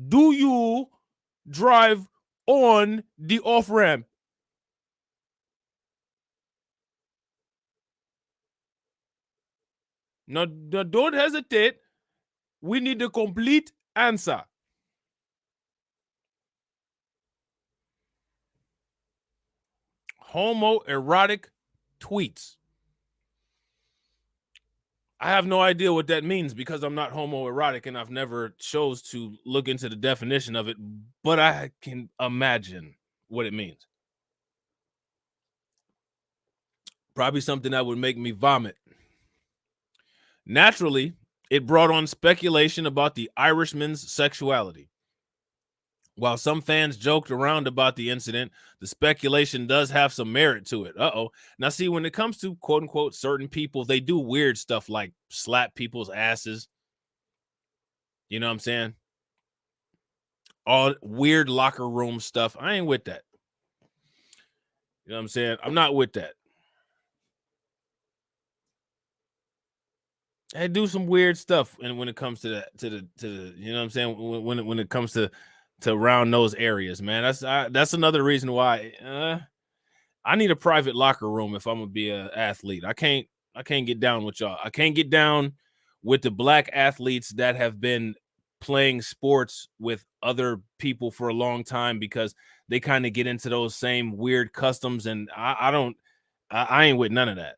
Do you drive on the off-ramp? No, don't hesitate. We need a complete answer. Homoerotic tweets. I have no idea what that means because I'm not homoerotic and I've never chose to look into the definition of it, but I can imagine what it means. Probably something that would make me vomit. Naturally, it brought on speculation about the Irishman's sexuality. While some fans joked around about the incident, the speculation does have some merit to it. Now, see, when it comes to quote unquote certain people, they do weird stuff like slap people's asses. You know what I'm saying? All weird locker room stuff. I ain't with that. You know what I'm saying? I'm not with that. They do some weird stuff, and when it comes to the you know what I'm saying, when it comes to around those areas, man, that's another reason why I need a private locker room if I'm gonna be an athlete. I can't get down with y'all. I can't get down with the black athletes that have been playing sports with other people for a long time because they kind of get into those same weird customs, and I ain't with none of that.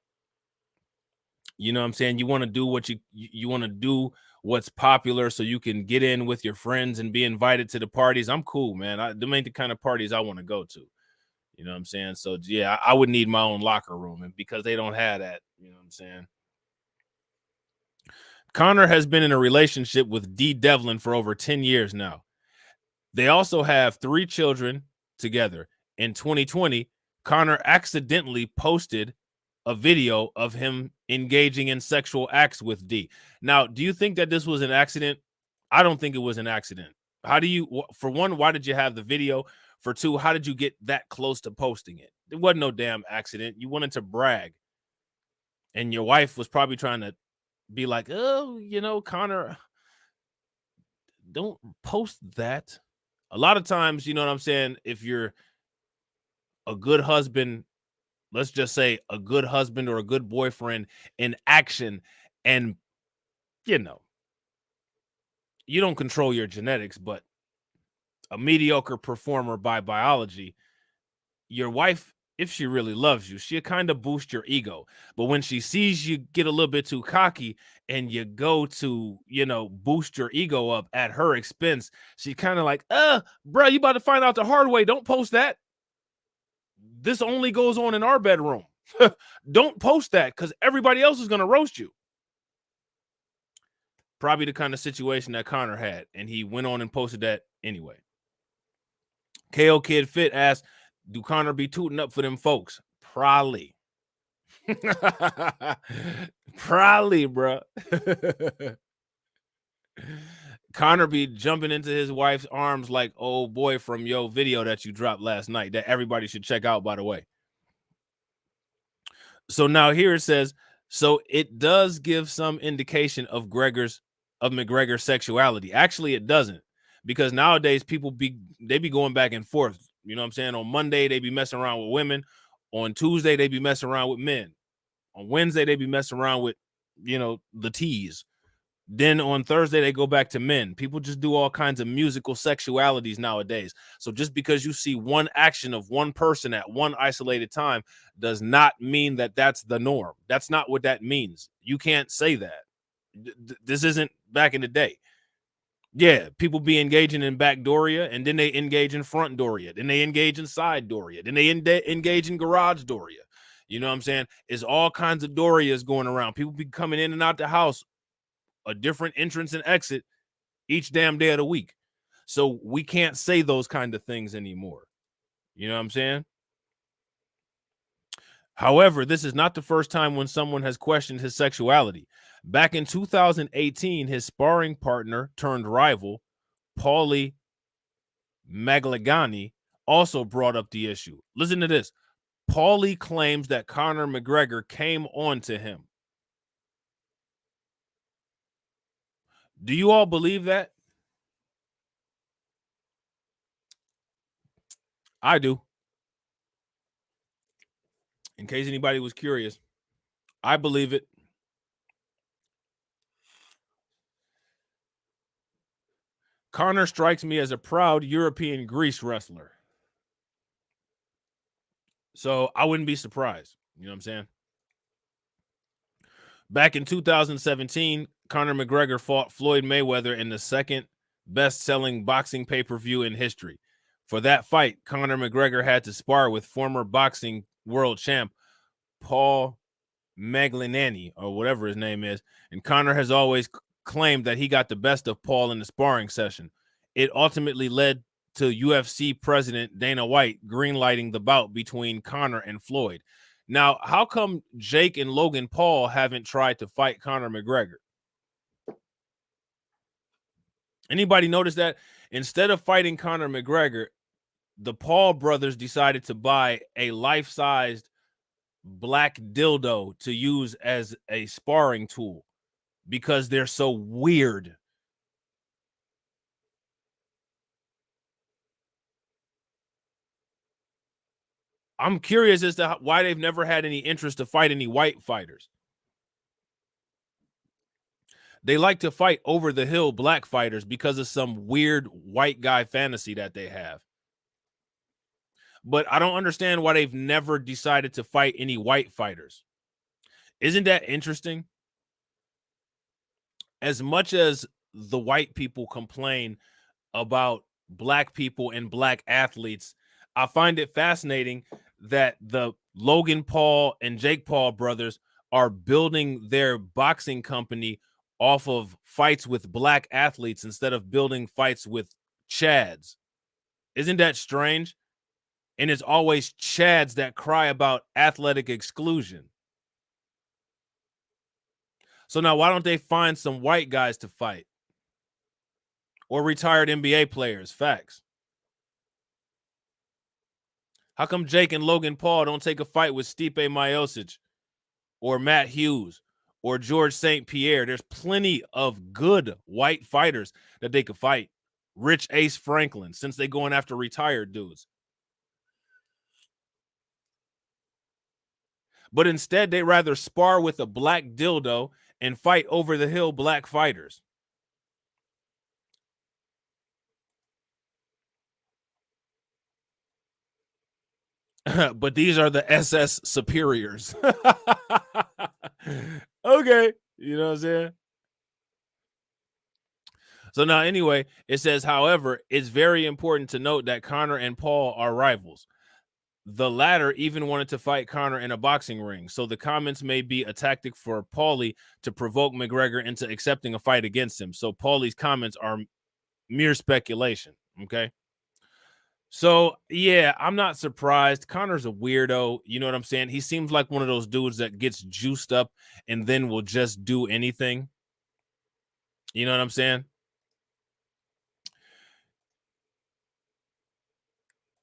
You know what I'm saying? You want to do what you want to do what's popular so you can get in with your friends and be invited to the parties. I'm cool, man. Them ain't the kind of parties I want to go to. You know what I'm saying? So yeah, I would need my own locker room, and because they don't have that, you know what I'm saying? Connor has been in a relationship with Dee Devlin for over 10 years now. They also have 3 children together. In 2020, Connor accidentally posted a video of him engaging in sexual acts with D. Now, do you think that this was an accident? I don't think it was an accident. How do you, for one, why did you have the video? For 2, how did you get that close to posting it? It wasn't no damn accident. You wanted to brag. And your wife was probably trying to be like, oh, you know, Connor, don't post that. A lot of times, you know what I'm saying? If you're a good husband, let's just say a good husband or a good boyfriend in action, and you know, you don't control your genetics, but a mediocre performer by biology, your wife, if she really loves you, she'll kind of boost your ego. But when she sees you get a little bit too cocky and you go to, you know, boost your ego up at her expense, she kind of like, bro, you about to find out the hard way. Don't post that. This only goes on in our bedroom. Don't post that because everybody else is going to roast you. Probably the kind of situation that Connor had, and he went on and posted that anyway. KO Kid Fit asked, do Connor be tooting up for them folks? Probably. Probably, bro. Connor be jumping into his wife's arms like old boy from your video that you dropped last night that everybody should check out, by the way. So now here it says, so it does give some indication of McGregor's sexuality. Actually, it doesn't, because nowadays people be going back and forth. You know what I'm saying? On Monday, they be messing around with women. On Tuesday, they be messing around with men. On Wednesday, they be messing around with, you know, the T's. Then on Thursday, they go back to men. People just do all kinds of musical sexualities nowadays. So just because you see one action of one person at one isolated time does not mean that that's the norm. That's not what that means. You can't say that. This isn't back in the day. Yeah, people be engaging in back Doria, and then they engage in front Doria. Then they engage in side Doria. Then they engage in garage Doria. You know what I'm saying? It's all kinds of Dorias going around. People be coming in and out the house, a different entrance and exit each damn day of the week. So we can't say those kind of things anymore. You know what I'm saying? However, this is not the first time when someone has questioned his sexuality. Back in 2018, his sparring partner turned rival, Paulie Maglagani, also brought up the issue. Listen to this. Paulie claims that Conor McGregor came on to him. Do you all believe that? I do. In case anybody was curious, I believe it. Conor strikes me as a proud European Greece wrestler. So I wouldn't be surprised. You know what I'm saying? Back in 2017, Conor McGregor fought Floyd Mayweather in the second best-selling boxing pay-per-view in history. For that fight, Conor McGregor had to spar with former boxing world champ Paul Maglianani, or whatever his name is, and Conor has always claimed that he got the best of Paul in the sparring session. It ultimately led to UFC president Dana White greenlighting the bout between Conor and Floyd. Now, how come Jake and Logan Paul haven't tried to fight Conor McGregor? Anybody notice that? Instead of fighting Conor McGregor, the Paul brothers decided to buy a life-sized black dildo to use as a sparring tool because they're so weird. I'm curious as to why they've never had any interest to fight any white fighters. They like to fight over the hill black fighters because of some weird white guy fantasy that they have. But I don't understand why they've never decided to fight any white fighters. Isn't that interesting? As much as the white people complain about black people and black athletes, I find it fascinating that the Logan Paul and Jake Paul brothers are building their boxing company off of fights with black athletes instead of building fights with Chads. Isn't that strange? And it's always Chads that cry about athletic exclusion. So now why don't they find some white guys to fight? Or retired NBA players? Facts. How come Jake and Logan Paul don't take a fight with Stipe Miocic or Matt Hughes or George St. Pierre? There's plenty of good white fighters that they could fight. Rich Ace Franklin, since they're going after retired dudes. But instead, they rather spar with a black dildo and fight over the hill black fighters. But these are the SS superiors. Okay. You know what I'm saying? So now, anyway, it says, however, it's very important to note that Conor and Paul are rivals. The latter even wanted to fight Conor in a boxing ring. So the comments may be a tactic for Paulie to provoke McGregor into accepting a fight against him. So Paulie's comments are mere speculation. Okay. So, yeah, I'm not surprised. Conor's a weirdo. You know what I'm saying? He seems like one of those dudes that gets juiced up and then will just do anything. You know what I'm saying?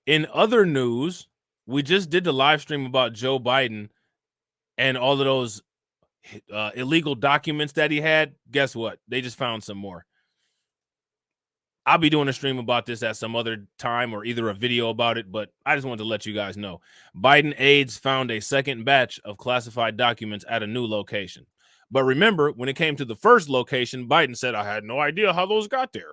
In other news, we just did the live stream about Joe Biden and all of those illegal documents that he had. Guess what? They just found some more. I'll be doing a stream about this at some other time or either a video about it, but I just wanted to let you guys know. Biden aides found a second batch of classified documents at a new location. But remember, when it came to the first location, Biden said, I had no idea how those got there.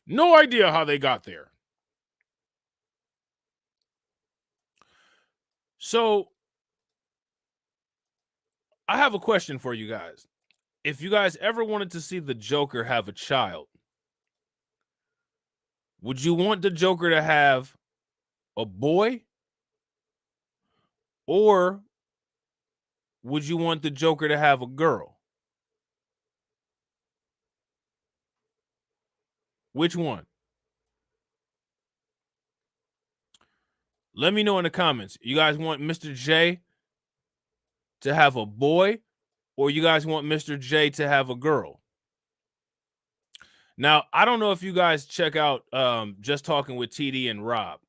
No idea how they got there. So I have a question for you guys. If you guys ever wanted to see the Joker have a child, would you want the Joker to have a boy? Or would you want the Joker to have a girl? Which one? Let me know in the comments. You guys want Mr. J to have a boy, or you guys want Mr. J to have a girl? Now, I don't know if you guys check out Just Talking with TD and Rob.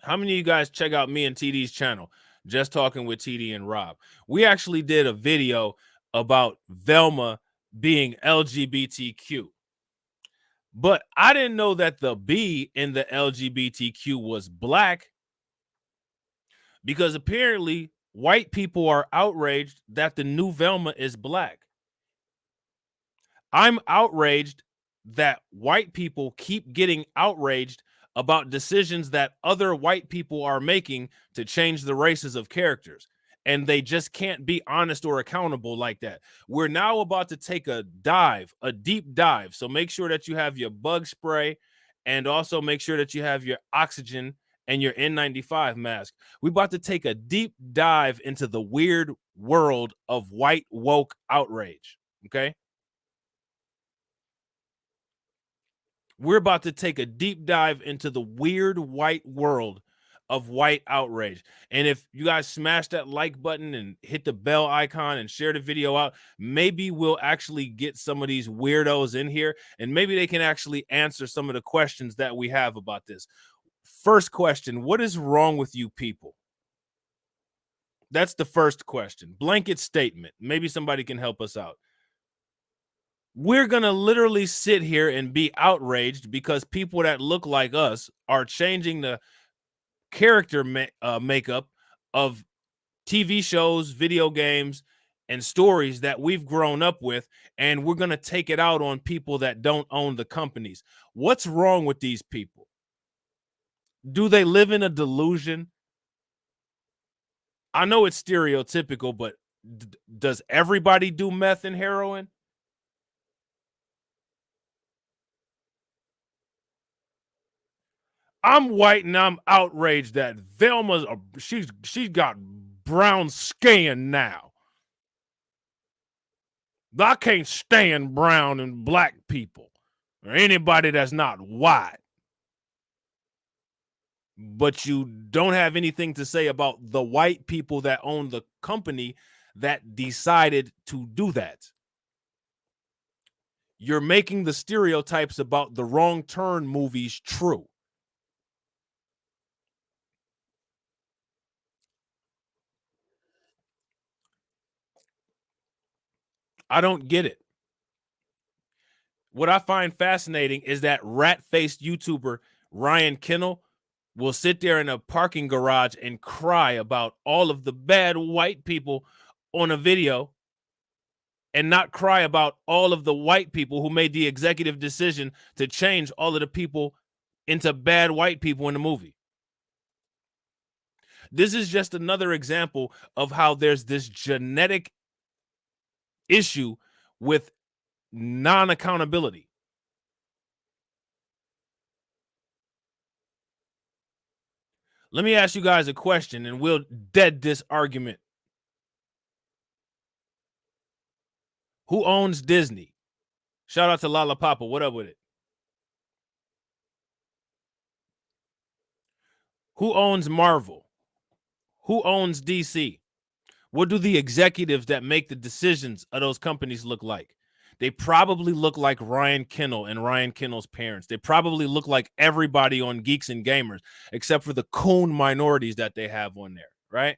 How many of you guys check out me and TD's channel, Just Talking with TD and Rob? We actually did a video about Velma being LGBTQ. But I didn't know that the B in the LGBTQ was black, because apparently white people are outraged that the new Velma is black. I'm outraged that white people keep getting outraged about decisions that other white people are making to change the races of characters. And they just can't be honest or accountable like that. We're now about to take a dive, a deep dive. So make sure that you have your bug spray, and also make sure that you have your oxygen and your N95 mask. We're about to take a deep dive into the weird world of white woke outrage. Okay. We're about to take a deep dive into the weird white world of white outrage. And if you guys smash that like button and hit the bell icon and share the video out, maybe we'll actually get some of these weirdos in here and maybe they can actually answer some of the questions that we have about this. First question, what is wrong with you people? That's the first question. Blanket statement. Maybe somebody can help us out. We're going to literally sit here and be outraged because people that look like us are changing the character makeup of TV shows, video games, and stories that we've grown up with, and we're going to take it out on people that don't own the companies. What's wrong with these people? Do they live in a delusion? I know it's stereotypical, but does everybody do meth and heroin? I'm white and I'm outraged that Velma's she's got brown skin now. I can't stand brown and black people or anybody that's not white. But you don't have anything to say about the white people that own the company that decided to do that. You're making the stereotypes about the Wrong Turn movies true. I don't get it. What I find fascinating is that rat-faced YouTuber Ryan Kennel will sit there in a parking garage and cry about all of the bad white people on a video and not cry about all of the white people who made the executive decision to change all of the people into bad white people in the movie. This is just another example of how there's this genetic issue with non-accountability. Let me ask you guys a question and we'll dead this argument. Who owns Disney? Shout out to Lala Papa. What up with it? Who owns Marvel? Who owns DC? What do the executives that make the decisions of those companies look like? They probably look like Ryan Kennel and Ryan Kennel's parents. They probably look like everybody on Geeks and Gamers, except for the coon minorities that they have on there, right?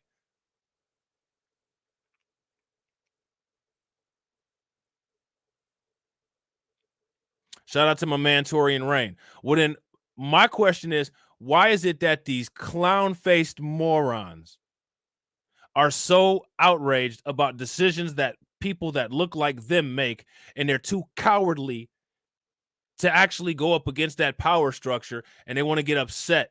Shout out to my man Torian Rain. Well, then my question is, why is it that these clown-faced morons are so outraged about decisions that people that look like them make, and they're too cowardly to actually go up against that power structure, and they want to get upset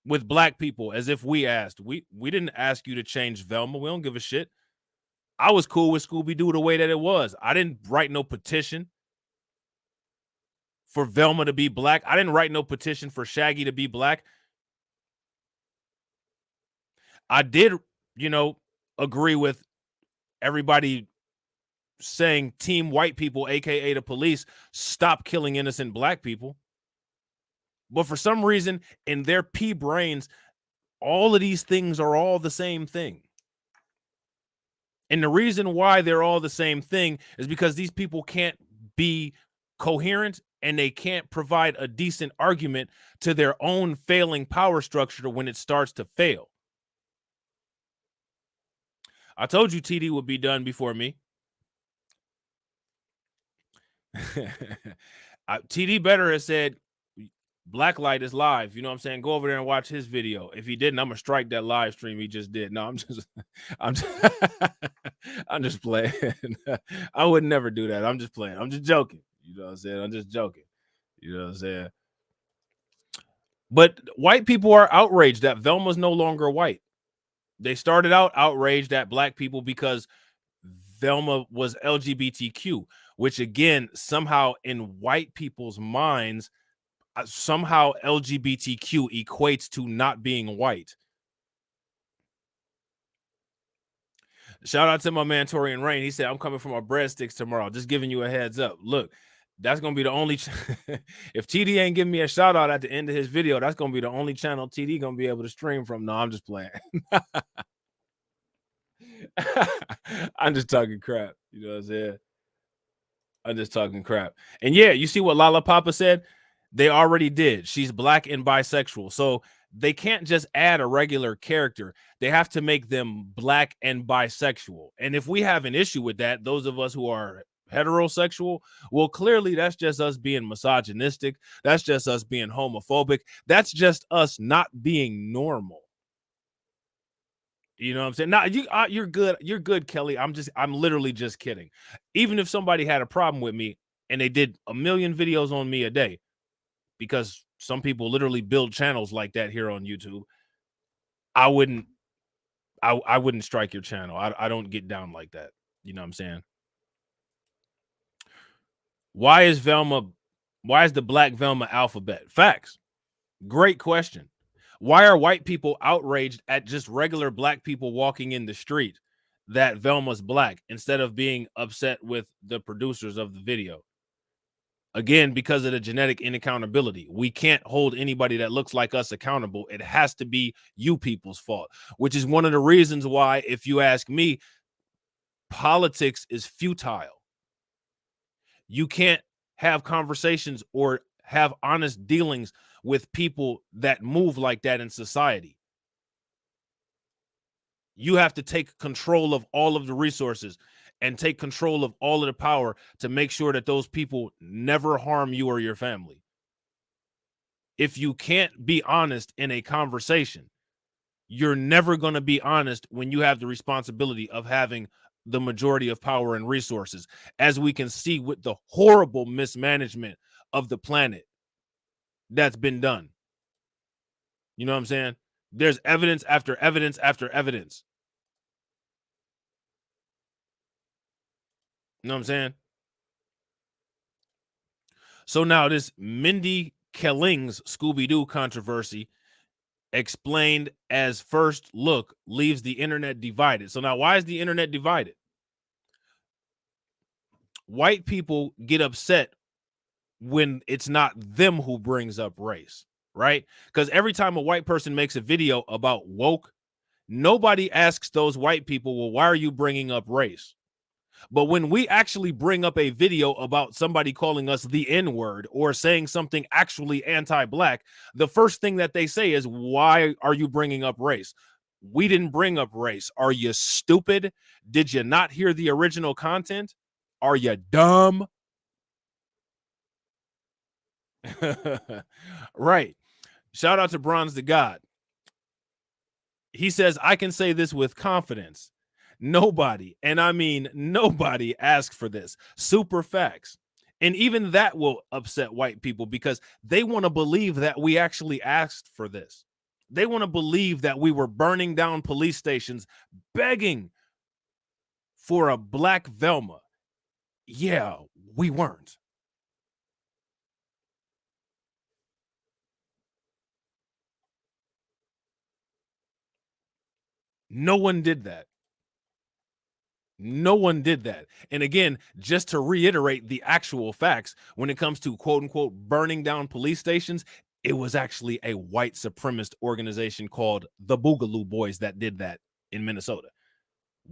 with black people as if we asked? We didn't ask you to change Velma. We don't give a shit. I was cool with Scooby-Doo the way that it was. I didn't write no petition for Velma to be black. I didn't write no petition for Shaggy to be black. I did, agree with everybody saying team white people, aka the police, stop killing innocent black people. But for some reason, in their pea brains, all of these things are all the same thing. And the reason why they're all the same thing is because these people can't be coherent and they can't provide a decent argument to their own failing power structure when it starts to fail. I told you TD would be done before me. TD better has said Blacklight is live. You know what I'm saying? Go over there and watch his video. If he didn't, I'm gonna strike that live stream he just did. No, I'm just playing. I would never do that. I'm just playing. I'm just joking. You know what I'm saying? I'm just joking. You know what I'm saying? But white people are outraged that Velma's no longer white. They started out outraged at black people because Velma was LGBTQ, which again, somehow in white people's minds, somehow LGBTQ equates to not being white. Shout out to my man Torian Rain. He said, I'm coming for my breadsticks tomorrow. Just giving you a heads up. Look, That's gonna be the only. If TD ain't giving me a shout out at the end of his video, that's gonna be the only channel TD gonna be able to stream from. No, I'm just playing. I'm just talking crap. You know what I'm saying? I'm just talking crap. And yeah, you see what Lala Papa said? They already did. She's black and bisexual. So they can't just add a regular character. They have to make them black and bisexual. And if we have an issue with that, those of us who are heterosexual, well, clearly that's just us being misogynistic. That's just us being homophobic. That's just us not being normal. You know what I'm saying? Now you're good. You're good, Kelly. I'm literally just kidding. Even if somebody had a problem with me and they did a million videos on me a day, because some people literally build channels like that here on YouTube, I wouldn't strike your channel. I don't get down like that. You know what I'm saying? Why is the black Velma alphabet? Facts. Great question. Why are white people outraged at just regular black people walking in the street that Velma's black instead of being upset with the producers of the video? Again, because of the genetic inaccountability. We can't hold anybody that looks like us accountable. It has to be you people's fault, which is one of the reasons why, if you ask me, politics is futile. You can't have conversations or have honest dealings with people that move like that in society. You have to take control of all of the resources and take control of all of the power to make sure that those people never harm you or your family. If you can't be honest in a conversation, you're never going to be honest when you have the responsibility of having the majority of power and resources, as we can see with the horrible mismanagement of the planet that's been done. You know what I'm saying? There's evidence after evidence after evidence. You know what I'm saying? So now this Mindy Kelling's Scooby-Doo controversy, explained as first look, leaves the internet divided. So now, why is the internet divided? White people get upset when it's not them who brings up race, right? Because every time a white person makes a video about woke, nobody asks those white people, well, why are you bringing up race? But when we actually bring up a video about somebody calling us the N-word or saying something actually anti-black, the first thing that they say is, why are you bringing up race? We didn't bring up race. Are you stupid? Did you not hear the original content? Are you dumb? Right. Shout out to Bronze the God. He says, I can say this with confidence. Nobody, and I mean nobody, asked for this. Super facts. And even that will upset white people because they want to believe that we actually asked for this. They want to believe that we were burning down police stations begging for a black Velma. Yeah, we weren't. No one did that. No one did that. And again, just to reiterate the actual facts, when it comes to quote unquote burning down police stations, it was actually a white supremacist organization called the Boogaloo Boys that did that in Minnesota.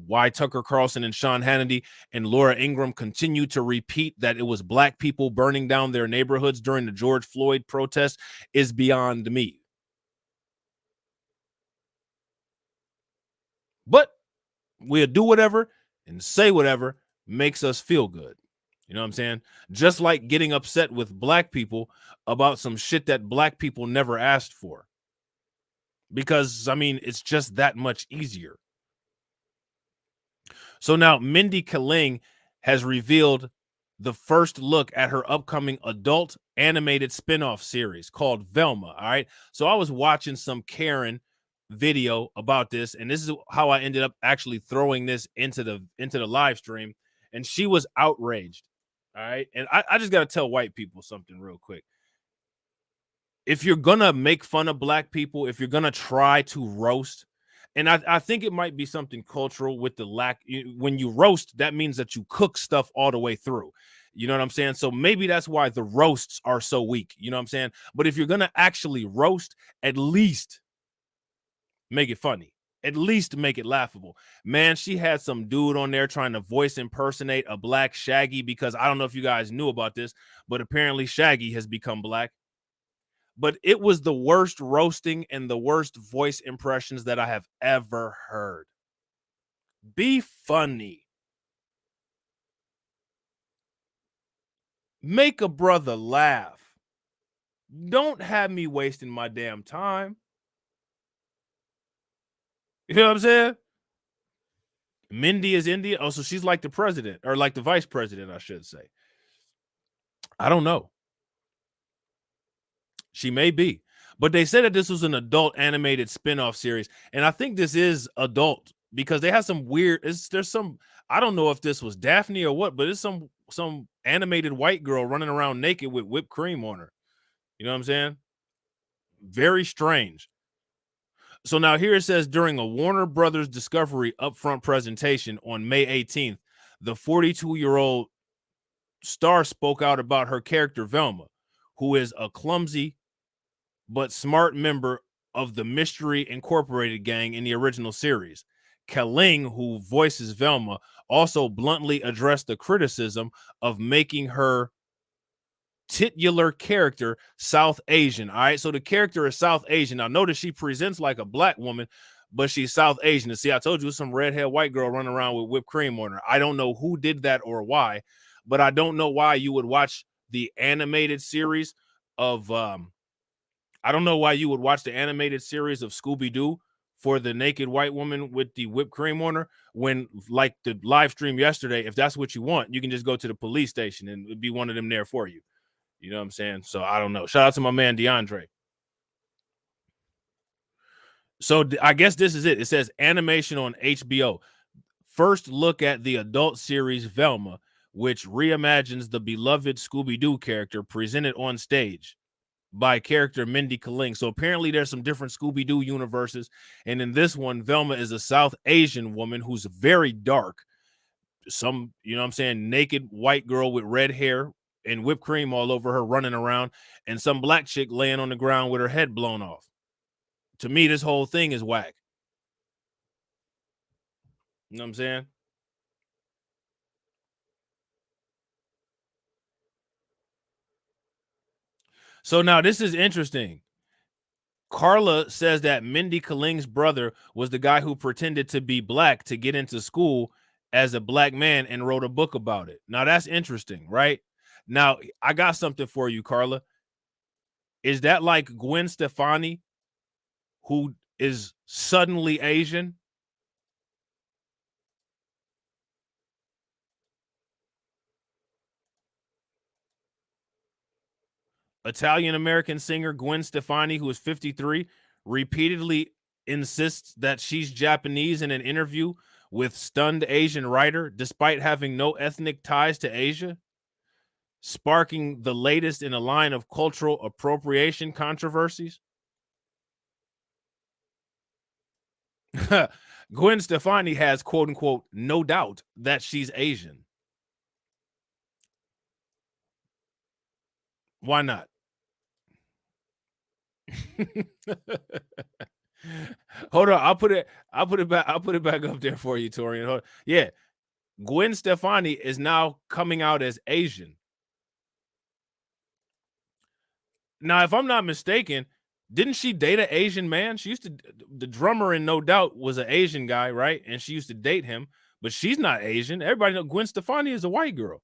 Why Tucker Carlson and Sean Hannity and Laura Ingraham continue to repeat that it was black people burning down their neighborhoods during the George Floyd protest is beyond me. But we'll do whatever and say whatever makes us feel good. You know what I'm saying? Just like getting upset with black people about some shit that black people never asked for. Because, I mean, it's just that much easier. So now Mindy Kaling has revealed the first look at her upcoming adult animated spinoff series called Velma. All right. So I was watching some Karen video about this, and this is how I ended up actually throwing this into the live stream, and she was outraged. All right. And I just got to tell white people something real quick. If you're gonna make fun of black people, if you're gonna try to roast, and I think it might be something cultural with the lack. When you roast, that means that you cook stuff all the way through. You know what I'm saying? So maybe that's why the roasts are so weak. You know what I'm saying? But if you're going to actually roast, at least make it funny. At least make it laughable. Man, she had some dude on there trying to voice impersonate a black Shaggy, because I don't know if you guys knew about this, but apparently Shaggy has become black. But it was the worst roasting and the worst voice impressions that I have ever heard. Be funny. Make a brother laugh. Don't have me wasting my damn time. You know what I'm saying? Mindy is Indian. Oh, so she's like the president, or like the vice president, I should say. I don't know. She may be. But they said that this was an adult animated spin-off series. And I think this is adult, because they have some weird, there's some, I don't know if this was Daphne or what, but it's some animated white girl running around naked with whipped cream on her. You know what I'm saying? Very strange. So now here it says, during a Warner Brothers Discovery upfront presentation on May 18th, the 42-year-old star spoke out about her character Velma, who is a clumsy but smart member of the Mystery Incorporated gang in the original series. Kaling, who voices Velma, also bluntly addressed the criticism of making her titular character South Asian. All right, so the character is South Asian. Now notice she presents like a black woman, but she's South Asian. And see, I told you, some redhead white girl running around with whipped cream on her. I don't know who did that or why, but I don't know why you would watch the animated series of I don't know why you would watch the animated series of Scooby-Doo for the naked white woman with the whipped cream on her, when, like the live stream yesterday, if that's what you want, you can just go to the police station and it'd be one of them there for you. You know what I'm saying? So I don't know. Shout out to my man DeAndre. So I guess this is it. It says animation on HBO. First look at the adult series Velma, which reimagines the beloved Scooby-Doo character presented on stage by character Mindy Kaling. So apparently there's some different Scooby-Doo universes. And in this one, Velma is a South Asian woman who's very dark. Some, you know what I'm saying, naked white girl with red hair and whipped cream all over her running around, and some black chick laying on the ground with her head blown off. To me, this whole thing is whack. You know what I'm saying? So now this is interesting. Carla says that Mindy Kaling's brother was the guy who pretended to be black to get into school as a black man and wrote a book about it. Now that's interesting, right? Now I got something for you, Carla. Is that like Gwen Stefani, who is suddenly Asian? Italian-American singer Gwen Stefani, who is 53, repeatedly insists that she's Japanese in an interview with Stunned Asian Writer, despite having no ethnic ties to Asia, sparking the latest in a line of cultural appropriation controversies. Gwen Stefani has, quote unquote, no doubt that she's Asian. Why not? Hold on, I'll put it back up there for you, Torian. Yeah, Gwen Stefani is now coming out as Asian. Now, if I'm not mistaken, didn't she date an Asian man? She used to, the drummer in No Doubt was an Asian guy, right? And she used to date him, but she's not Asian. Everybody knows Gwen Stefani is a white girl.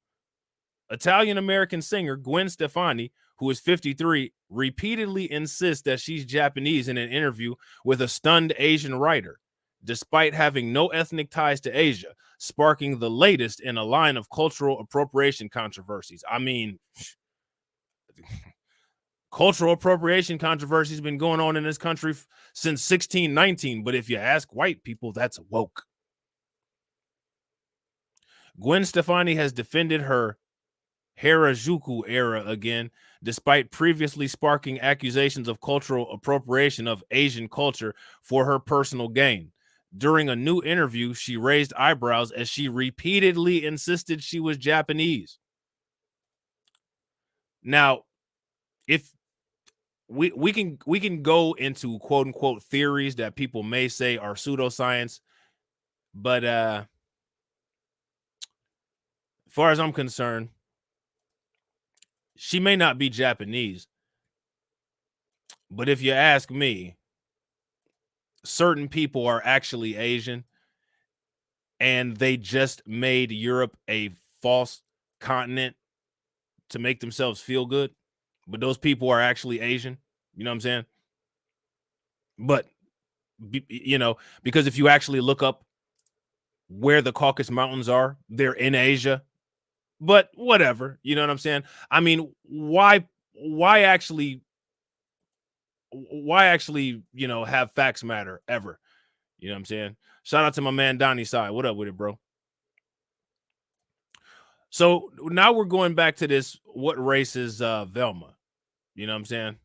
Italian-American singer Gwen Stefani, who is 53, repeatedly insists that she's Japanese in an interview with a Stunned Asian Writer, despite having no ethnic ties to Asia, sparking the latest in a line of cultural appropriation controversies. I mean, cultural appropriation controversy has been going on in this country since 1619, but if you ask white people, that's woke. Gwen Stefani has defended her Harajuku era again, despite previously sparking accusations of cultural appropriation of Asian culture for her personal gain. During a new interview, she raised eyebrows as she repeatedly insisted she was Japanese. Now, if we can go into quote unquote theories that people may say are pseudoscience, but as far as I'm concerned, she may not be Japanese, but if you ask me, certain people are actually Asian, and they just made Europe a false continent to make themselves feel good. But those people are actually Asian. You know what I'm saying? But, you know, because if you actually look up where the Caucasus Mountains are, they're in Asia. But whatever. You know what I'm saying? I mean, why actually, you know, have facts matter ever? You know what I'm saying? Shout out to my man Donnie Sai. What up with it, bro? So now we're going back to this. What race is Velma? You know what I'm saying?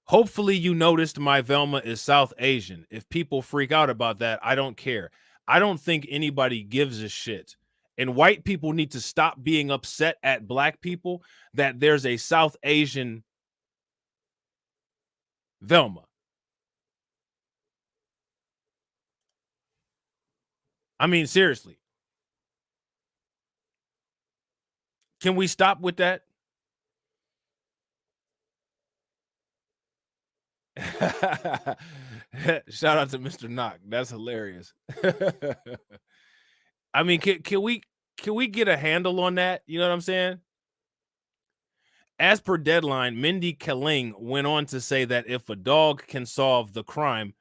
Hopefully you noticed my Velma is South Asian. If people freak out about that, I don't care. I don't think anybody gives a shit. And white people need to stop being upset at black people that there's a South Asian Velma. I mean, seriously. Can we stop with that? Shout out to Mr. Knock. That's hilarious. I mean, can we get a handle on that? You know what I'm saying? As per Deadline, Mindy Kaling went on to say that if a dog can solve the crime,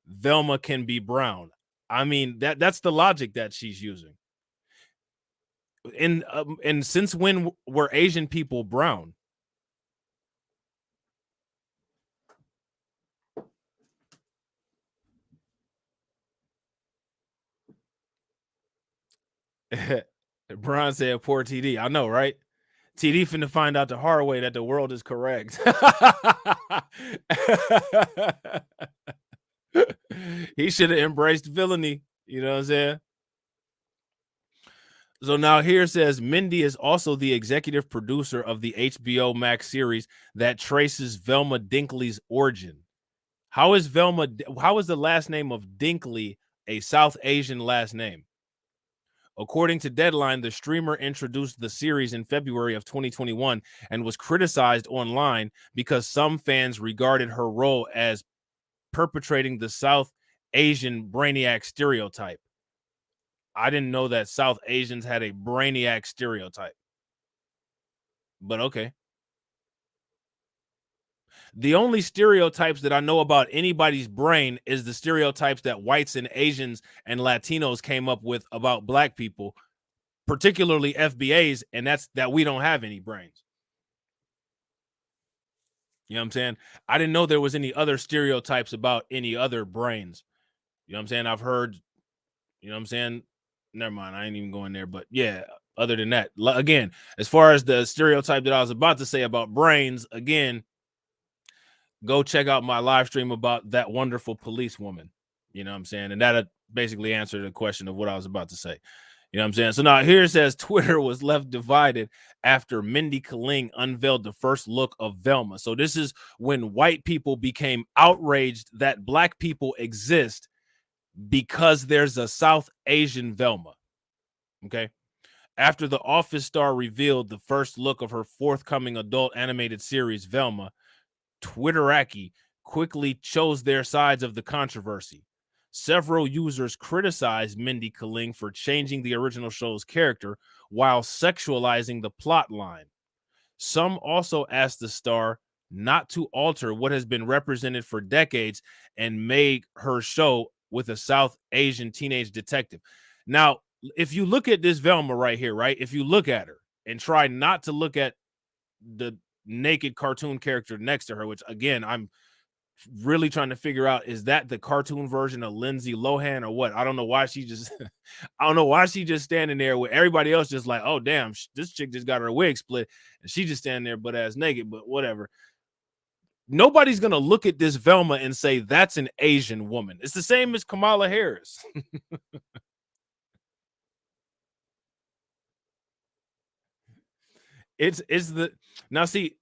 Velma can be brown. I mean, that's the logic that she's using. And since when were Asian people brown? Brian said, poor TD. I know, right? TD finna find out the hard way that the world is correct. He should have embraced villainy. You know what I'm saying? So now here says Mindy is also the executive producer of the HBO Max series that traces Velma Dinkley's origin. How is the last name of Dinkley a South Asian last name? According to Deadline, the streamer introduced the series in February of 2021 and was criticized online because some fans regarded her role as perpetrating the South Asian brainiac stereotype. I didn't know that South Asians had a brainiac stereotype. But okay. The only stereotypes that I know about anybody's brain is the stereotypes that whites and Asians and Latinos came up with about black people, particularly FBAs, and that's that we don't have any brains. You know what I'm saying? I didn't know there was any other stereotypes about any other brains. You know what I'm saying? I've heard, you know what I'm saying? Never mind, I ain't even going there. But yeah, other than that, again, as far as the stereotype that I was about to say about brains, again, go check out my live stream about that wonderful police woman. You know what I'm saying? And that basically answered the question of what I was about to say. You know what I'm saying? So now here it says Twitter was left divided after Mindy Kaling unveiled the first look of Velma. So this is when white people became outraged that black people exist because there's a South Asian Velma. Okay. After the Office star revealed the first look of her forthcoming adult animated series, Velma, Twitterati quickly chose their sides of the controversy. Several users criticized Mindy Kaling for changing the original show's character while sexualizing the plot line. Some also asked the star not to alter what has been represented for decades and make her show with a South Asian teenage detective. Now, if you look at this Velma right here, right? If you look at her and try not to look at the naked cartoon character next to her, which again, I'm really trying to figure out, is that the cartoon version of Lindsay Lohan or what? I don't know why she just I don't know why she just standing there with everybody else just like, oh damn, this chick just got her wig split and she just standing there butt ass naked, but whatever. Nobody's gonna look at this Velma and say that's an Asian woman. It's the same as Kamala Harris. It's the now see,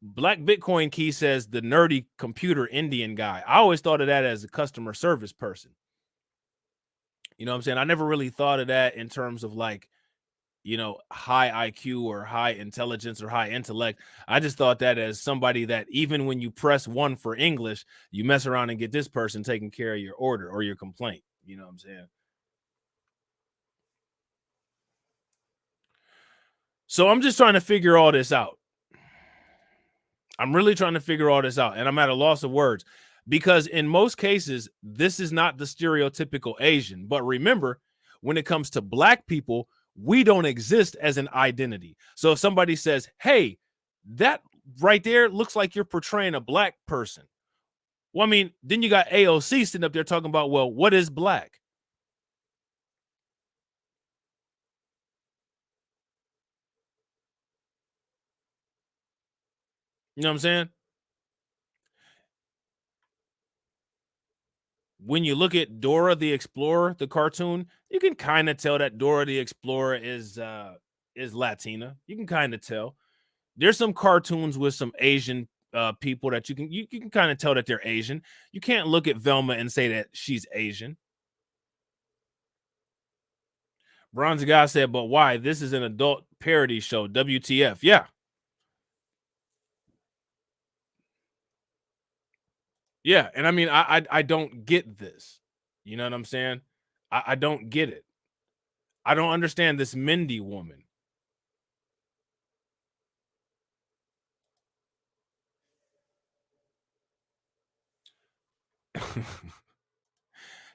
Black Bitcoin Key says the nerdy computer Indian guy. I always thought of that as a customer service person. You know what I'm saying? I never really thought of that in terms of like, you know, high IQ or high intelligence or high intellect. I just thought that as somebody that even when you press 1 for English, you mess around and get this person taking care of your order or your complaint. You know what I'm saying? So I'm just trying to figure all this out. I'm really trying to figure all this out, and I'm at a loss of words because in most cases, this is not the stereotypical Asian. But remember, when it comes to Black people, we don't exist as an identity. So if somebody says, hey, that right there looks like you're portraying a Black person. Well, I mean, then you got AOC sitting up there talking about, well, what is Black? You know what I'm saying? When you look at Dora the Explorer, the cartoon, you can kind of tell that Dora the Explorer is Latina. You can kind of tell. There's some cartoons with some Asian people that you can kind of tell that they're Asian. You can't look at Velma and say that she's Asian. Bronze Guy said, but why? This is an adult parody show. WTF? Yeah. Yeah, and I mean, I don't get this. You know what I'm saying? I don't get it. I don't understand this Mindy woman.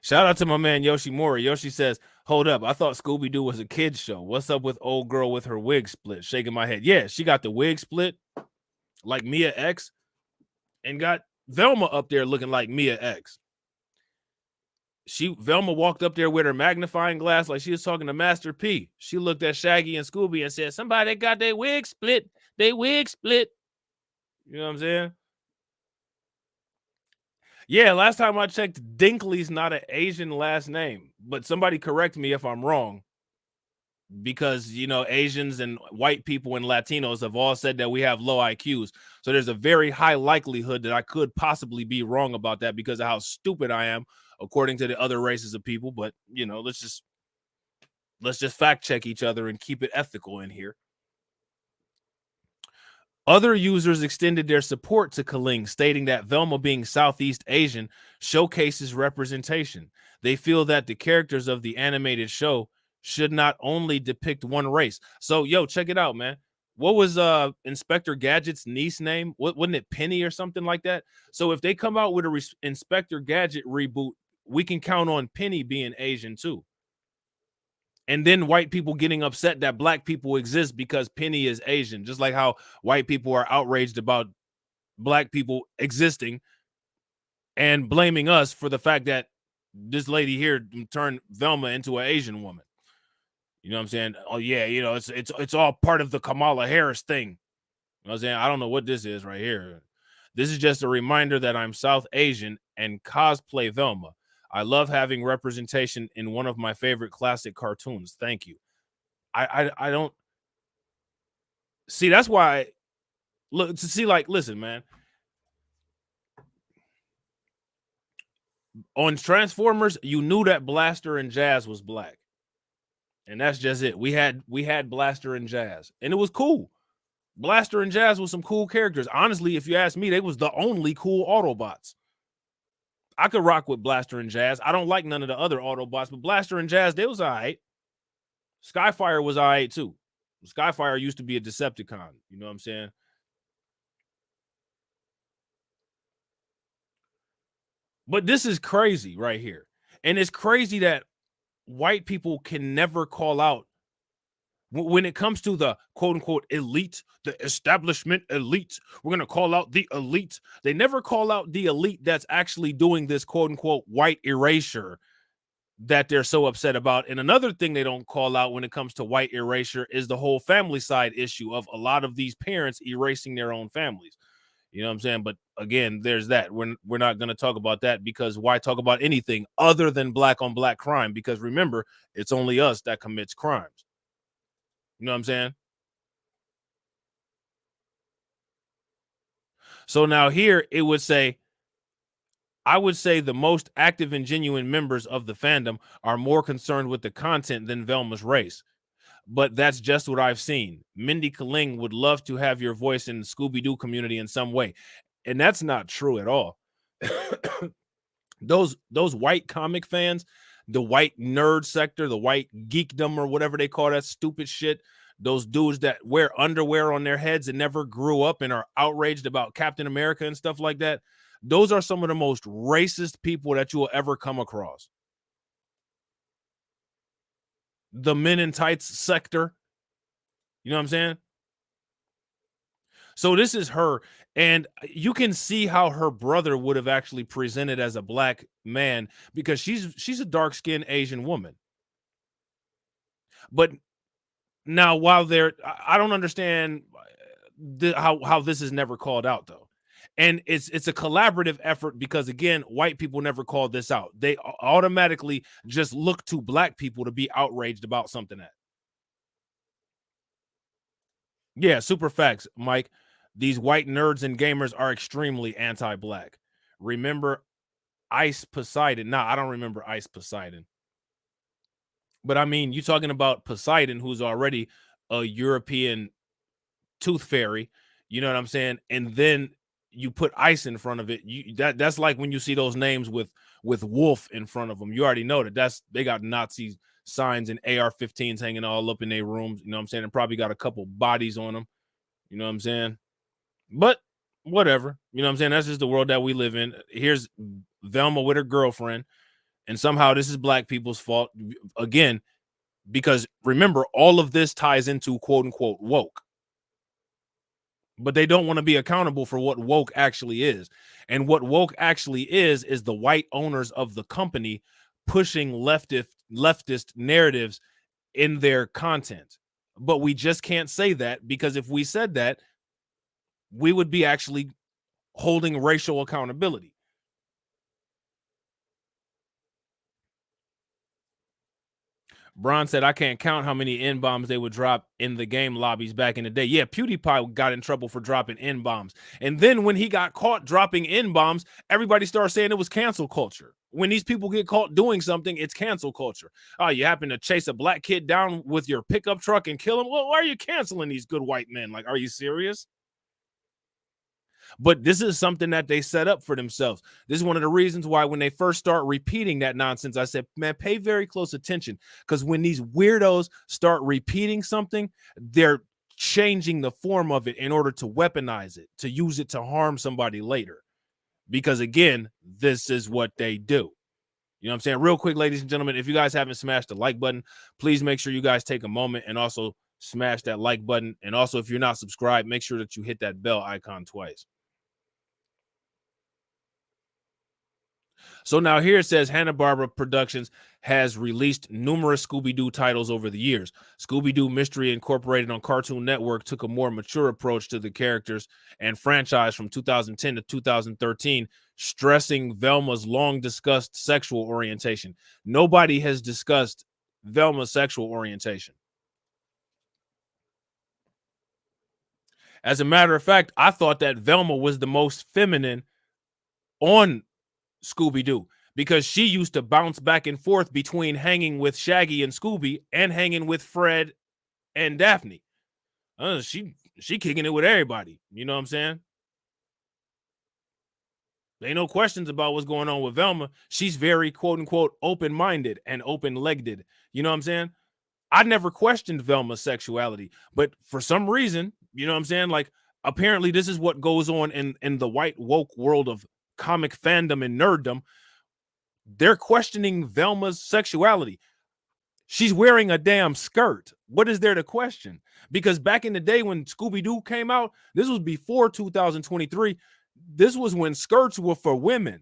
Shout out to my man Yoshi Mori. Yoshi says, hold up, I thought Scooby-Doo was a kid's show. What's up with old girl with her wig split? Shaking my head. Yeah, she got the wig split like Mia X and got Velma up there looking like Mia X. Velma walked up there with her magnifying glass like she was talking to Master P. She looked at Shaggy and Scooby and said, somebody got their wig split. They wig split. You know what I'm saying? Yeah, last time I checked, Dinkley's not an Asian last name, but somebody correct me if I'm wrong. Because, you know, Asians and white people and Latinos have all said that we have low IQs. So there's a very high likelihood that I could possibly be wrong about that because of how stupid I am, according to the other races of people. But, you know, let's just fact check each other and keep it ethical in here. Other users extended their support to Kaling, stating that Velma being Southeast Asian showcases representation. They feel that the characters of the animated show should not only depict one race. So, yo, check it out, man. What was Inspector Gadget's niece name? Wasn't it Penny or something like that? So if they come out with a Inspector Gadget reboot, we can count on Penny being Asian too. And then white people getting upset that Black people exist because Penny is Asian, just like how white people are outraged about Black people existing and blaming us for the fact that this lady here turned Velma into an Asian woman. You know what I'm saying? Oh yeah, you know, it's all part of the Kamala Harris thing. You know what I'm saying? I don't know what this is right here. This is just a reminder that I'm South Asian and cosplay Velma. I love having representation in one of my favorite classic cartoons. Thank you. I don't see. That's why. Look to see. Like, listen, man. On Transformers, you knew that Blaster and Jazz was Black, and that's just it. We had Blaster and Jazz, and it was cool. Blaster and Jazz was some cool characters. Honestly, if you ask me, they was the only cool Autobots. I could rock with Blaster and Jazz. I don't like none of the other Autobots, but Blaster and Jazz, they was all right. Skyfire was all right too. Skyfire used to be a Decepticon. You know what I'm saying? But this is crazy right here. And it's crazy that white people can never call out when it comes to the quote unquote elite, the establishment elite. We're going to call out the elite. They never call out the elite that's actually doing this quote unquote white erasure that they're so upset about. And another thing they don't call out when it comes to white erasure is the whole family side issue of a lot of these parents erasing their own families. You know what I'm saying? But again, there's that. We're not going to talk about that because why talk about anything other than Black on Black crime? Because remember, it's only us that commits crimes. You know what I'm saying? So now here it would say, I would say the most active and genuine members of the fandom are more concerned with the content than Velma's race. But that's just what I've seen. Mindy Kaling would love to have your voice in the Scooby-Doo community in some way. And that's not true at all. Those white comic fans, the white nerd sector, the white geekdom or whatever they call that stupid shit, those dudes that wear underwear on their heads and never grew up and are outraged about Captain America and stuff like that, those are some of the most racist people that you will ever come across. The men in tights sector, you know what I'm saying? So this is her, and you can see how her brother would have actually presented as a black man, because she's a dark-skinned Asian woman. But now, while I don't understand how this is never called out, though. And it's a collaborative effort, because again, white people never called this out. They automatically just look to black people to be outraged about something that. Yeah, super facts, Mike. These white nerds and gamers are extremely anti-black. Remember Ice Poseidon? Nah, I don't remember Ice Poseidon. But I mean, you're talking about Poseidon, who's already a European tooth fairy. You know what I'm saying? And then you put ice in front of it. That's like when you see those names with wolf in front of them. You already know that they got Nazi signs and AR-15s hanging all up in their rooms. You know what I'm saying? And probably got a couple bodies on them. You know what I'm saying? But whatever, you know what I'm saying? That's just the world that we live in. Here's Velma with her girlfriend, and somehow this is black people's fault again, because remember, all of this ties into quote unquote woke. But they don't want to be accountable for what woke actually is. And what woke actually is the white owners of the company pushing leftist narratives in their content. But we just can't say that, because if we said that, we would be actually holding racial accountability. Bron said, I can't count how many N-bombs they would drop in the game lobbies back in the day. Yeah, PewDiePie got in trouble for dropping N-bombs. And then when he got caught dropping N-bombs, everybody started saying it was cancel culture. When these people get caught doing something, it's cancel culture. Oh, you happen to chase a black kid down with your pickup truck and kill him? Well, why are you canceling these good white men? Like, are you serious? But this is something that they set up for themselves. This is one of the reasons why when they first start repeating that nonsense, I said, man, pay very close attention, because when these weirdos start repeating something, they're changing the form of it in order to weaponize it, to use it to harm somebody later. Because again, this is what they do. You know what I'm saying? Real quick, ladies and gentlemen, if you guys haven't smashed the like button, please make sure you guys take a moment and also smash that like button. And also, if you're not subscribed, make sure that you hit that bell icon twice. So now here it says Hanna-Barbera Productions has released numerous Scooby-Doo titles over the years. Scooby-Doo Mystery Incorporated on Cartoon Network took a more mature approach to the characters and franchise from 2010 to 2013, stressing Velma's long-discussed sexual orientation. Nobody has discussed Velma's sexual orientation. As a matter of fact, I thought that Velma was the most feminine on Scooby-Doo, because she used to bounce back and forth between hanging with Shaggy and Scooby and hanging with Fred and Daphne. She kicking it with everybody. You know what I'm saying? There ain't no questions about what's going on with Velma. She's very quote unquote open-minded and open-legged. You know what I'm saying? I never questioned Velma's sexuality, but for some reason, you know what I'm saying? Like, apparently this is what goes on in the white woke world of comic fandom and nerddom. They're questioning Velma's sexuality. She's wearing a damn skirt. What is there to question? Because back in the day when Scooby-Doo came out, this was before 2023. This was when skirts were for women.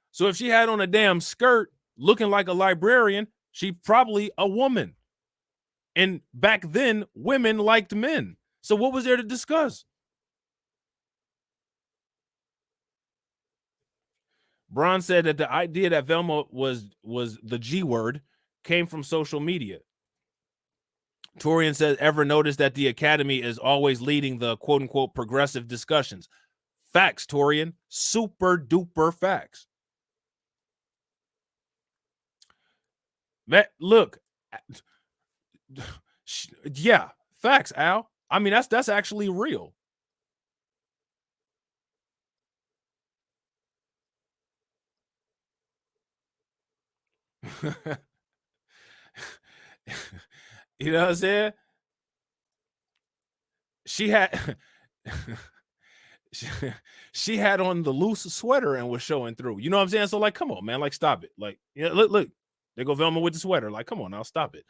So if she had on a damn skirt looking like a librarian, she's probably a woman. And back then, women liked men. So what was there to discuss? Bron said that the idea that Velma was the G word came from social media. Torian says, ever notice that the Academy is always leading the quote unquote progressive discussions? Facts, Torian. Super duper facts. Man, look. Yeah, facts, Al. I mean, that's actually real. You know what I'm saying? She had she had on the loose sweater and was showing through. You know what I'm saying? So like, come on, man. Like, stop it. Like, yeah, look. There go Velma with the sweater. Like, come on now, stop it.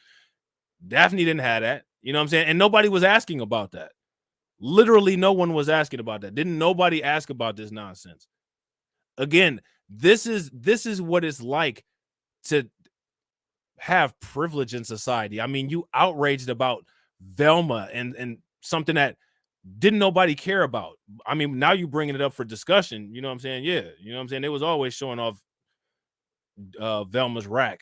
Daphne didn't have that. You know what I'm saying? And nobody was asking about that. Literally, no one was asking about that. Didn't nobody ask about this nonsense? Again, this is what it's like to have privilege in society. I mean, you outraged about Velma and something that didn't nobody care about. I mean, now you bringing it up for discussion. You know what I'm saying? Yeah. You know what I'm saying? They was always showing off Velma's rack.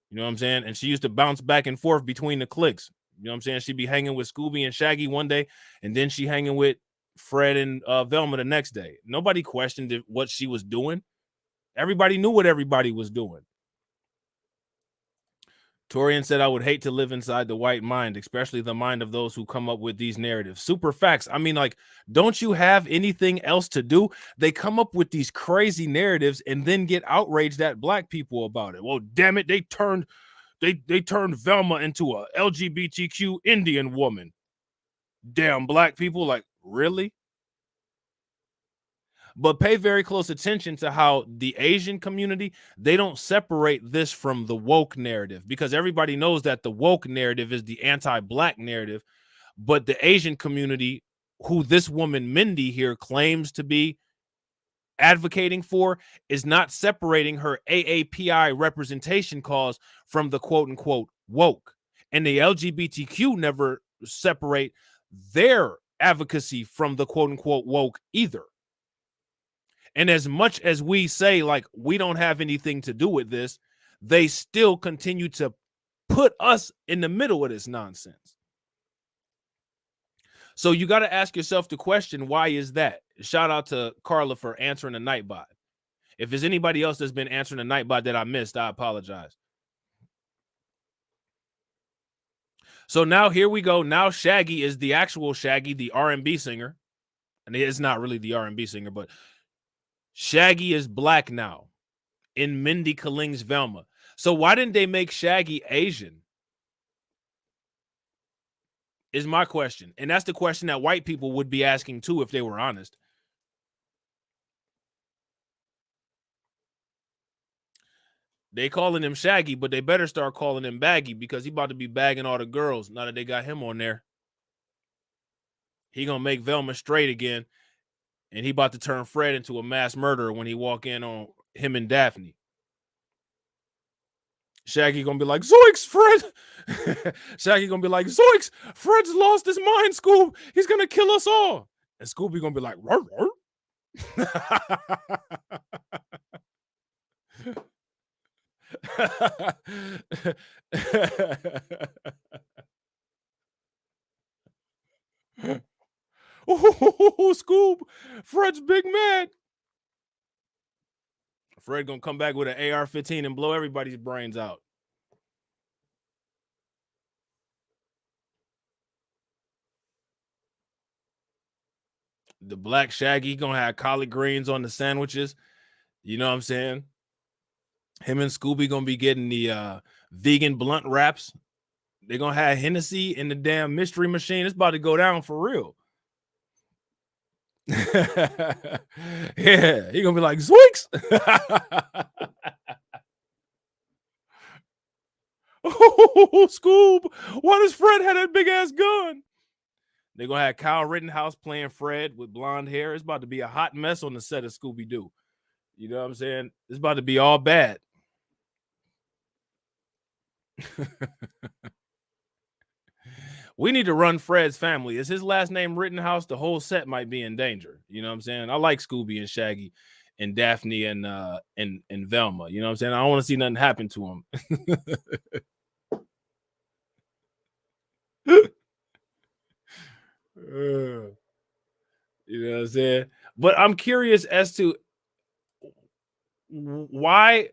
You know what I'm saying? And she used to bounce back and forth between the cliques. You know what I'm saying? She'd be hanging with Scooby and Shaggy one day, and then she hanging with Fred and Velma the next day. Nobody questioned what she was doing. Everybody knew what everybody was doing. Torian said, I would hate to live inside the white mind, especially the mind of those who come up with these narratives. Super facts. I mean, like, don't you have anything else to do? They come up with these crazy narratives and then get outraged at black people about it. Well, damn it, they turned Velma into a LGBTQ Indian woman. Damn black people, like, really? But pay very close attention to how the Asian community, they don't separate this from the woke narrative, because everybody knows that the woke narrative is the anti-black narrative. But the Asian community, who this woman Mindy here claims to be advocating for, is not separating her AAPI representation cause from the quote unquote woke. And the LGBTQ never separate their advocacy from the quote unquote woke either. And as much as we say, like, we don't have anything to do with this, they still continue to put us in the middle of this nonsense. So you got to ask yourself the question, why is that? Shout out to Carla for answering the Nightbot. If there's anybody else that's been answering the Nightbot that I missed, I apologize. So now here we go. Now Shaggy is the actual Shaggy, the R&B singer. And it's not really the R&B singer, but Shaggy is black now in Mindy Kaling's Velma. So why didn't they make Shaggy Asian? Is my question. And that's the question that white people would be asking too if they were honest. They calling him Shaggy, but they better start calling him Baggy, because he about to be bagging all the girls now that they got him on there. He gonna make Velma straight again, and he about to turn Fred into a mass murderer when he walk in on him and Daphne. Shaggy gonna be like, Zoinks, Fred. Shaggy gonna be like, Zoinks, Fred's lost his mind, Scoob. He's gonna kill us all. And Scooby gonna be like, rawr, rawr. Oh, Scoob, Fred's big mad. Fred gonna come back with an AR-15 and blow everybody's brains out. The black Shaggy gonna have collard greens on the sandwiches. You know what I'm saying? Him and Scooby gonna be getting the vegan blunt wraps. They're gonna have Hennessy in the damn mystery machine. It's about to go down for real. Yeah, he gonna be like, Zoinks. Oh, Scoob, why does Fred have that big ass gun? They're gonna have Kyle Rittenhouse playing Fred with blonde hair. It's about to be a hot mess on the set of Scooby-Doo. You know what I'm saying? It's about to be all bad. We need to run Fred's family. Is his last name Rittenhouse? The whole set might be in danger. You know what I'm saying? I like Scooby and Shaggy and Daphne and Velma. You know what I'm saying? I don't want to see nothing happen to them. You know what I'm saying? But I'm curious as to why.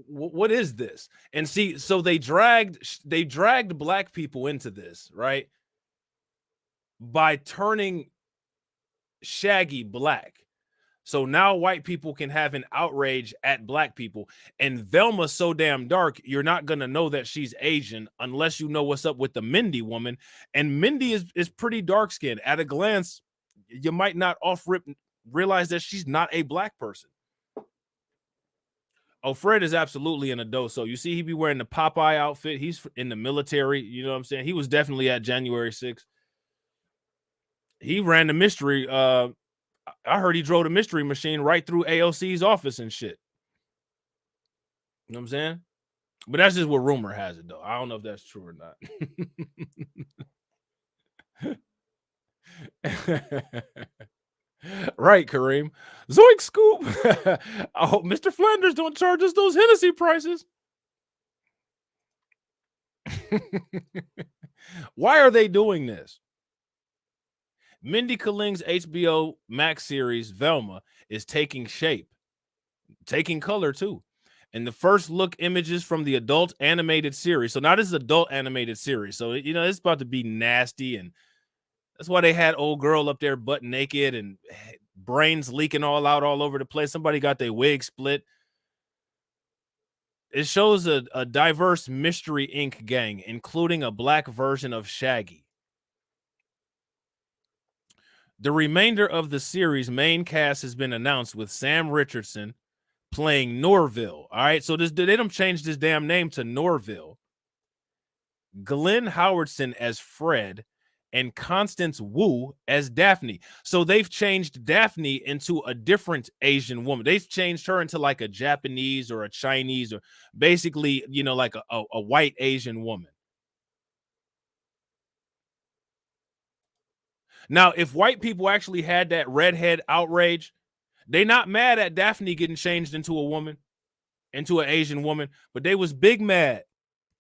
What is this? And see, so they dragged black people into this, right? By turning Shaggy black. So now white people can have an outrage at black people. And Velma's so damn dark, you're not going to know that she's Asian unless you know what's up with the Mindy woman. And Mindy is pretty dark skinned. At a glance, you might not off rip realize that she's not a black person. Oh, Fred is absolutely an adult. So you see, he be wearing the Popeye outfit. He's in the military. You know what I'm saying? He was definitely at January 6th. He ran the mystery. I heard he drove the mystery machine right through AOC's office and shit. You know what I'm saying? But that's just what rumor has it, though. I don't know if that's true or not. Right, Kareem. Zoink scoop. I hope Mr. Flanders don't charge us those Hennessy prices. Why are they doing this? Mindy Kaling's HBO Max series, Velma, is taking shape, taking color too. And the first look images from the adult animated series. So now this is adult animated series. So, you know, it's about to be nasty. And that's why they had old girl up there butt naked and brains leaking all out all over the place. Somebody got their wig split. It shows a diverse Mystery Inc. gang, including a black version of Shaggy. The remainder of the series' main cast has been announced, with Sam Richardson playing Norville. All right, so they don't change this damn name to Norville. Glenn Howardson as Fred, and Constance Wu as Daphne. So they've changed Daphne into a different Asian woman. They've changed her into like a Japanese or a Chinese, or basically, you know, like a white Asian woman. Now, if white people actually had that redhead outrage, they not mad at Daphne getting changed into a woman, into an Asian woman, but they was big mad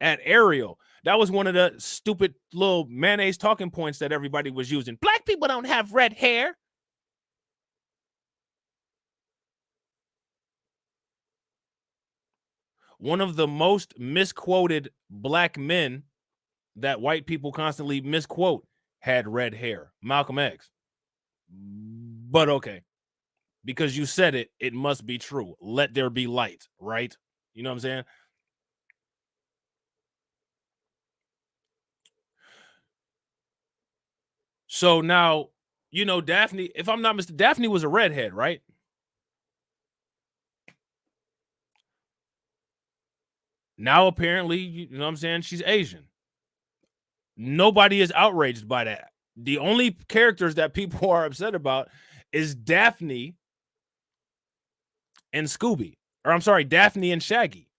at Ariel. That was one of the stupid little mayonnaise talking points that everybody was using. Black people don't have red hair. One of the most misquoted black men that white people constantly misquote had red hair, Malcolm X. But okay, because you said it, it must be true. Let there be light, right? You know what I'm saying? So now, you know, Daphne, if I'm not mistaken, Daphne was a redhead, right? Now, apparently, you know what I'm saying, she's Asian. Nobody is outraged by that. The only characters that people are upset about is Daphne and Scooby. Or I'm sorry, Daphne and Shaggy.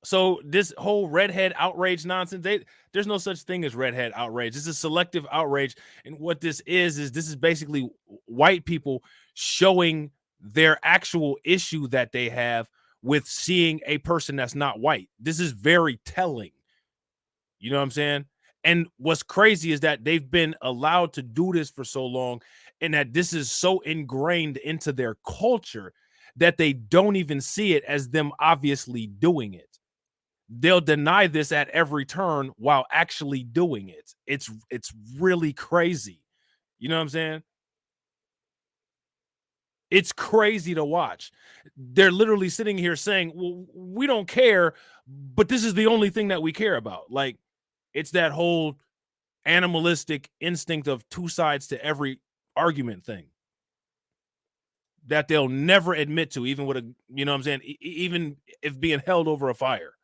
So this whole redhead outrage nonsense, there's no such thing as redhead outrage. This is selective outrage. And what this is this is basically white people showing their actual issue that they have with seeing a person that's not white. This is very telling. You know what I'm saying? And what's crazy is that they've been allowed to do this for so long, and that this is so ingrained into their culture that they don't even see it as them obviously doing it. They'll deny this at every turn while actually doing it. It's really crazy. You know what I'm saying? It's crazy to watch. They're literally sitting here saying, well, we don't care, but this is the only thing that we care about. Like, it's that whole animalistic instinct of two sides to every argument thing that they'll never admit to, even with a, you know what I'm saying, even if being held over a fire.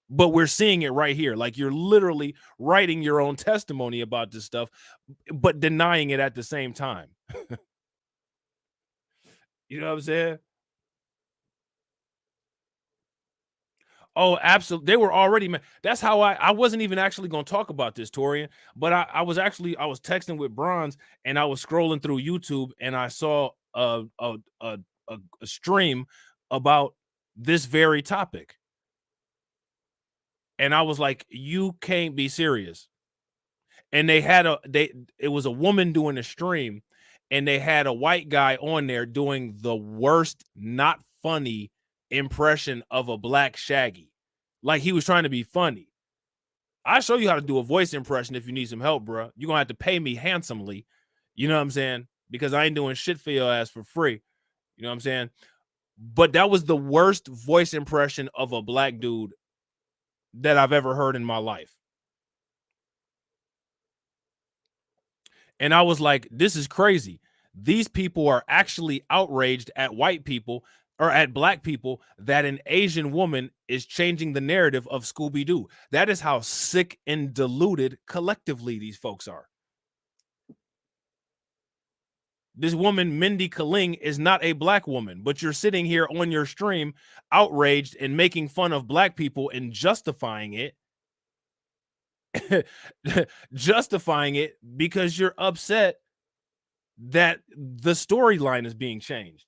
But we're seeing it right here. Like, you're literally writing your own testimony about this stuff, but denying it at the same time. You know what I'm saying? Oh, absolutely. They were already, that's how I wasn't even actually going to talk about this, Torian, but I was texting with Bronze, and I was scrolling through YouTube, and I saw a stream about this very topic. And I was like, you can't be serious. And it was a woman doing a stream, and they had a white guy on there doing the worst, not funny impression of a black Shaggy. Like he was trying to be funny. I'll show you how to do a voice impression if you need some help, bro. You're gonna have to pay me handsomely. You know what I'm saying? Because I ain't doing shit for your ass for free. You know what I'm saying? But that was the worst voice impression of a black dude that I've ever heard in my life. And I was like, this is crazy. These people are actually outraged at white people or at black people that an Asian woman is changing the narrative of Scooby-Doo. That is how sick and deluded collectively these folks are. This woman, Mindy Kaling, is not a black woman, but you're sitting here on your stream outraged and making fun of black people and justifying it. Justifying it because you're upset that the storyline is being changed.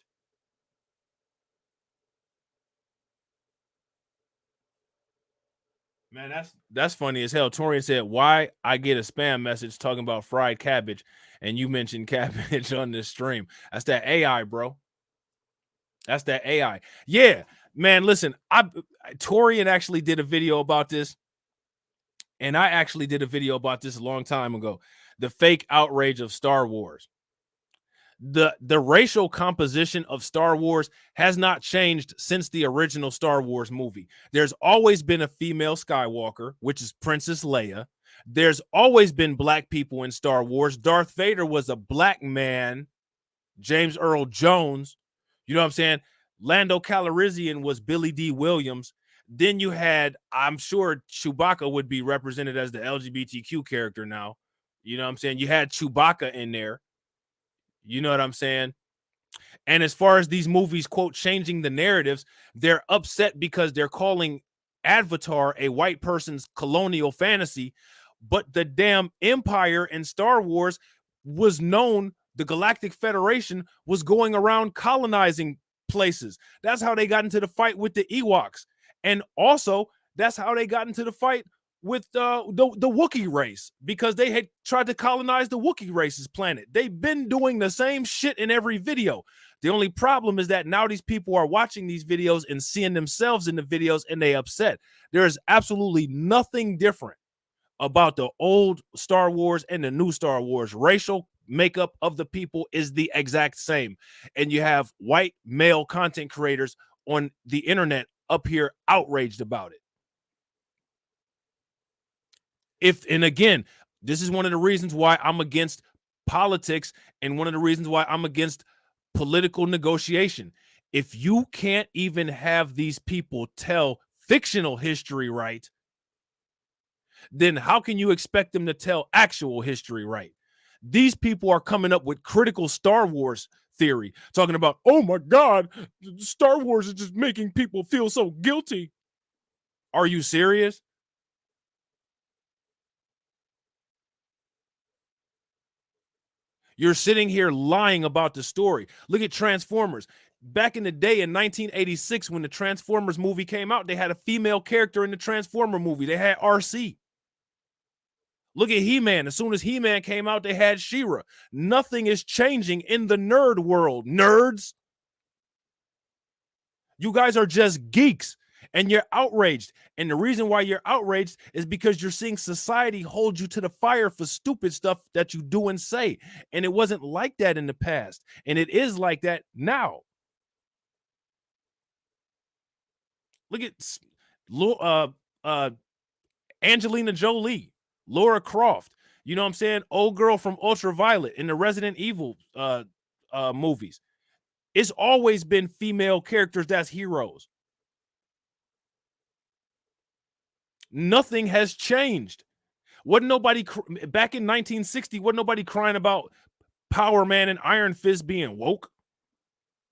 Man, that's funny as hell. Torian said, why I get a spam message talking about fried cabbage and you mentioned cabbage on this stream. That's that AI, bro. That's that AI. Yeah, man, listen, Torian actually did a video about this. And I actually did a video about this a long time ago. The fake outrage of Star Wars. The racial composition of Star Wars has not changed since the original Star Wars movie. There's always been a female Skywalker, which is Princess Leia. There's always been black people in Star Wars. Darth Vader was a black man. James Earl Jones. You know what I'm saying? Lando Calrissian was Billy D. Williams. Then you had, I'm sure Chewbacca would be represented as the LGBTQ character now. You know what I'm saying? You had Chewbacca in there. You know what I'm saying? And as far as these movies, quote, changing the narratives, they're upset because they're calling Avatar a white person's colonial fantasy. But the damn Empire in Star Wars was known, the Galactic Federation was going around colonizing places. That's how they got into the fight with the Ewoks. And also, that's how they got into the fight with the Wookiee race, because they had tried to colonize the Wookiee race's planet. They've been doing the same shit in every video. The only problem is that now these people are watching these videos and seeing themselves in the videos and they upset. There is absolutely nothing different about the old Star Wars and the new Star Wars. Racial makeup of the people is the exact same. And you have white male content creators on the internet up here outraged about it. And again, this is one of the reasons why I'm against politics and one of the reasons why I'm against political negotiation. If you can't even have these people tell fictional history right, then how can you expect them to tell actual history right? These people are coming up with critical Star Wars theory, talking about, oh my God, Star Wars is just making people feel so guilty. Are you serious? You're sitting here lying about the story. Look at Transformers. Back in the day in 1986, when the Transformers movie came out, they had a female character in the Transformer movie. They had RC. Look at He-Man. As soon as He-Man came out, they had She-Ra. Nothing is changing in the nerd world, nerds. You guys are just geeks and you're outraged. And the reason why you're outraged is because you're seeing society hold you to the fire for stupid stuff that you do and say. And it wasn't like that in the past. And it is like that now. Look at Angelina Jolie, Laura Croft. You know what I'm saying? Old girl from Ultraviolet in the Resident Evil movies. It's always been female characters that's heroes. Nothing has changed. Wasn't nobody back in 1960? Wasn't nobody crying about Power Man and Iron Fist being woke?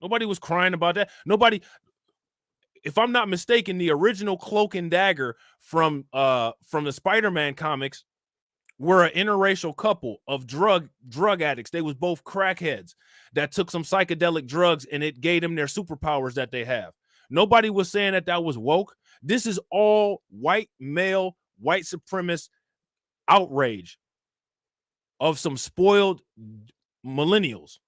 Nobody was crying about that. Nobody. If I'm not mistaken, the original Cloak and Dagger from the Spider-Man comics were an interracial couple of drug addicts. They was both crackheads that took some psychedelic drugs and it gave them their superpowers that they have. Nobody was saying that was woke. This is all white male, white supremacist outrage of some spoiled millennials.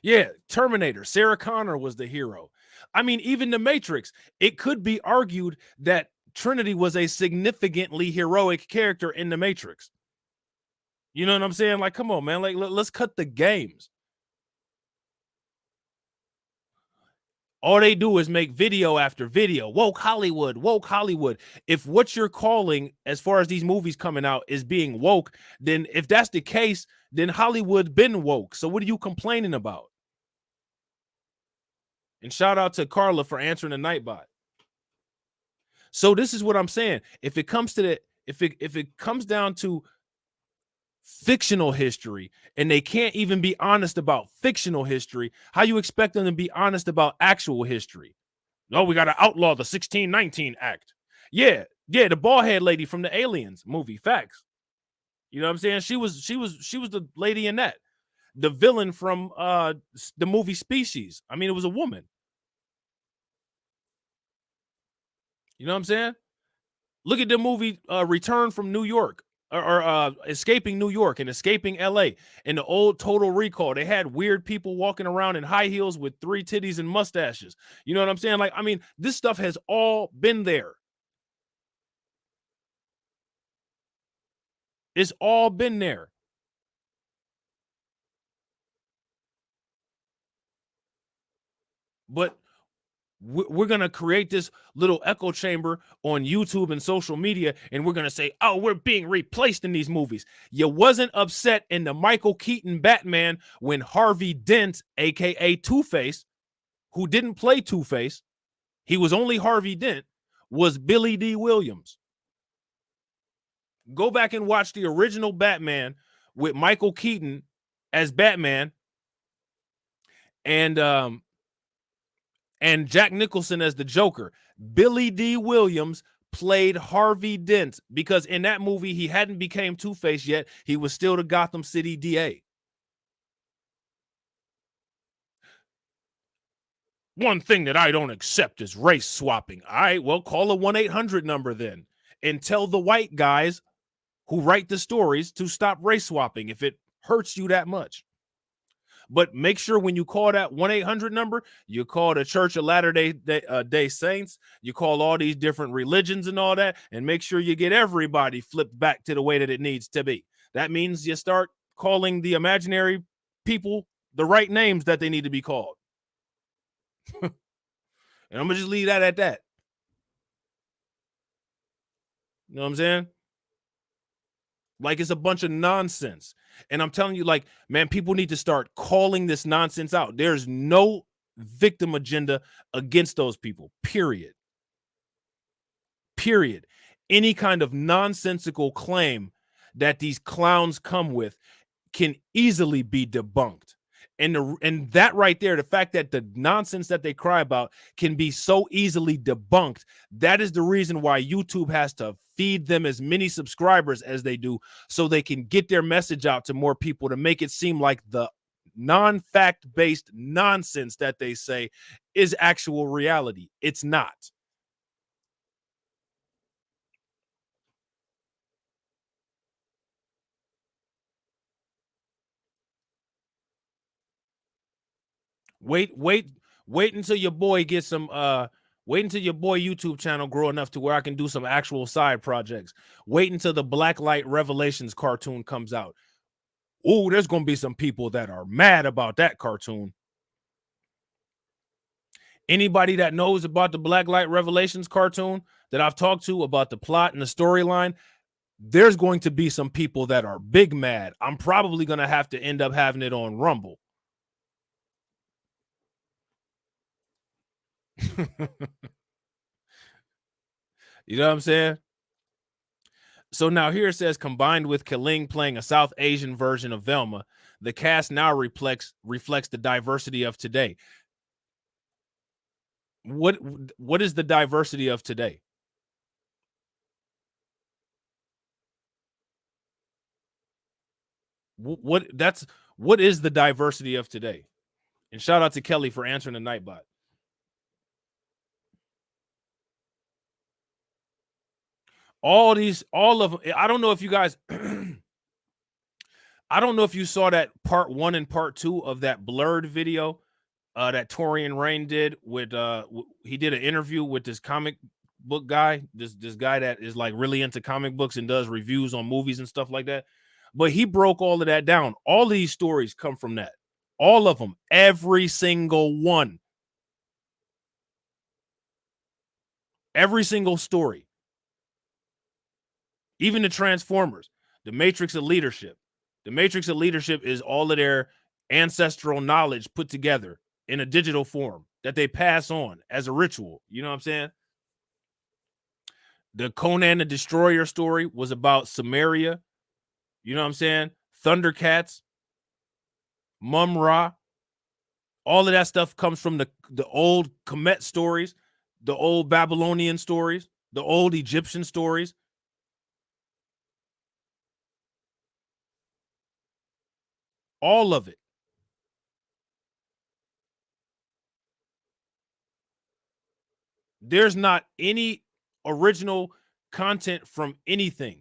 Yeah, Terminator. Sarah Connor was the hero. I mean, even the Matrix, it could be argued that Trinity was a significantly heroic character in the Matrix. You know what I'm saying? Like, come on, man. Like, let's cut the games. All they do is make video after video. Woke Hollywood, woke Hollywood. If what you're calling, as far as these movies coming out, is being woke, then if that's the case, then Hollywood been woke. So what are you complaining about? And shout out to Carla for answering the Nightbot. So this is what I'm saying. If it comes to the, if it comes down to fictional history and they can't even be honest about fictional history, how you expect them to be honest about actual history? No, we got to outlaw the 1619 Act. Yeah, the bald-head lady from the Aliens movie. Facts. You know what I'm saying? She was the lady in that. The villain from the movie Species. I mean, it was a woman. You know what I'm saying? Look at the movie Return from New York, or Escaping New York and Escaping LA. In the old Total Recall, they had weird people walking around in high heels with 3 titties and mustaches. You know what I'm saying? Like, I mean, this stuff has all been there. It's all been there. But we're going to create this little echo chamber on YouTube and social media, and we're going to say, oh, we're being replaced in these movies. You wasn't upset in the Michael Keaton Batman when Harvey Dent, a.k.a. Two-Face, who didn't play Two-Face, he was only Harvey Dent, was Billy D. Williams. Go back and watch the original Batman with Michael Keaton as Batman and Jack Nicholson as the Joker. Billy D. Williams played Harvey Dent because in that movie, he hadn't became Two-Face yet. He was still the Gotham City DA. One thing that I don't accept is race swapping. All right, well, call a 1-800 number then and tell the white guys who write the stories to stop race swapping if it hurts you that much. But make sure when you call that 1-800 number, you call the Church of Latter-day Saints, you call all these different religions and all that, and make sure you get everybody flipped back to the way that it needs to be. That means you start calling the imaginary people the right names that they need to be called. And I'm going to just leave that at that. You know what I'm saying? Like, it's a bunch of nonsense. And I'm telling you, like, man, people need to start calling this nonsense out. There's no victim agenda against those people, period. Period. Any kind of nonsensical claim that these clowns come with can easily be debunked. And that right there, the fact that the nonsense that they cry about can be so easily debunked, that is the reason why YouTube has to feed them as many subscribers as they do so they can get their message out to more people to make it seem like the non-fact based nonsense that they say is actual reality. It's not. Wait until your boy gets some wait until your boy YouTube channel grow enough to where I can do some actual side projects. Wait until the Blacklight Revelations cartoon comes out. Oh, there's going to be some people that are mad about that cartoon. Anybody that knows about the Blacklight Revelations cartoon that I've talked to about the plot and the storyline, there's going to be some people that are big mad. I'm probably going to have to end up having it on Rumble. You know what I'm saying? So now here it says, combined with Kaling playing a South Asian version of Velma, the cast now reflects the diversity of today. What is the diversity of today? What is the diversity of today? And shout out to Kelly for answering the Nightbot. All of them. I don't know if you guys, I don't know if you saw that part 1 and part 2 of that blurred video that Torian Rain did with he did an interview with this comic book guy, this guy that is like really into comic books and does reviews on movies and stuff like that. But he broke all of that down. All of these stories come from that. All of them, every single one. Every single story. Even the Transformers, the Matrix of Leadership. The Matrix of Leadership is all of their ancestral knowledge put together in a digital form that they pass on as a ritual. You know what I'm saying? The Conan the Destroyer story was about Samaria. You know what I'm saying? Thundercats, Mum-Ra. All of that stuff comes from the old Kemet stories, the old Babylonian stories, the old Egyptian stories. All of it. There's not any original content from anything.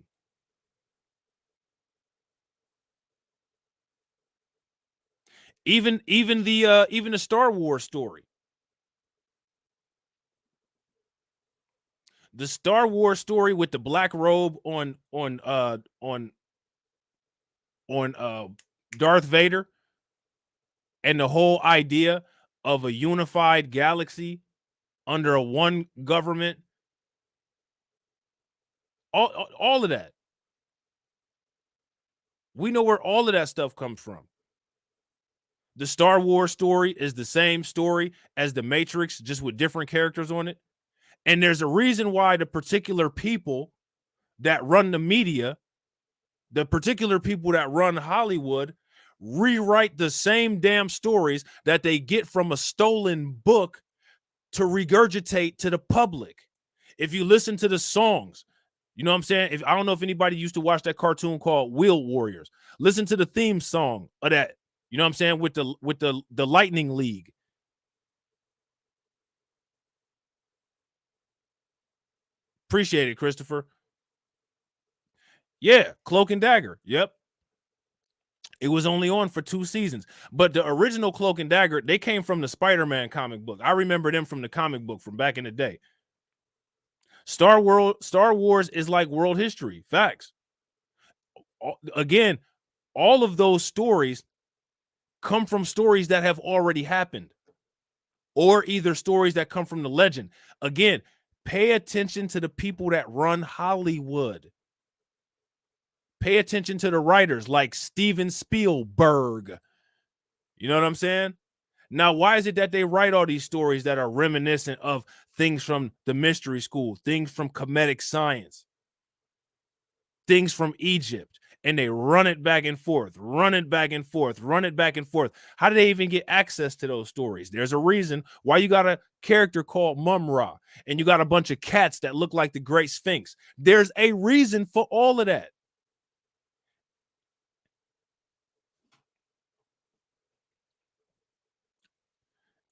Even the Star Wars story. The Star Wars story with the black robe on Darth Vader, and the whole idea of a unified galaxy under a one government. All of that. We know where all of that stuff comes from. The Star Wars story is the same story as the Matrix, just with different characters on it. And there's a reason why the particular people that run the media, the particular people that run Hollywood, rewrite the same damn stories that they get from a stolen book to regurgitate to the public. If you listen to the songs, you know what I'm saying? I don't know if anybody used to watch that cartoon called Wheel Warriors. Listen to the theme song of that. You know what I'm saying? With the Lightning League. Appreciate it, Christopher. Yeah, Cloak and Dagger. Yep. It was only on for 2 seasons. But the original Cloak and Dagger, they came from the Spider-Man comic book. I remember them from the comic book from back in the day. Star Wars is like world history. Facts. Again, all of those stories come from stories that have already happened, or either stories that come from the legend. Again, pay attention to the people that run Hollywood. Pay attention to the writers like Steven Spielberg. You know what I'm saying? Now, why is it that they write all these stories that are reminiscent of things from the Mystery School, things from Comedic Science, things from Egypt, and they run it back and forth, run it back and forth, run it back and forth? How do they even get access to those stories? There's a reason why you got a character called Mum-Ra, and you got a bunch of cats that look like the Great Sphinx. There's a reason for all of that.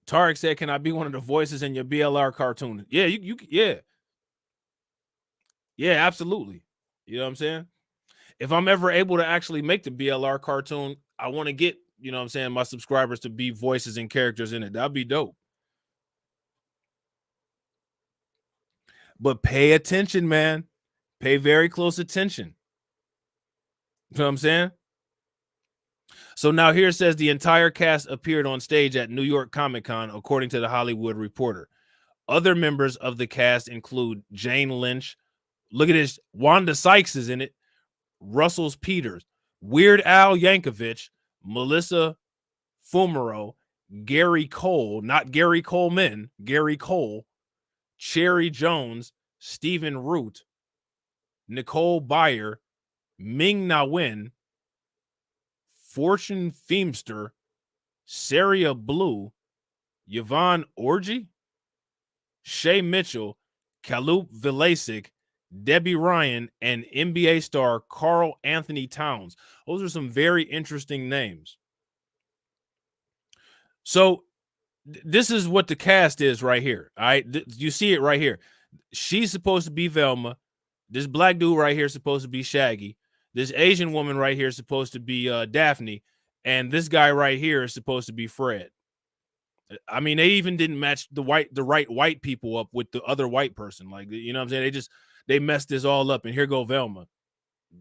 Tarek said, "Can I be one of the voices in your BLR cartoon?" Yeah, yeah, absolutely. You know what I'm saying? If I'm ever able to actually make the BLR cartoon, I want to get, you know what I'm saying, my subscribers to be voices and characters in it. That'd be dope. But pay attention, man. Pay very close attention. You know what I'm saying? So now here it says the entire cast appeared on stage at New York Comic Con, according to the Hollywood Reporter. Other members of the cast include Jane Lynch. Look at this. Wanda Sykes is in it. Russell Peters, Weird Al Yankovic, Melissa Fumero, Gary Cole, not Gary Coleman, Gary Cole, Cherry Jones, Stephen Root, Nicole Byer, Ming Na Wen, Fortune Feemster, Saria Blue, Yvonne Orji, Shay Mitchell, Kalup Vilasic, Debbie Ryan, and NBA star Carl Anthony Towns. Those are some very interesting names. So this is what the cast is right here. All right. You see it right here. She's supposed to be Velma. This black dude right here is supposed to be Shaggy. This Asian woman right here is supposed to be Daphne. And this guy right here is supposed to be Fred. I mean, they even didn't match the right white people up with the other white person. Like, you know what I'm saying? They messed this all up. And here go Velma.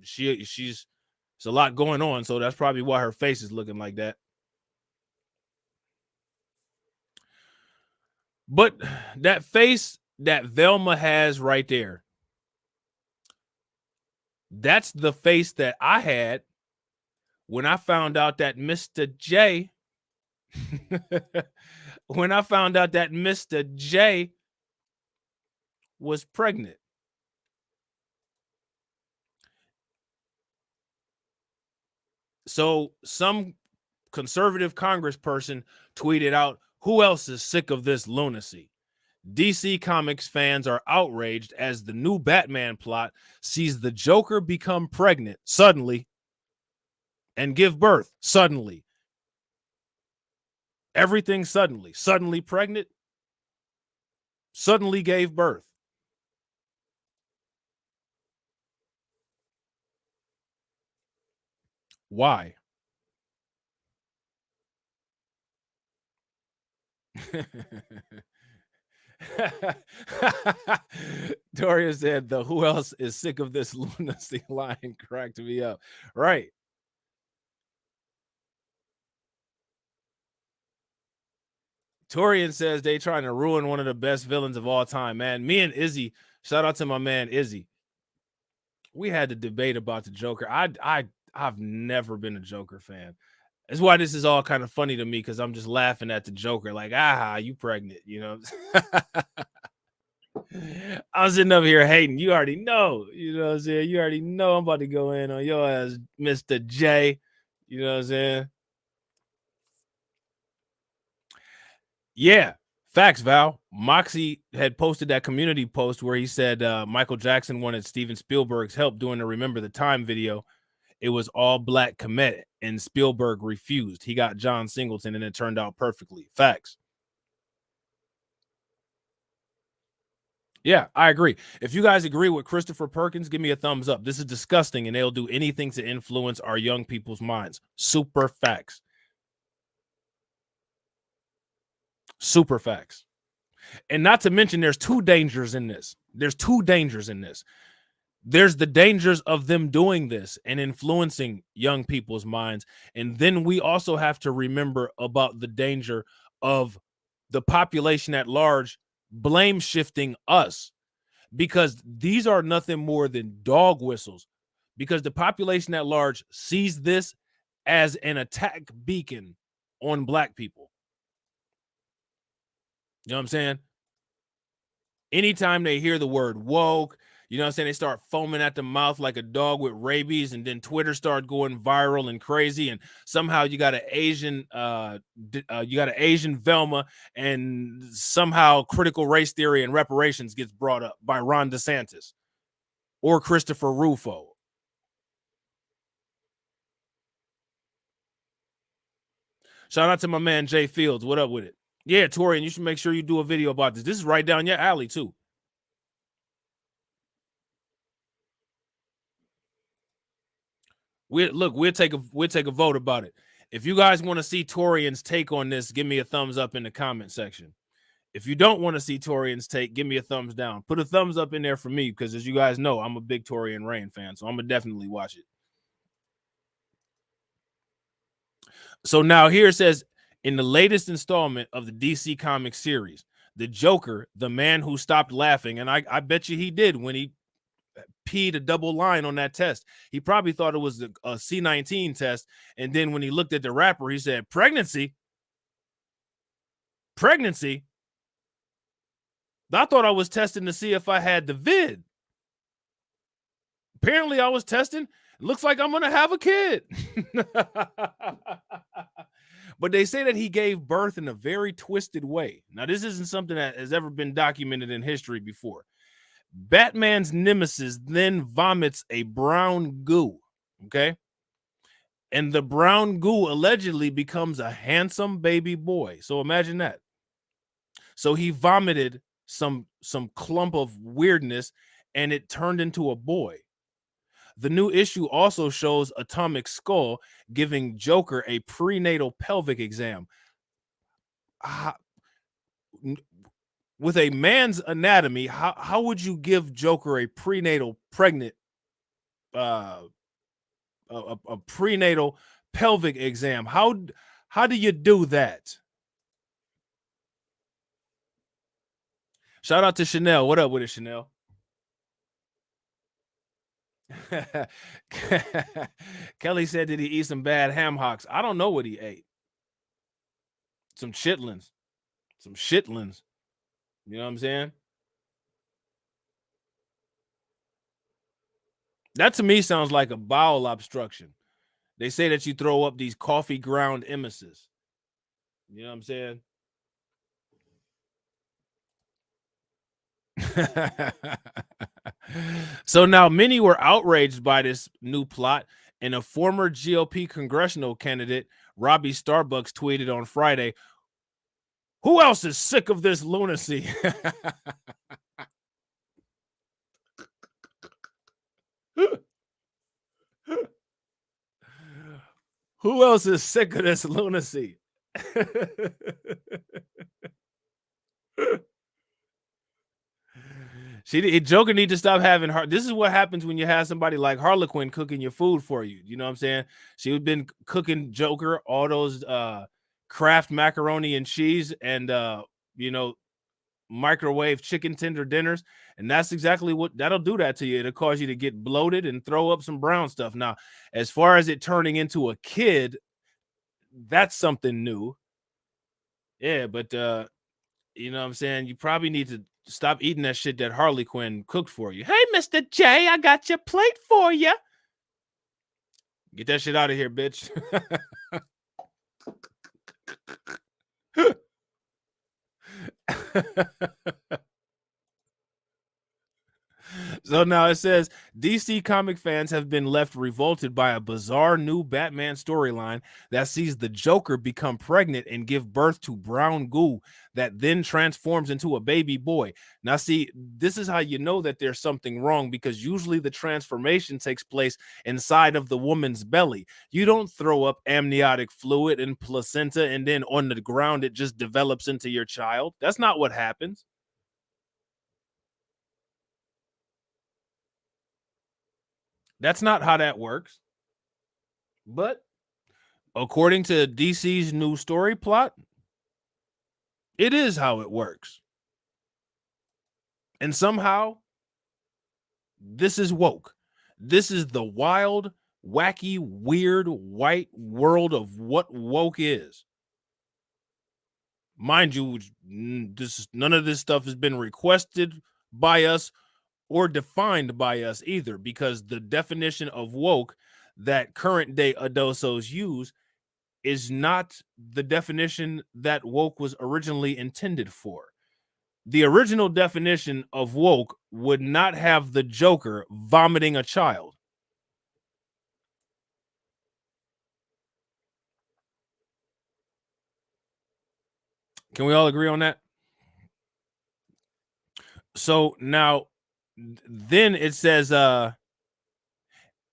She's a lot going on, so that's probably why her face is looking like that. But that face that Velma has right there, that's the face that I had when I found out that Mr. J when I found out that Mr. J was pregnant. So some conservative congressperson tweeted out, "Who else is sick of this lunacy?" DC Comics fans are outraged as the new Batman plot sees the Joker become pregnant suddenly and give birth suddenly. Everything suddenly. Suddenly pregnant, suddenly gave birth. Why? Doria said, "The who else is sick of this lunacy line cracked me up." Right. Torian says they trying to ruin one of the best villains of all time, man. Me and Izzy, shout out to my man Izzy. We had to debate about the Joker. I've never been a Joker fan. That's why this is all kind of funny to me, because I'm just laughing at the Joker, like, you pregnant, you know. I was sitting up here hating. You already know, you know what I'm saying? You already know I'm about to go in on your ass, Mr. J. You know what I'm saying? Yeah, facts, Val. Moxie had posted that community post where he said Michael Jackson wanted Steven Spielberg's help doing the Remember the Time video. It was all black commit, and Spielberg refused. He got John Singleton, and it turned out perfectly. Facts. Yeah, I agree. If you guys agree with Christopher Perkins, give me a thumbs up. This is disgusting, and they'll do anything to influence our young people's minds. Super facts. Super facts. And not to mention, there's two dangers in this. There's the dangers of them doing this and influencing young people's minds. And then we also have to remember about the danger of the population at large blame shifting us, because these are nothing more than dog whistles, because the population at large sees this as an attack beacon on black people. You know what I'm saying? Anytime they hear the word woke, you know what I'm saying, they start foaming at the mouth like a dog with rabies, and then Twitter started going viral and crazy, and somehow you got an Asian Velma, and somehow critical race theory and reparations gets brought up by Ron DeSantis or Christopher Rufo. Shout out to my man Jay Fields. What up with it? Yeah, Torian, you should make sure you do a video about this. This is right down your alley too. We'll take a vote about it. If you guys want to see Torian's take on this, give me a thumbs up in the comment section. If you don't want to see Torian's take, give me a thumbs down. Put a thumbs up in there for me, because as you guys know, I'm a big Torian Rain fan, so I'm gonna definitely watch it. So now here it says, in the latest installment of the DC Comics series, the Joker, the man who stopped laughing, and I bet you he did when he peed a double line on that test. He probably thought it was a C19 test, and then when he looked at the wrapper, he said, pregnancy. I thought I was testing to see if I had the vid. Apparently I was testing. It looks like I'm gonna have a kid. But they say that he gave birth in a very twisted way. Now, this isn't something that has ever been documented in history before. Batman's nemesis then vomits a brown goo, okay? And the brown goo allegedly becomes a handsome baby boy. So imagine that. So he vomited some clump of weirdness, and it turned into a boy. The new issue also shows Atomic Skull giving Joker a prenatal pelvic exam. With a man's anatomy, how would you give Joker a prenatal pregnant a prenatal pelvic exam? How do you do that? Shout out to Chanel. What up with it, Chanel? Kelly said, did he eat some bad ham hocks? I don't know what he ate. Some shitlins. Some shitlins. You know what I'm saying? That to me sounds like a bowel obstruction. They say that you throw up these coffee ground emesis. You know what I'm saying? So now many were outraged by this new plot, and a former GOP congressional candidate, Robbie Starbucks, tweeted on Friday, "Who else is sick of this lunacy?" Who else is sick of this lunacy? Joker need to stop having her. This is what happens when you have somebody like Harlequin cooking your food for you. You know what I'm saying? She had been cooking Joker all those Kraft macaroni and cheese and microwave chicken tender dinners, and that's exactly what that'll do. That to you, it'll cause you to get bloated and throw up some brown stuff. Now, as far as it turning into a kid, that's something new. Yeah, but you know what I'm saying? You probably need to stop eating that shit that Harley Quinn cooked for you. Hey, Mr. J, I got your plate for you. Get that shit out of here, bitch. So now it says DC comic fans have been left revolted by a bizarre new Batman storyline that sees the Joker become pregnant and give birth to brown goo that then transforms into a baby boy. Now, see, this is how you know that there's something wrong, because usually the transformation takes place inside of the woman's belly. You don't throw up amniotic fluid and placenta and then on the ground it just develops into your child. That's not what happens. That's not how that works. But according to DC's new story plot, it is how it works. And somehow, this is woke. This is the wild, wacky, weird, white world of what woke is. Mind you, none of this stuff has been requested by us or defined by us either, because the definition of woke that current day adosos use is not the definition that woke was originally intended for. The original definition of woke would not have the Joker vomiting a child. Can we all agree on that? So now, then it says,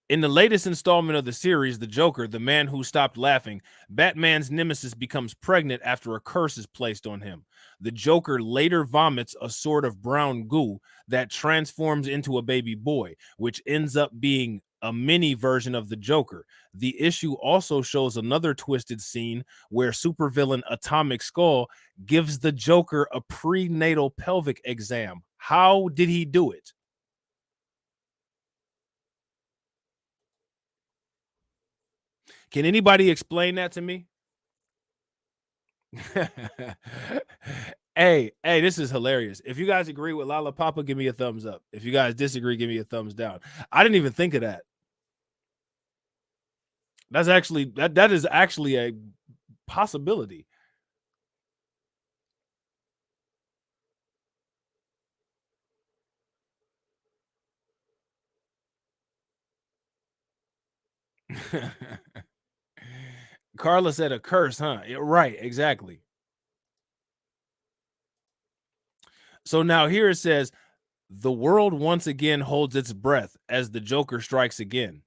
in the latest installment of the series, The Joker, the man who stopped laughing, Batman's nemesis becomes pregnant after a curse is placed on him. The Joker later vomits a sort of brown goo that transforms into a baby boy, which ends up being a mini version of the Joker. The issue also shows another twisted scene where supervillain Atomic Skull gives the Joker a prenatal pelvic exam. How did he do it? Can anybody explain that to me? Hey, this is hilarious. If you guys agree with Lala Papa, give me a thumbs up. If you guys disagree, give me a thumbs down. I didn't even think of that. That's actually that is actually a possibility. Carla said a curse, huh? Yeah, right, exactly. So now here it says, The world once again holds its breath as the Joker strikes again.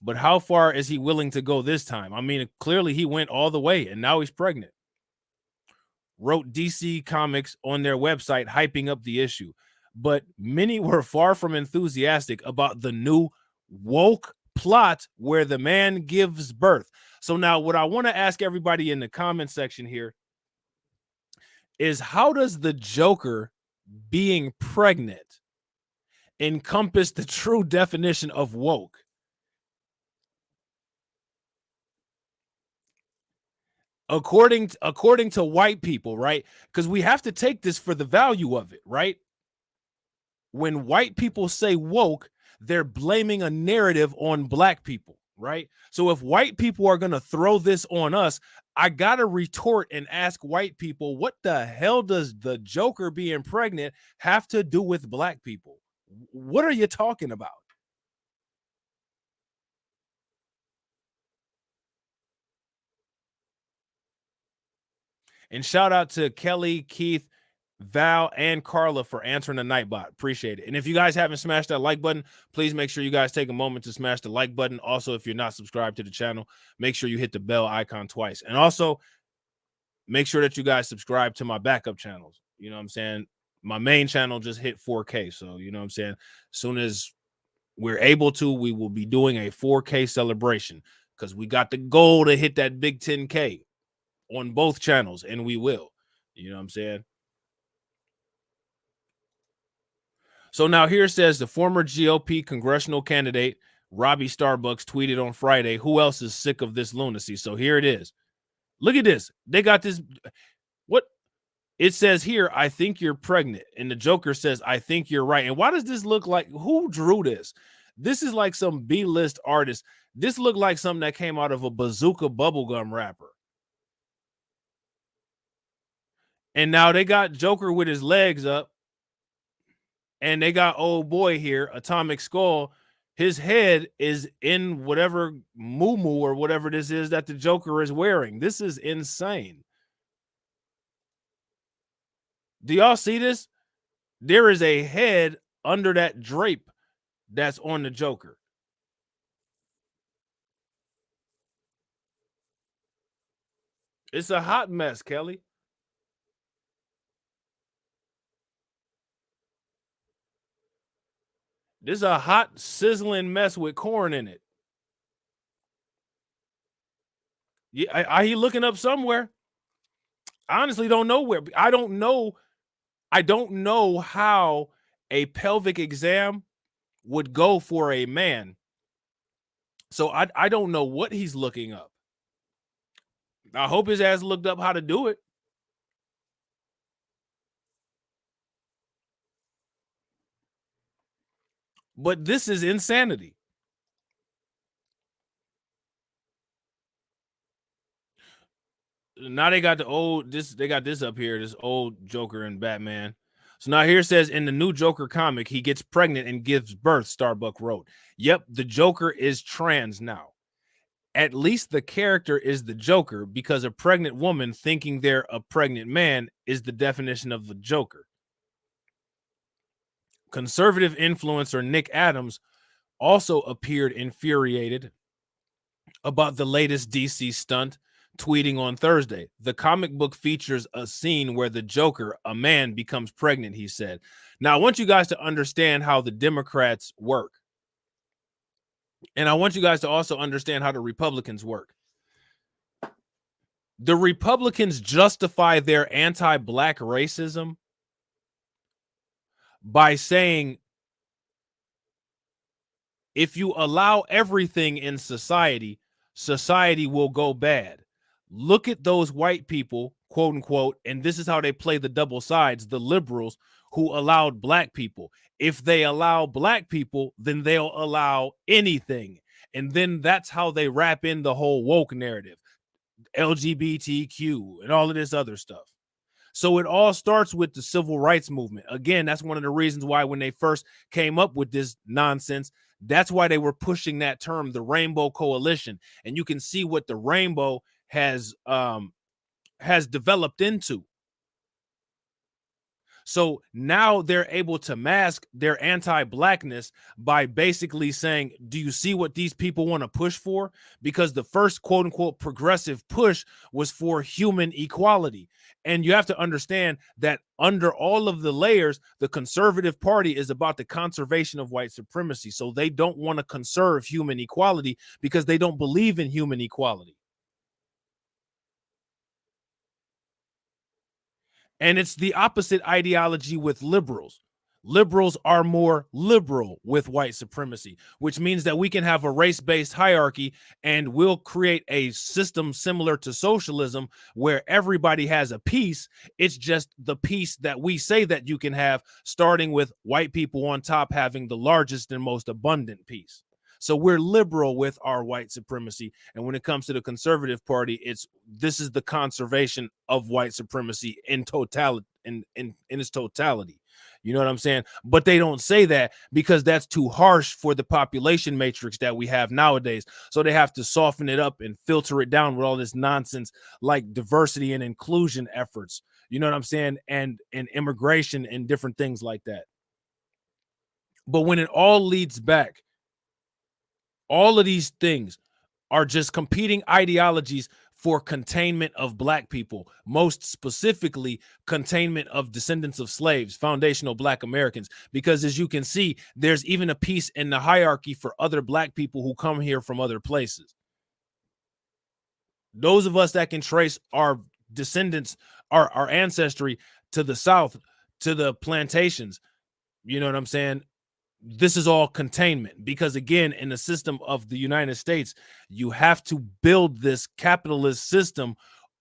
But how far is he willing to go this time? I mean, clearly he went all the way and now he's pregnant. Wrote DC Comics on their website hyping up the issue. But many were far from enthusiastic about the new woke plot where the man gives birth. So now what I want to ask everybody in the comment section here is, how does the Joker being pregnant encompass the true definition of woke? According to white people, right? Because we have to take this for the value of it, right? When white people say woke, they're blaming a narrative on black people, right? So if white people are going to throw this on us, I got to retort and ask white people, what the hell does the Joker being pregnant have to do with black people? What are you talking about? And shout out to Kelly, Keith, Val, and Carla for answering the Nightbot. Appreciate it. And if you guys haven't smashed that like button, please make sure you guys take a moment to smash the like button. Also, if you're not subscribed to the channel, make sure you hit the bell icon twice. And also, make sure that you guys subscribe to my backup channels. You know what I'm saying? My main channel just hit 4K. So, you know what I'm saying? As soon as we're able to, we will be doing a 4K celebration because we got the goal to hit that big 10K on both channels, and we will. You know what I'm saying? So now here it says the former GOP congressional candidate Robbie Starbucks tweeted on Friday, who else is sick of this lunacy? So here it is. Look at this. They got this. What? It says here, I think you're pregnant. And the Joker says, I think you're right. And why does this look like, who drew this? This is like some B-list artist. This looked like something that came out of a Bazooka bubblegum rapper. And now they got Joker with his legs up. And they got old boy here, Atomic Skull. His head is in whatever muumuu or whatever this is that the Joker is wearing. This is insane. Do y'all see this? There is a head under that drape that's on the Joker. It's a hot mess, Kelly. This is a hot, sizzling mess with corn in it. Yeah, are you looking up somewhere? I honestly don't know where. I don't know how a pelvic exam would go for a man. So I don't know what he's looking up. I hope his ass looked up how to do it. But this is insanity. Now they got they got this up here, this old Joker and Batman. So now here it says, in the new Joker comic, he gets pregnant and gives birth, Starbuck wrote. Yep, the Joker is trans now. At least the character is the Joker, because a pregnant woman thinking they're a pregnant man is the definition of the Joker. Conservative influencer Nick Adams also appeared infuriated about the latest DC stunt, tweeting on Thursday. The comic book features a scene where the Joker, a man, becomes pregnant, he said. Now, I want you guys to understand how the Democrats work. And I want you guys to also understand how the Republicans work. The Republicans justify their anti-black racism by saying, if you allow everything in society, society will go bad. Look at those white people, quote unquote, and this is how they play the double sides, the liberals who allowed black people. If they allow black people, then they'll allow anything. And then that's how they wrap in the whole woke narrative, LGBTQ and all of this other stuff. So it all starts with the civil rights movement. Again, that's one of the reasons why when they first came up with this nonsense, that's why they were pushing that term, the Rainbow Coalition. And you can see what the rainbow has developed into. So now they're able to mask their anti-blackness by basically saying, do you see what these people want to push for? Because the first quote unquote progressive push was for human equality. And you have to understand that under all of the layers, the Conservative Party is about the conservation of white supremacy. So they don't want to conserve human equality because they don't believe in human equality. And it's the opposite ideology with liberals. Liberals are more liberal with white supremacy, which means that we can have a race-based hierarchy and we'll create a system similar to socialism where everybody has a piece. It's just the piece that we say that you can have, starting with white people on top having the largest and most abundant piece. So we're liberal with our white supremacy. And when it comes to the Conservative Party, this is the conservation of white supremacy in totality, in its totality. You know what I'm saying? But they don't say that because that's too harsh for the population matrix that we have nowadays. So they have to soften it up and filter it down with all this nonsense like diversity and inclusion efforts. You know what I'm saying? And immigration and different things like that. But when it all leads back, all of these things are just competing ideologies for containment of black people, most specifically containment of descendants of slaves, foundational black Americans. Because as you can see, there's even a piece in the hierarchy for other black people who come here from other places. Those of us that can trace our descendants, our ancestry to the South, to the plantations, you know what I'm saying? This is all containment because, again, in the system of the United States, you have to build this capitalist system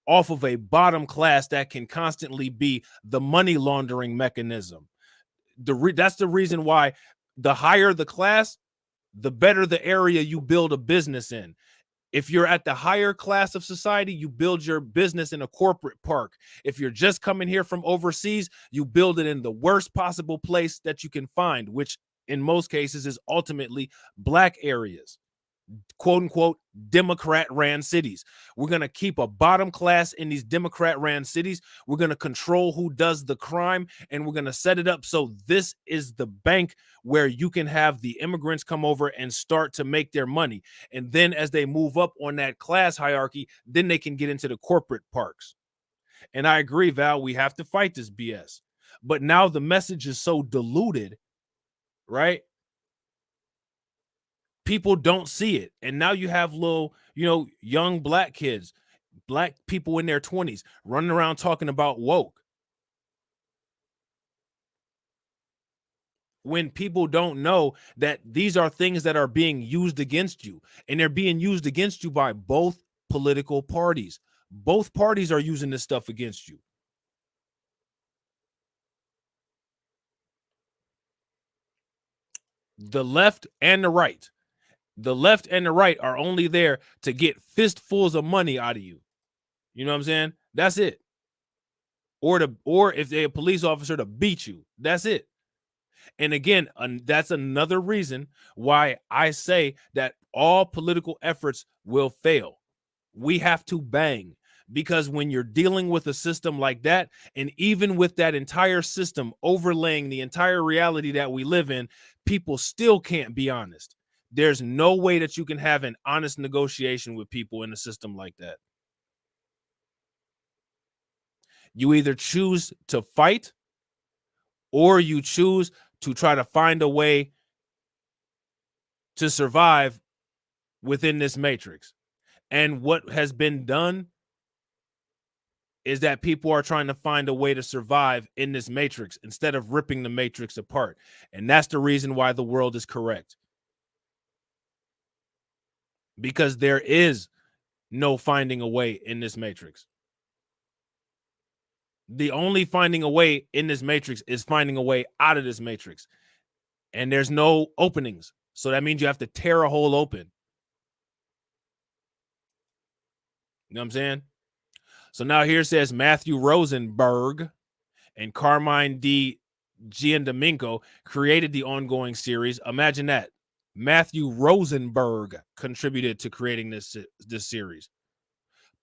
off of a bottom class that can constantly be the money laundering mechanism. That's the reason why the higher the class, the better the area you build a business in. If you're at the higher class of society, you build your business in a corporate park. If you're just coming here from overseas, you build it in the worst possible place that you can find, which in most cases is ultimately black areas, quote unquote, Democrat ran cities. We're going to keep a bottom class in these Democrat ran cities. We're going to control who does the crime, and we're going to set it up so this is the bank where you can have the immigrants come over and start to make their money. And then as they move up on that class hierarchy, then they can get into the corporate parks. And I agree, Val, we have to fight this BS. But now the message is so diluted, right? People don't see it. And now you have little, young black kids, black people in their 20s running around talking about woke. When people don't know that these are things that are being used against you, and they're being used against you by both political parties. Both parties are using this stuff against you. The left and the right. The left and the right are only there to get fistfuls of money out of you. You know what I'm saying? That's it. Or if they're a police officer, to beat you. That's it. And again, that's another reason why I say that all political efforts will fail. We have to bang, because when you're dealing with a system like that, and even with that entire system overlaying the entire reality that we live in, people still can't be honest. There's no way that you can have an honest negotiation with people in a system like that. You either choose to fight, or you choose to try to find a way to survive within this matrix. And what has been done is that people are trying to find a way to survive in this matrix instead of ripping the matrix apart. And that's the reason why the world is correct. Because there is no finding a way in this matrix. The only finding a way in this matrix is finding a way out of this matrix. And there's no openings. So that means you have to tear a hole open. You know what I'm saying? So now here it says Matthew Rosenberg and Carmine D. Giandomenico created the ongoing series. Imagine that. Matthew Rosenberg contributed to creating this series.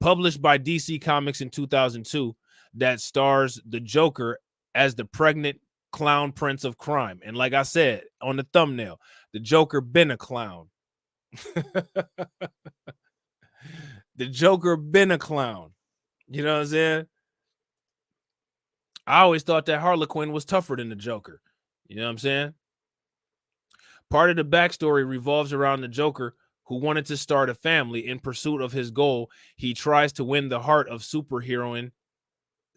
Published by DC Comics in 2002, that stars the Joker as the pregnant clown prince of crime. And like I said on the thumbnail, the Joker been a clown. The Joker been a clown. You know what I'm saying? I always thought that Harlequin was tougher than the Joker. You know what I'm saying? Part of the backstory revolves around the Joker, who wanted to start a family. In pursuit of his goal, he tries to win the heart of superheroine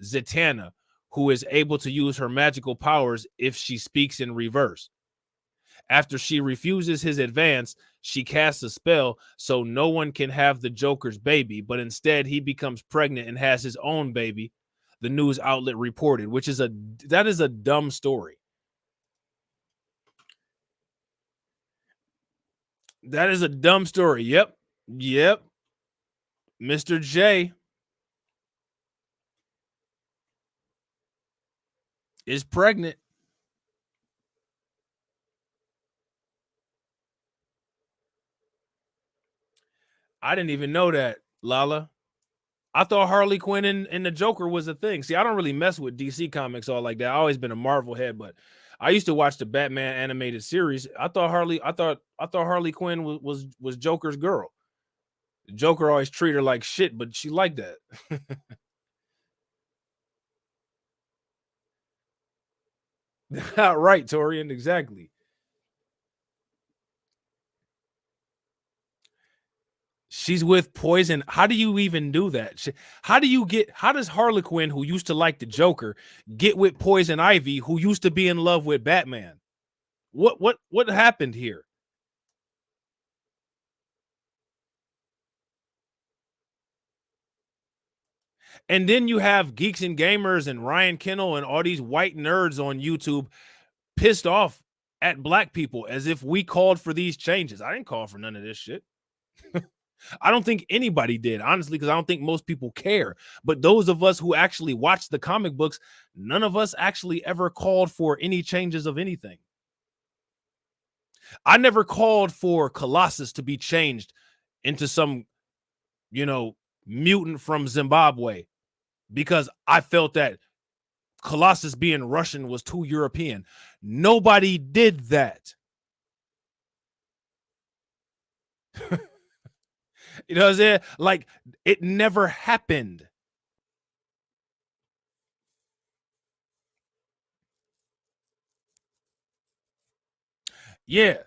Zatanna, who is able to use her magical powers if she speaks in reverse. After she refuses his advance, she casts a spell so no one can have the Joker's baby, but instead he becomes pregnant and has his own baby, the news outlet reported, which is that is a dumb story. That is a dumb story. Yep. Mr. J is pregnant. I didn't even know that, Lala. I thought Harley Quinn and the Joker was a thing. See, I don't really mess with DC comics all like that. I've always been a Marvel head, but I used to watch the Batman animated series. I thought Harley Quinn was Joker's girl. The Joker always treated her like shit, but she liked that. Right, Torian, exactly. She's with Poison. How do you even do that? How does Harley Quinn, who used to like the Joker, get with Poison Ivy, who used to be in love with Batman? What happened here? And then you have Geeks and Gamers and Ryan Kennel and all these white nerds on YouTube pissed off at black people as if we called for these changes. I didn't call for none of this shit. I don't think anybody did, honestly, because I don't think most people care. But those of us who actually watch the comic books, none of us actually ever called for any changes of anything. I never called for Colossus to be changed into some, mutant from Zimbabwe because I felt that Colossus being Russian was too European. Nobody did that. You know what I'm saying? Like, it never happened. Yeah.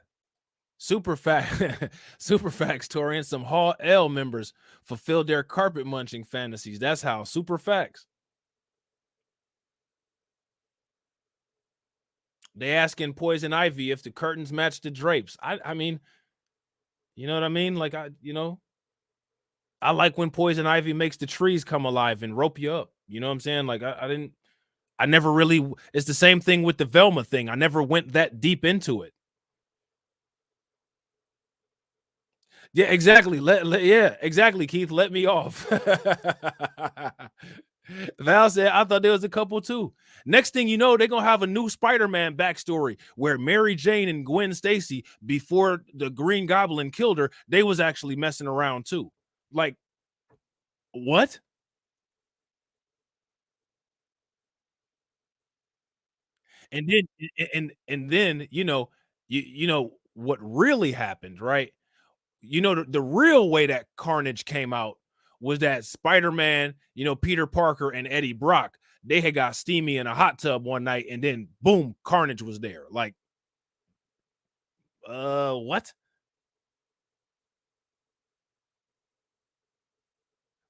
Super facts, Tori, and some Hall L members fulfilled their carpet munching fantasies. That's how. Super facts. They asking Poison Ivy if the curtains match the drapes. I mean, you know what I mean? Like, I like when Poison Ivy makes the trees come alive and rope you up. You know what I'm saying? Like, I never really, it's the same thing with the Velma thing. I never went that deep into it. Yeah, exactly. Yeah, exactly, Keith. Let me off. Val said, I thought there was a couple too. Next thing you know, they're going to have a new Spider-Man backstory where Mary Jane and Gwen Stacy, before the Green Goblin killed her, they was actually messing around too. Like, what? And then you know what really happened, right? The real way that Carnage came out was that Spider-Man, Peter Parker and Eddie Brock, they had got steamy in a hot tub one night, and then boom, Carnage was there. Like, what?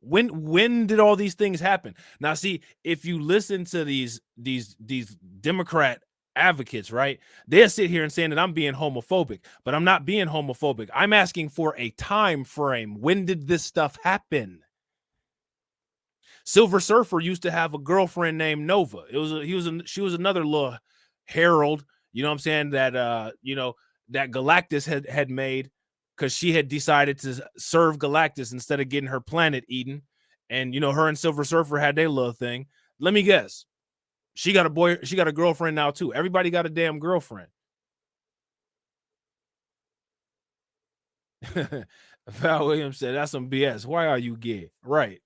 When did all these things happen? Now, see, if you listen to these Democrat advocates, right, they'll sit here and saying that I'm being homophobic, but I'm not being homophobic. I'm asking for a time frame. When did this stuff happen? Silver Surfer used to have a girlfriend named Nova. She was another little herald, you know what I'm saying, that that Galactus had made, because she had decided to serve Galactus instead of getting her planet eaten. And her and Silver Surfer had their little thing. Let me guess. She got a girlfriend now too. Everybody got a damn girlfriend. Val Williams said, that's some BS. Why are you gay? Right.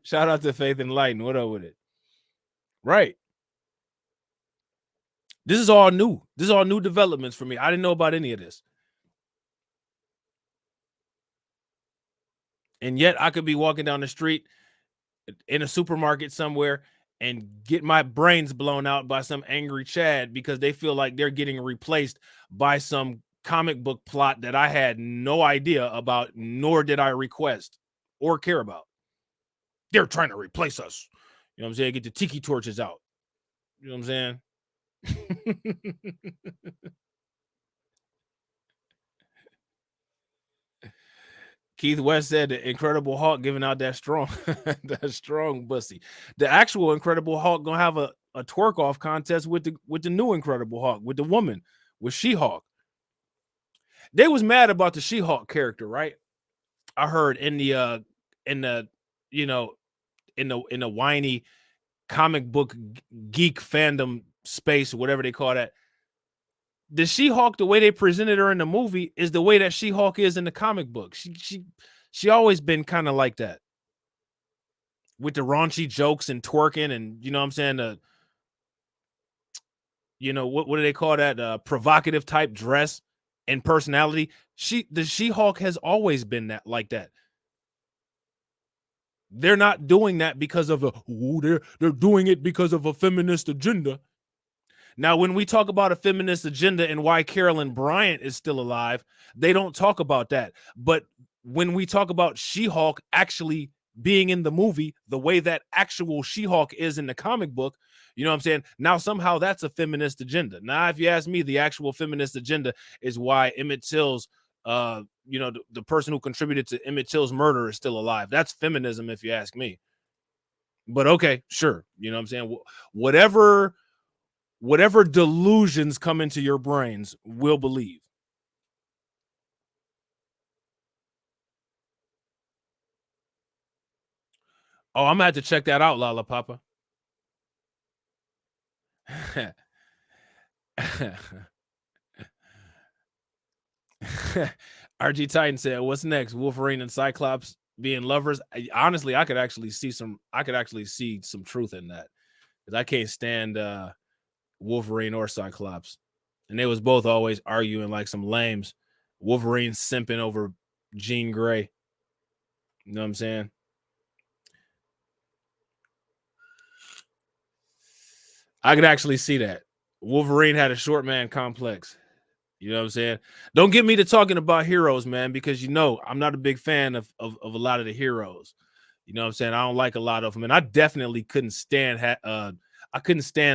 Shout out to Faith and Lighten. What up with it? Right. This is all new. This is all new developments for me. I didn't know about any of this. And yet I could be walking down the street in a supermarket somewhere and get my brains blown out by some angry Chad because they feel like they're getting replaced by some comic book plot that I had no idea about, nor did I request or care about. They're trying to replace us. You know what I'm saying? Get the tiki torches out. You know what I'm saying? Keith West said the Incredible Hulk giving out that strong, that strong bussy. The actual Incredible Hulk gonna have a twerk off contest with the new Incredible Hulk, with the woman, with She-Hulk. They was mad about the She-Hulk character, right? I heard in the you know in the whiny comic book geek fandom space, or whatever they call that. The She-Hulk, the way they presented her in the movie, is the way that She-Hulk is in the comic book. She always been kind of like that, with the raunchy jokes and twerking, and you know what I'm saying, what do they call that? Provocative type dress and personality. The She-Hulk has always been that, like that. They're not doing that because of they're doing it because of a feminist agenda. Now, when we talk about a feminist agenda and why Carolyn Bryant is still alive, they don't talk about that. But when we talk about She-Hulk actually being in the movie the way that actual She-Hulk is in the comic book, you know what I'm saying? Now, somehow that's a feminist agenda. Now, if you ask me, the actual feminist agenda is why Emmett Till's, the person who contributed to Emmett Till's murder is still alive. That's feminism, if you ask me. But okay, sure. You know what I'm saying? Whatever delusions come into your brains, will believe. Oh, I'm gonna have to check that out, Lala Papa. RG Titan said, "What's next? Wolverine and Cyclops being lovers?" Honestly, I could actually see some truth in that, because I can't stand Wolverine or Cyclops, and they was both always arguing like some lames. Wolverine simping over Jean Grey. You know what I'm saying? I could actually see that. Wolverine had a short man complex. You know what I'm saying? Don't get me to talking about heroes, man, because I'm not a big fan of a lot of the heroes. You know what I'm saying? I don't like a lot of them, and I definitely couldn't stand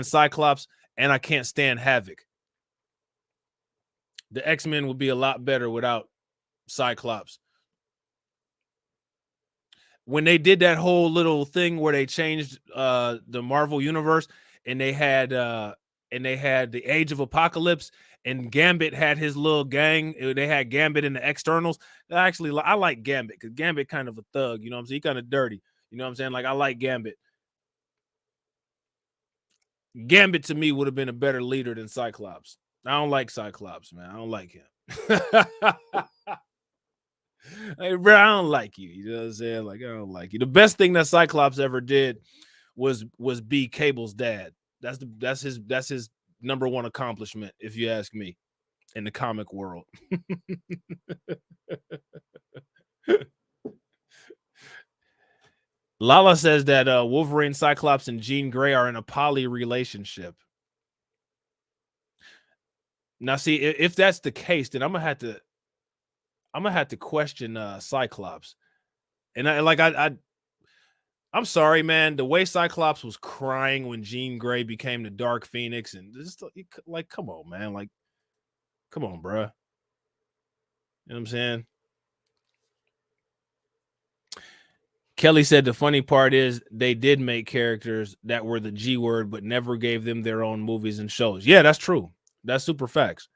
Cyclops, and I can't stand Havoc. The X-Men would be a lot better without Cyclops. When they did that whole little thing where they changed the Marvel universe, and they had the Age of Apocalypse, and Gambit had his little gang. They had Gambit in the externals. Actually, I like Gambit, because Gambit kind of a thug. You know what I'm saying? He kind of dirty. You know what I'm saying? Like, I like Gambit. Gambit to me would have been a better leader than Cyclops. I don't like Cyclops, man. I don't like him. Hey, bro, I don't like you. You know what I'm saying? Like, I don't like you. The best thing that Cyclops ever did was be Cable's dad. That's his number one accomplishment, if you ask me, in the comic world. Lala says that Wolverine, Cyclops, and Jean Grey are in a poly relationship. Now, see, if that's the case, then I'm gonna have to question Cyclops. And I'm sorry, man. The way Cyclops was crying when Jean Grey became the Dark Phoenix, and just like, come on, man. Like, come on, bruh. You know what I'm saying? Kelly said the funny part is they did make characters that were the G word, but never gave them their own movies and shows. Yeah, that's true. That's super facts.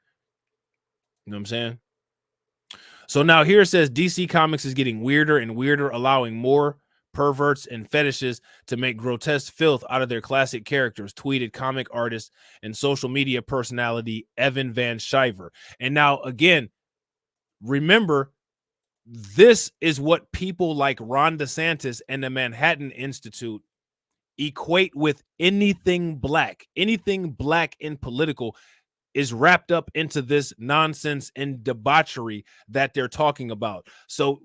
You know what I'm saying? So now here it says DC Comics is getting weirder and weirder, allowing more perverts and fetishes to make grotesque filth out of their classic characters, tweeted comic artist and social media personality Evan Van Sciver. And now, again, remember, this is what people like Ron DeSantis and the Manhattan Institute equate with anything black. Anything black and political is wrapped up into this nonsense and debauchery that they're talking about. So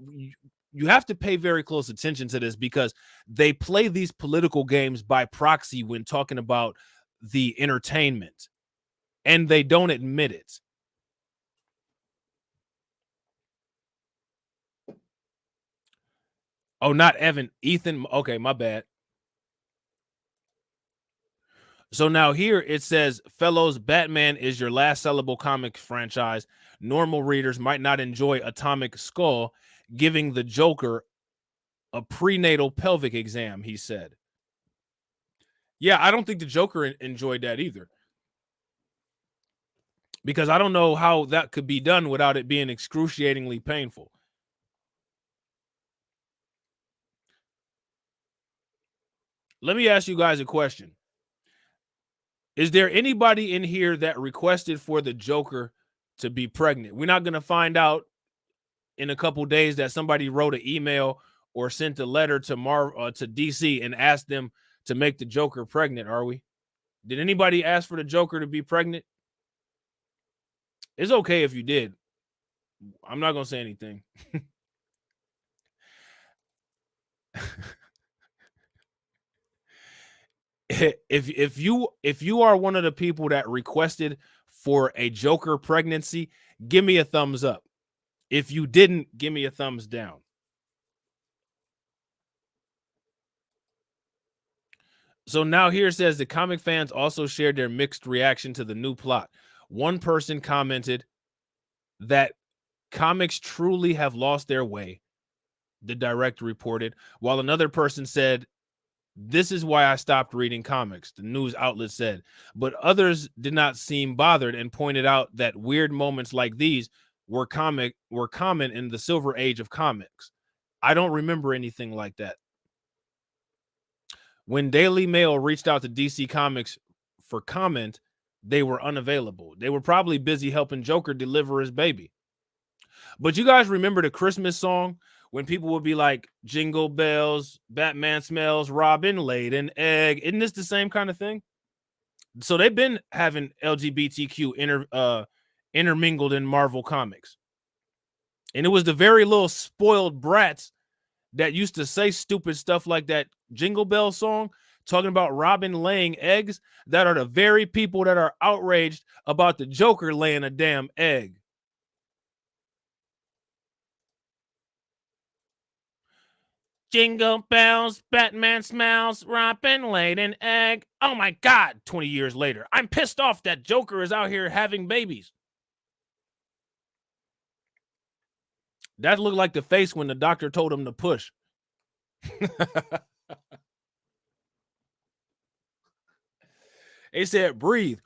you have to pay very close attention to this, because they play these political games by proxy when talking about the entertainment, and they don't admit it. Oh, not Evan, Ethan. Okay, my bad. So now here it says, fellows, Batman is your last sellable comic franchise. Normal readers might not enjoy Atomic Skull giving the Joker a prenatal pelvic exam, he said. Yeah, I don't think the Joker enjoyed that either, because I don't know how that could be done without it being excruciatingly painful. Let me ask you guys a question. Is there anybody in here that requested for the Joker to be pregnant? We're not going to find out in a couple days that somebody wrote an email or sent a letter to to DC and asked them to make the Joker pregnant, are we? Did anybody ask for the Joker to be pregnant? It's okay if you did. I'm not going to say anything. If you are one of the people that requested for a Joker pregnancy, give me a thumbs up. If you didn't, give me a thumbs down. So now here it says the comic fans also shared their mixed reaction to the new plot. One person commented that comics truly have lost their way, the director reported, while another person said, this is why I stopped reading comics, the news outlet said. But others did not seem bothered and pointed out that weird moments like these were common in the Silver Age of comics. I don't remember anything like that. When Daily Mail reached out to DC Comics for comment, they were unavailable. They were probably busy helping Joker deliver his baby. But you guys remember the Christmas song when people would be like, jingle bells, Batman smells, Robin laid an egg. Isn't this the same kind of thing? So they've been having LGBTQ intermingled in Marvel Comics. And it was the very little spoiled brats that used to say stupid stuff like that Jingle Bell song, talking about Robin laying eggs, that are the very people that are outraged about the Joker laying a damn egg. Jingle bells, Batman smells, Robin laid an egg. Oh my God, 20 years later. I'm pissed off that Joker is out here having babies. That looked like the face when the doctor told him to push. They said, breathe.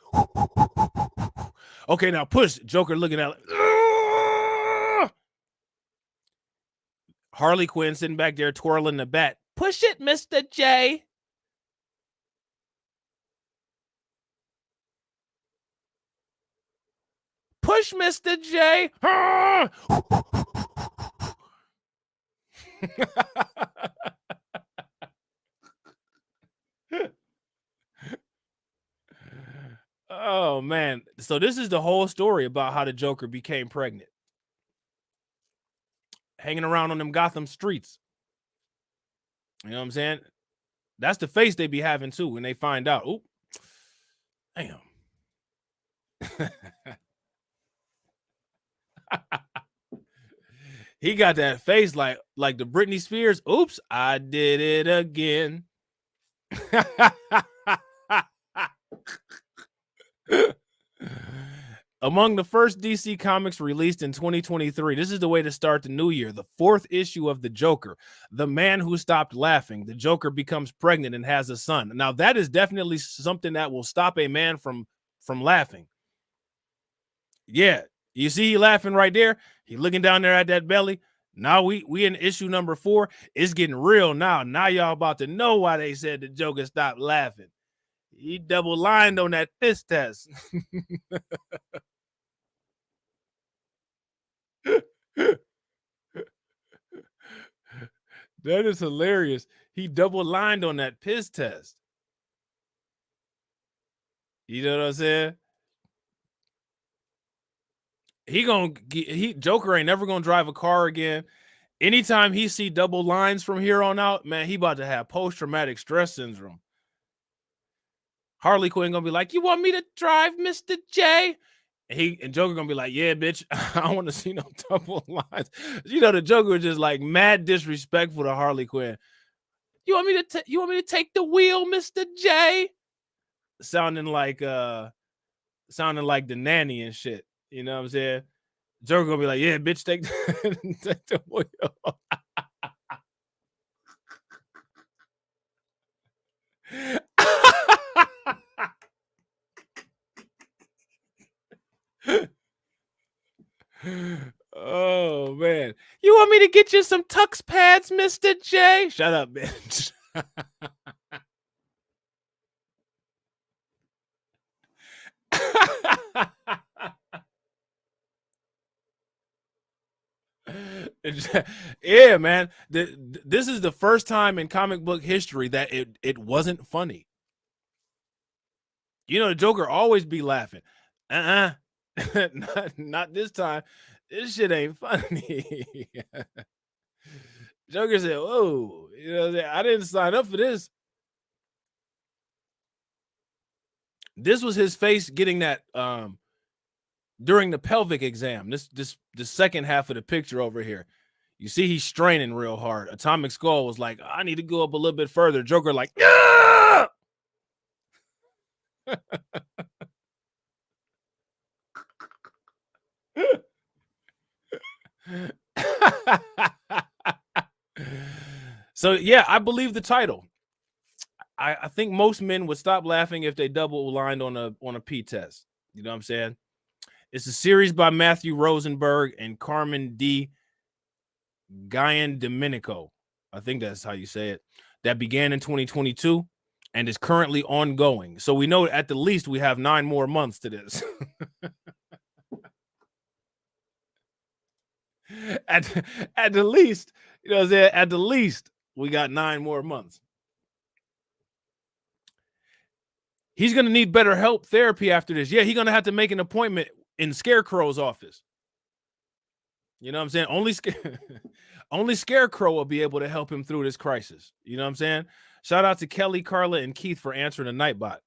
Okay, now push. Joker looking at it. Harley Quinn sitting back there twirling the bat. Push it, Mr. J. Push, Mr. J. Oh, man. So this is the whole story about how the Joker became pregnant. Hanging around on them Gotham streets. You know what I'm saying? That's the face they be having too when they find out. Oop. Damn. He got that face like the Britney Spears. Oops, I did it again. Among the first DC comics released in 2023, this is the way to start the new year. The fourth issue of The Joker, The Man Who Stopped Laughing. The Joker becomes pregnant and has a son. Now, that is definitely something that will stop a man from laughing. Yeah, you see he laughing right there? He looking down there at that belly. Now we in issue number 4. It's getting real now. Now y'all about to know why they said the Joker stopped laughing. He double lined on that fist test. That is hilarious. He double lined on that piss test. You know what I'm saying? Joker ain't never gonna drive a car again. Anytime he see double lines from here on out, man, he about to have post-traumatic stress syndrome. Harley Quinn gonna be like, "You want me to drive, Mr. J?" And Joker gonna be like, "Yeah, bitch, I don't want to see no double lines." You know, the Joker was just like mad disrespectful to Harley Quinn. You want me to take the wheel, Mr. J? Sounding like the nanny and shit. You know what I'm saying? Joker gonna be like, "Yeah, bitch, take the wheel." Oh man, you want me to get you some tux pads, Mr. J? Shut up, bitch. Yeah, man. This is the first time in comic book history that it wasn't funny. You know, the Joker always be laughing. Not this time. This shit ain't funny. Joker said, "Whoa, you know, I didn't sign up for this." This was his face getting that during the pelvic exam. This second half of the picture over here. You see he's straining real hard. Atomic Skull was like, "I need to go up a little bit further." Joker like, "Yeah!" So yeah, I believe the title. I think most men would stop laughing if they double lined on a P test. You know what I'm saying? It's a series by Matthew Rosenberg and Carmen D. Domenico. I think that's how you say it. That began in 2022 and is currently ongoing. So we know at the least we have 9 more months to this. at the least, you know what I'm saying? At the least, we got 9 more months. He's going to need better help therapy after this. Yeah, he's going to have to make an appointment in Scarecrow's office. You know what I'm saying? Only Scarecrow will be able to help him through this crisis. You know what I'm saying? Shout out to Kelly, Carla, and Keith for answering the Nightbot.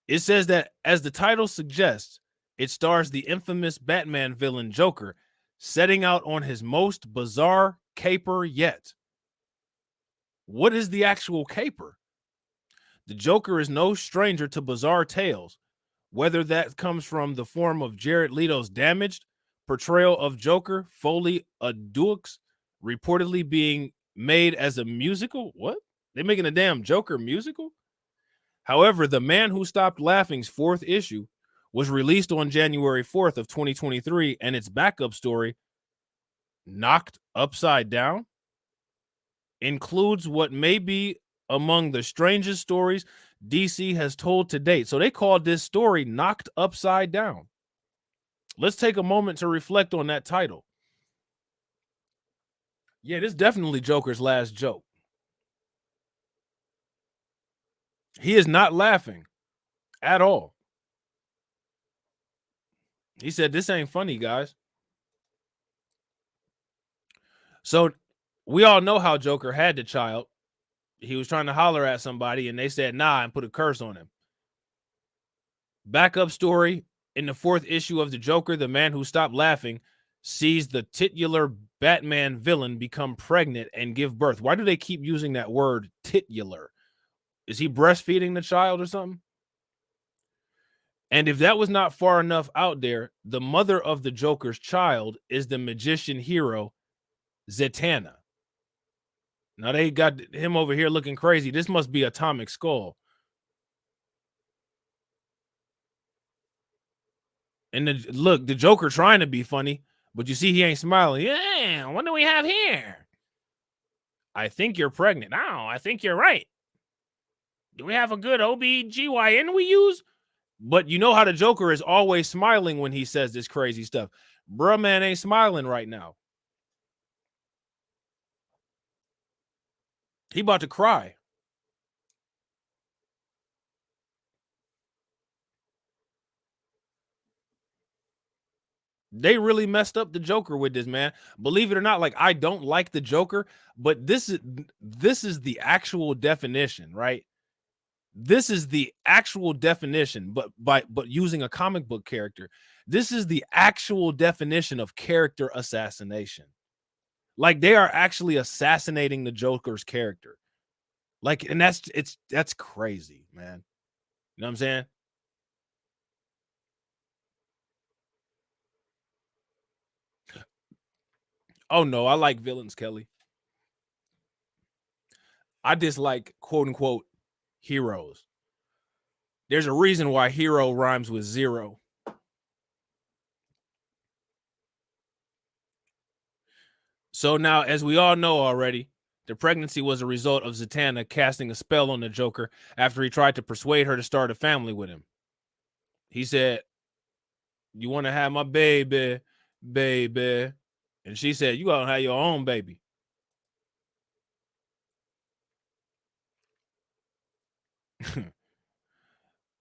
It says that, as the title suggests, it stars the infamous Batman villain Joker setting out on his most bizarre caper yet. What is the actual caper? The Joker is no stranger to bizarre tales, whether that comes from the form of Jared Leto's damaged portrayal of Joker, Foley Adux, reportedly being made as a musical. What? They making a damn Joker musical? However, The Man Who Stopped Laughing's 4th issue was released on January 4th of 2023, and its backup story, Knocked Upside Down, includes what may be among the strangest stories DC has told to date. So they called this story Knocked Upside Down. Let's take a moment to reflect on that title. Yeah, this is definitely Joker's last joke. He is not laughing at all. He said, "This ain't funny, guys." So we all know how Joker had the child. He was trying to holler at somebody and they said, "Nah," and put a curse on him. Backup story: in the 4th issue of The Joker, The Man Who Stopped Laughing sees the titular Batman villain become pregnant and give birth. Why do they keep using that word titular? Is he breastfeeding the child or something? And if that was not far enough out there, the mother of the Joker's child is the magician hero Zatanna. Now they got him over here looking crazy. This must be Atomic Skull. And look, the Joker trying to be funny, but you see he ain't smiling. Yeah, what do we have here? I think you're pregnant. No, I think you're right. Do we have a good OBGYN we use? But you know how the Joker is always smiling when he says this crazy stuff. Bruh, man ain't smiling right now. He about to cry. They really messed up the Joker with this, man. Believe it or not, like, I don't like the Joker, but this is the actual definition, right? This is the actual definition, but using a comic book character. This is the actual definition of character assassination. Like, they are actually assassinating the Joker's character. Like, and that's crazy, man. You know what I'm saying? Oh no, I like villains, Kelly. I dislike quote unquote heroes. There's a reason why hero rhymes with zero. So now, as we all know already, the pregnancy was a result of Zatanna casting a spell on the Joker after he tried to persuade her to start a family with him. He said, "You want to have my baby, baby?" And she said, "You gonna have your own baby."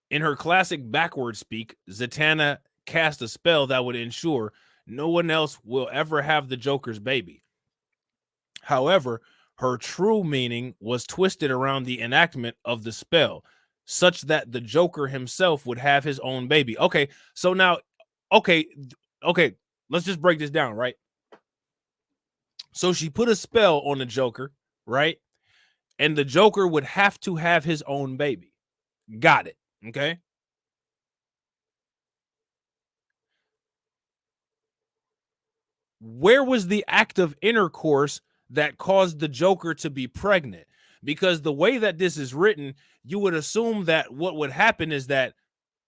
In her classic backward speak, Zatanna cast a spell that would ensure no one else will ever have the Joker's baby. However, her true meaning was twisted around the enactment of the spell, such that the Joker himself would have his own baby. Okay, so now, okay, let's just break this down, right? So she put a spell on the Joker, right? And the Joker would have to have his own baby. Got it. Okay. Where was the act of intercourse that caused the Joker to be pregnant? Because the way that this is written, you would assume that what would happen is that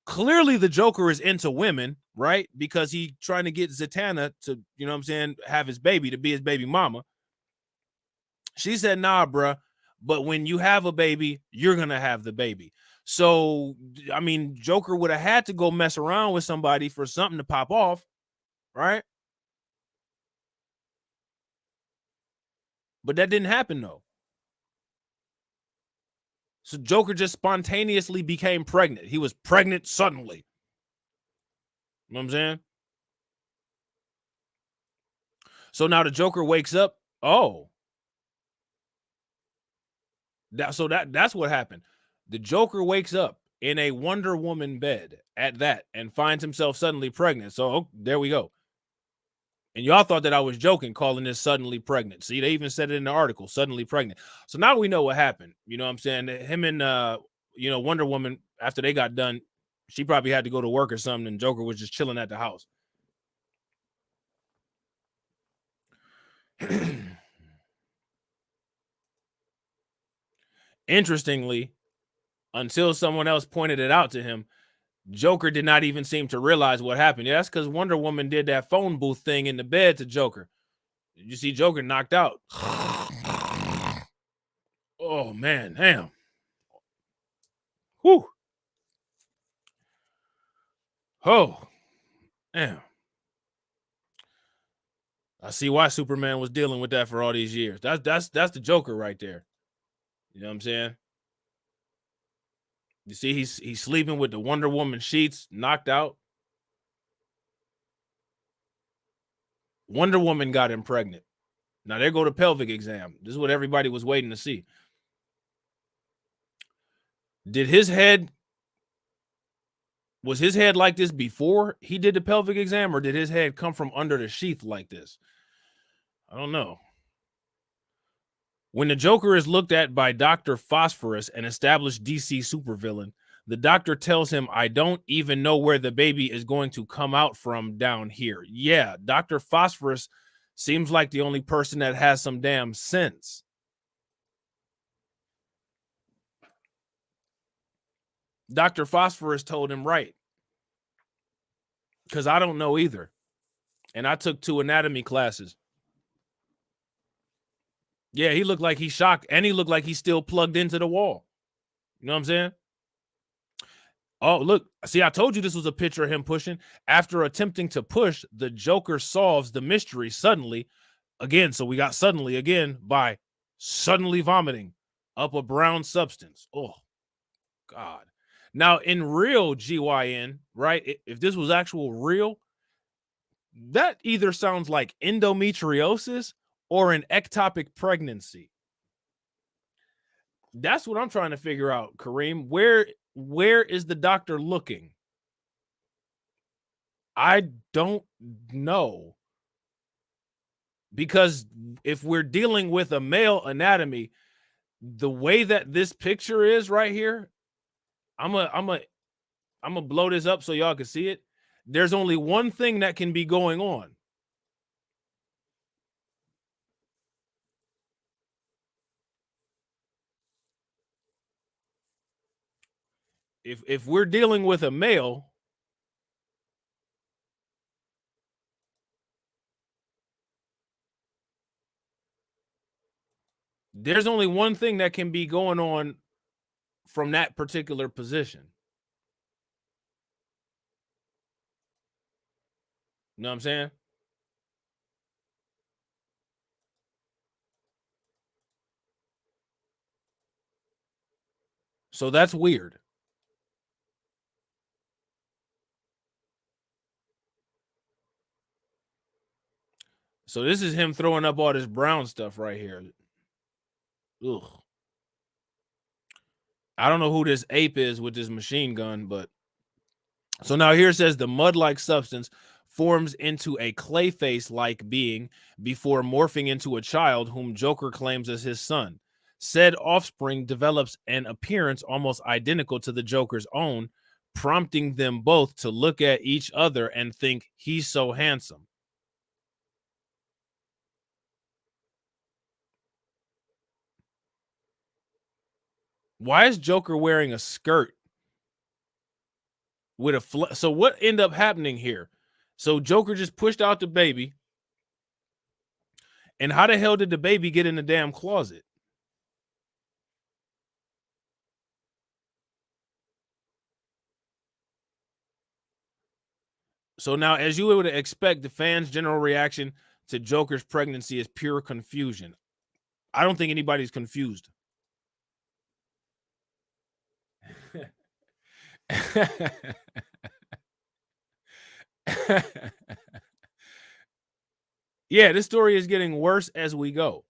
clearly the Joker is into women, right? Because he trying to get Zatanna to, you know what I'm saying, have his baby, to be his baby mama. She said, "Nah, bruh, but when you have a baby, you're going to have the baby." So, I mean, Joker would have had to go mess around with somebody for something to pop off, right? But that didn't happen, though. So Joker just spontaneously became pregnant. He was pregnant suddenly. You know what I'm saying? So now the Joker wakes up. Oh. That's what happened. The Joker wakes up in a Wonder Woman bed at that and finds himself suddenly pregnant. So there we go. And y'all thought that I was joking, calling this suddenly pregnant. See, they even said it in the article, suddenly pregnant. So now we know what happened. You know what I'm saying? Him and Wonder Woman, after they got done, she probably had to go to work or something, and Joker was just chilling at the house. Interestingly, until someone else pointed it out to him, Joker did not even seem to realize what happened. Yeah, that's because Wonder Woman did that phone booth thing in the bed to Joker. You see Joker knocked out. Oh, man. Damn. Whew. Oh, damn. I see why Superman was dealing with that for all these years. That's the Joker right there. You know what I'm saying? You see, he's sleeping with the Wonder Woman sheets, knocked out. Wonder Woman got him pregnant. Now there go the pelvic exam. This is what everybody was waiting to see. Was his head like this before he did the pelvic exam, or did his head come from under the sheath like this? I don't know. When the Joker is looked at by Dr. Phosphorus, an established DC supervillain, the doctor tells him, "I don't even know where the baby is going to come out from down here." Yeah, Dr. Phosphorus seems like the only person that has some damn sense. Dr. Phosphorus told him right. Because I don't know either. And I took 2 anatomy classes. Yeah, he looked like he's shocked, and he looked like he's still plugged into the wall. You know what I'm saying? Oh, look. See, I told you this was a picture of him pushing. After attempting to push, the Joker solves the mystery suddenly. Again, so we got suddenly again by suddenly vomiting up a brown substance. Oh, God. Now, in real GYN, right, if this was actual real, that either sounds like endometriosis or an ectopic pregnancy. That's what I'm trying to figure out, Kareem. Where is the doctor looking? I don't know. Because if we're dealing with a male anatomy, the way that this picture is right here, I'm gonna blow this up so y'all can see it. There's only one thing that can be going on. If we're dealing with a male, there's only one thing that can be going on from that particular position. You know what I'm saying? So that's weird. So this is him throwing up all this brown stuff right here. Ugh. I don't know who this ape is with this machine gun, but so now here it says the mud-like substance forms into a clay face-like being before morphing into a child whom Joker claims as his son. Said offspring develops an appearance almost identical to the Joker's own, prompting them both to look at each other and think he's so handsome. Why is Joker wearing a skirt with a so what ended up happening here? So Joker just pushed out the baby. And how the hell did the baby get in the damn closet? So now, as you would expect, the fans' general reaction to Joker's pregnancy is pure confusion. I don't think anybody's confused. Yeah, this story is getting worse as we go.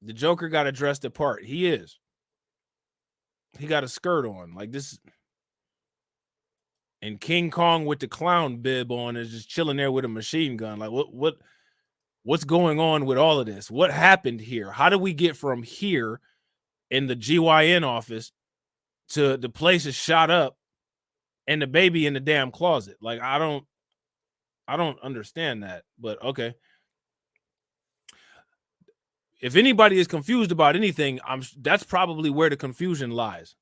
The Joker got to dress the part. He is. He got a skirt on like this. And King Kong with the clown bib on is just chilling there with a machine gun. Like what's going on with all of this? What happened here? How did we get from here in the GYN office to the place is shot up and the baby in the damn closet? Like I don't understand that, but okay. If anybody is confused about anything, that's probably where the confusion lies.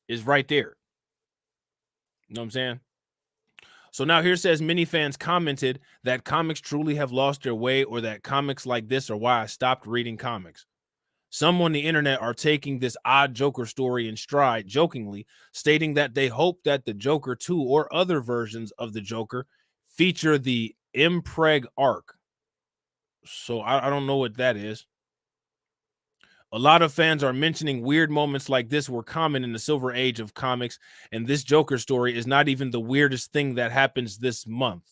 Is right there. You know what I'm saying? So now here says many fans commented that comics truly have lost their way or that comics like this are why I stopped reading comics. Some on the internet are taking this odd Joker story in stride, jokingly, stating that they hope that the Joker 2 or other versions of the Joker feature the impreg arc. So I don't know what that is. A lot of fans are mentioning weird moments like this were common in the Silver Age of comics, and this Joker story is not even the weirdest thing that happens this month.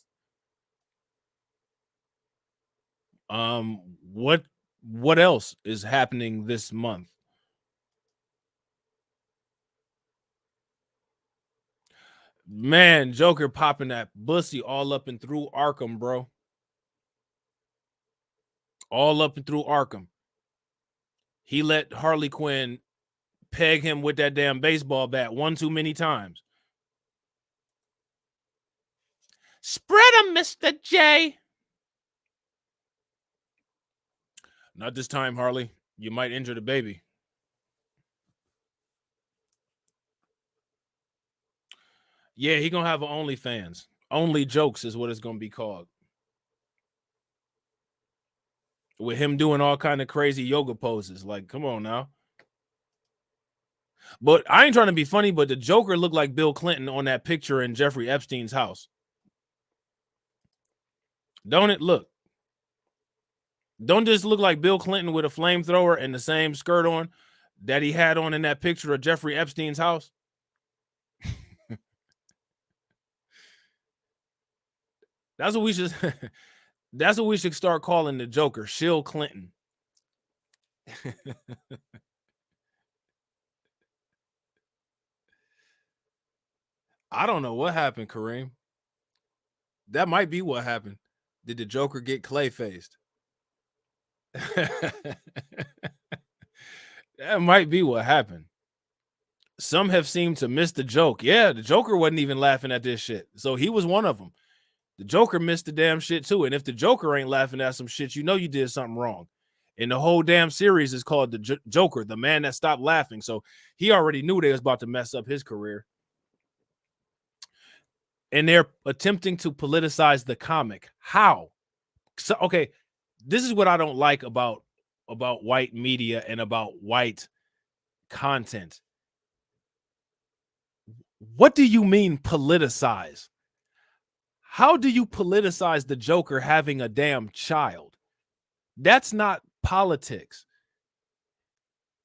What else is happening this month? Man, Joker popping that bussy all up and through Arkham, bro. All up and through Arkham. He let Harley Quinn peg him with that damn baseball bat one too many times. Spread him, Mr. J. Not this time, Harley. You might injure the baby. Yeah, he gonna have an OnlyFans. Only Jokes is what it's gonna be called. With him doing all kind of crazy yoga poses. Like, come on now. But I ain't trying to be funny, but the Joker looked like Bill Clinton on that picture in Jeffrey Epstein's house. Don't it? Look. Don't this look like Bill Clinton with a flamethrower and the same skirt on that he had on in that picture of Jeffrey Epstein's house? That's what we should that's what we should start calling the Joker, Shill Clinton. I don't know what happened, Kareem. That might be what happened. Did the Joker get clay-faced? That might be what happened. Some have seemed to miss the joke. Yeah, the Joker wasn't even laughing at this shit. So he was one of them. The Joker missed the damn shit too. And if the Joker ain't laughing at some shit, you know you did something wrong. And the whole damn series is called the Joker, the man that stopped laughing. So he already knew they was about to mess up his career. And they're attempting to politicize the comic. How? So, okay, this is what I don't like about white media and about white content. What do you mean politicize? How do you politicize the Joker having a damn child? That's not politics.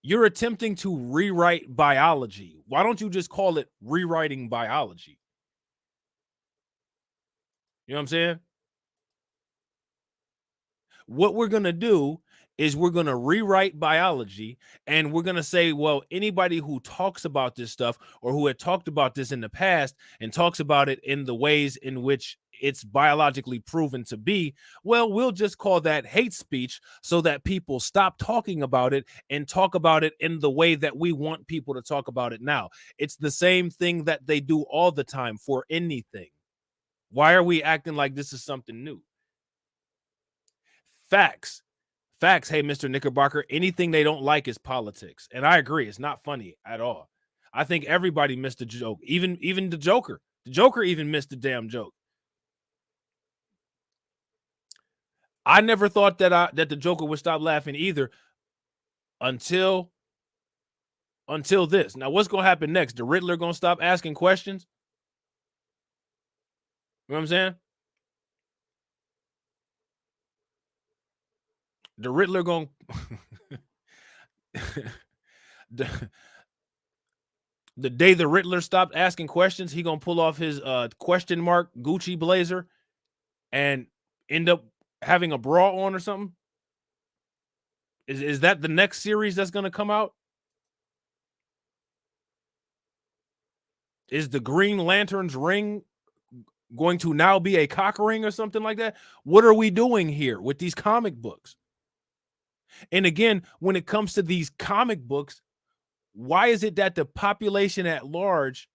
You're attempting to rewrite biology. Why don't you just call it rewriting biology? You know what I'm saying? What we're going to do is we're going to rewrite biology, and we're going to say, well, anybody who talks about this stuff or who had talked about this in the past and talks about it in the ways in which it's biologically proven to be, well, we'll just call that hate speech so that people stop talking about it and talk about it in the way that we want people to talk about it now. It's the same thing that they do all the time for anything. Why are we acting like this is something new? Facts. Hey, Mr. Knickerbocker, anything they don't like is politics. And I agree. It's not funny at all. I think everybody missed the joke. Even the Joker. The Joker even missed the damn joke. I never thought that the Joker would stop laughing either until this. Now, what's going to happen next? The Riddler going to stop asking questions? You know what I'm saying? The Riddler going the day the Riddler stopped asking questions, he going to pull off his question mark Gucci blazer and end up having a bra on or something? Is that the next series that's going to come out? Is the Green Lantern's ring going to now be a cock ring or something like that? What are we doing here with these comic books? And again, when it comes to these comic books, why is it that the population at large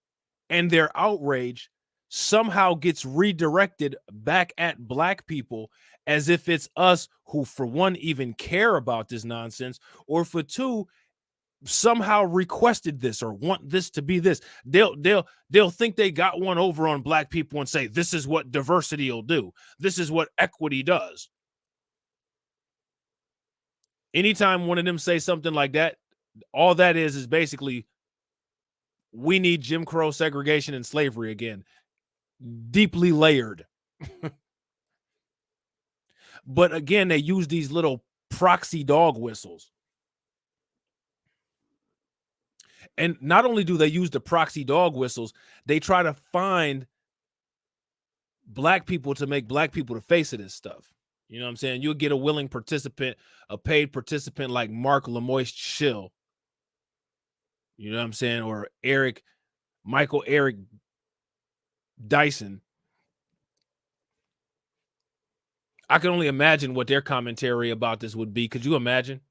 and their outrage somehow gets redirected back at Black people as if it's us who, for one, even care about this nonsense, or for two, somehow requested this or want this to be this? They'll think they got one over on Black people and say, this is what diversity will do. This is what equity does. Anytime one of them say something like that, all that is basically, we need Jim Crow, segregation, and slavery again. Deeply layered. But again, they use these little proxy dog whistles. And not only do they use the proxy dog whistles, they try to find Black people to make Black people the face of this stuff. You know what I'm saying? You'll get a willing participant, a paid participant like Mark Lemoyce Chill. You know what I'm saying? Or Michael Eric Dyson. I can only imagine what their commentary about this would be. Could you imagine?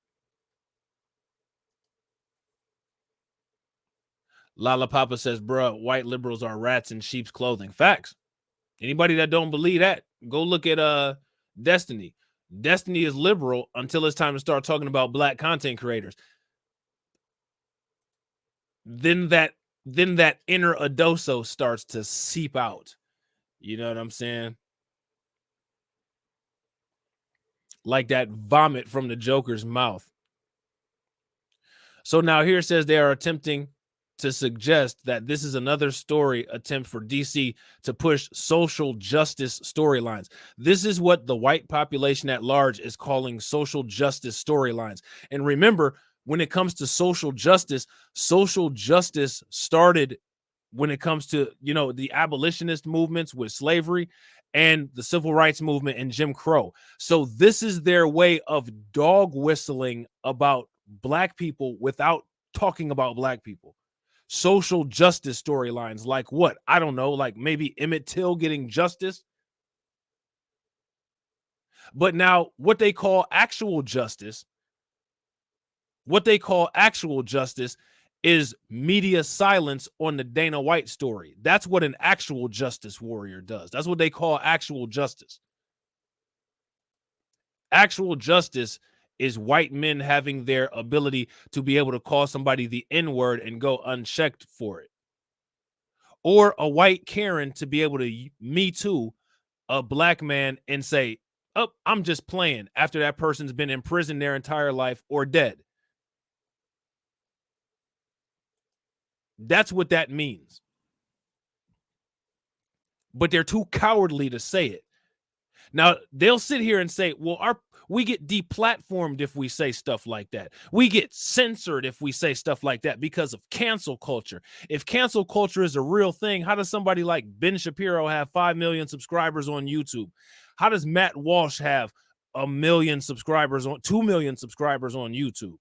Lala Papa says, bruh, white liberals are rats in sheep's clothing. Facts. Anybody that don't believe that, go look at Destiny. Destiny is liberal until it's time to start talking about Black content creators. Then that inner Adoso starts to seep out. You know what I'm saying? Like that vomit from the Joker's mouth. So now here it says they are attempting to suggest that this is another story attempt for DC to push social justice storylines. This is what the white population at large is calling social justice storylines. And remember, when it comes to social justice started when it comes to, the abolitionist movements with slavery and the civil rights movement and Jim Crow. So this is their way of dog whistling about black people without talking about black people. Social justice storylines like what? I don't know, like maybe Emmett Till getting justice. But now what they call actual justice is media silence on the Dana White story. That's what an actual justice warrior does. That's what they call actual justice. Actual justice is white men having their ability to be able to call somebody the N-word and go unchecked for it. Or a white Karen to be able to Me Too a black man and say, oh, I'm just playing, after that person's been in prison their entire life or dead. That's what that means. But they're too cowardly to say it. Now, they'll sit here and say, well, we get deplatformed if we say stuff like that. We get censored if we say stuff like that because of cancel culture. If cancel culture is a real thing, how does somebody like Ben Shapiro have 5 million subscribers on YouTube? How does Matt Walsh have 2 million subscribers on YouTube?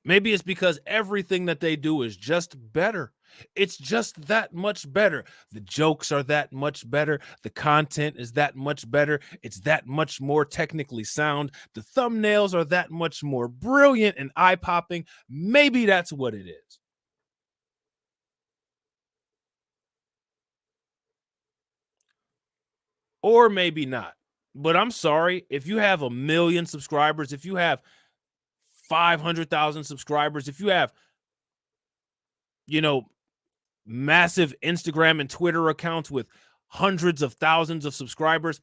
Maybe it's because everything that they do is just better. It's just that much better. The jokes are that much better. The content is that much better. It's that much more technically sound. The thumbnails are that much more brilliant and eye-popping. Maybe that's what it is. Or maybe not. But I'm sorry, if you have 1 million subscribers, if you have 500,000 subscribers, if you have, massive Instagram and Twitter accounts with hundreds of thousands of subscribers,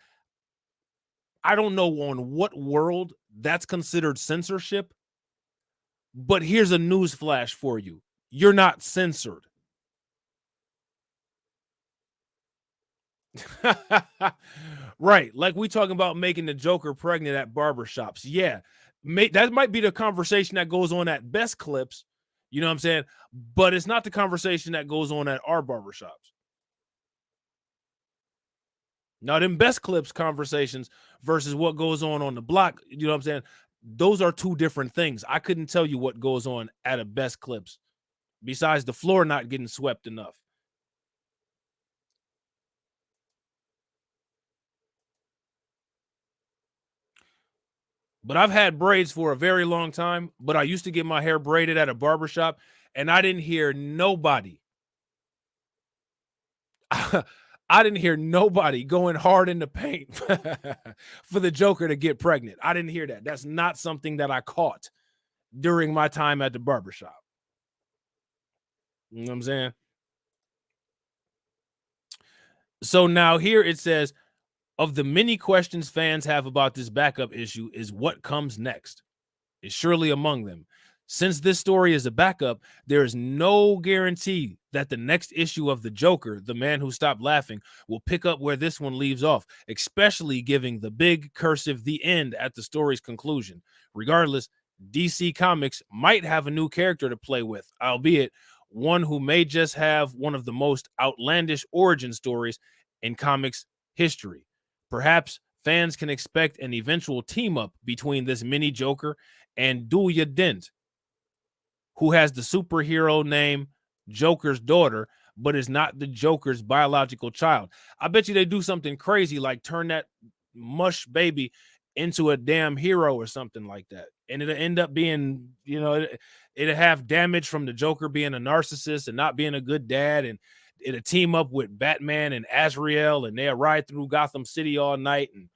I don't know on what world that's considered censorship, but here's a news flash for you. You're not censored. Right, like we talking about making the Joker pregnant at barbershops. Yeah, that might be the conversation that goes on at Best Clips, you know what I'm saying? But it's not the conversation that goes on at our barbershops. Now, them Best Clips conversations versus what goes on the block, you know what I'm saying? Those are two different things. I couldn't tell you what goes on at a Best Clips besides the floor not getting swept enough. But I've had braids for a very long time, but I used to get my hair braided at a barbershop, and I didn't hear nobody. I didn't hear nobody going hard in the paint for the Joker to get pregnant. I didn't hear that. That's not something that I caught during my time at the barbershop. You know what I'm saying? So now here it says, of the many questions fans have about this backup issue is what comes next. Is surely among them. Since this story is a backup, there is no guarantee that the next issue of The Joker, The Man Who Stopped Laughing, will pick up where this one leaves off, especially giving the big cursive "the end" at the story's conclusion. Regardless, DC Comics might have a new character to play with, albeit one who may just have one of the most outlandish origin stories in comics history. Perhaps fans can expect an eventual team-up between this mini Joker and Duya Dent, who has the superhero name Joker's daughter, but is not the Joker's biological child. I bet you they do something crazy like turn that mush baby into a damn hero or something like that. And it'll end up being, it'll have damage from the Joker being a narcissist and not being a good dad, and it'll team up with Batman and Azrael, and they'll ride through Gotham City all night, and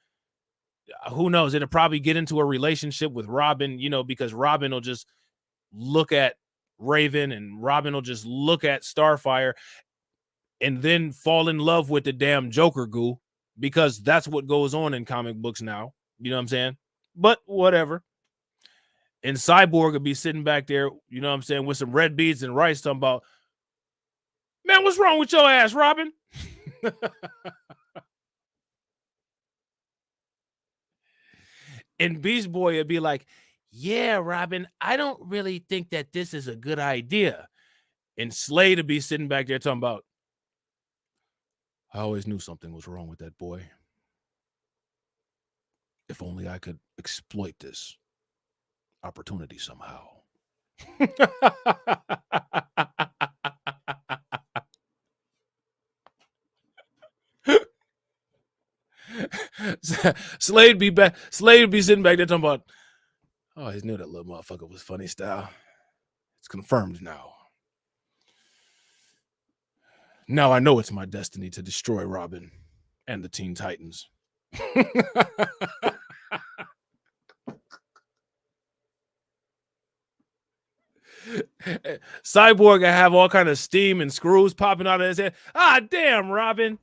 who knows, it'll probably get into a relationship with Robin, because Robin will just look at Raven and Robin will just look at Starfire and then fall in love with the damn Joker goo, because that's what goes on in comic books now. You know what I'm saying? but whatever. And Cyborg would be sitting back there, you know what I'm saying, with some red beads and rice, talking about, man, what's wrong with your ass, Robin? And Beast Boy would be like, yeah, Robin, I don't really think that this is a good idea. And Slade would be sitting back there talking about, I always knew something was wrong with that boy. If only I could exploit this opportunity somehow. Slade be sitting back there talking about, oh, I knew that little motherfucker was funny style. It's confirmed now. Now I know it's my destiny to destroy Robin and the Teen Titans. Cyborg will have all kind of steam and screws popping out of his head. Ah, damn, Robin.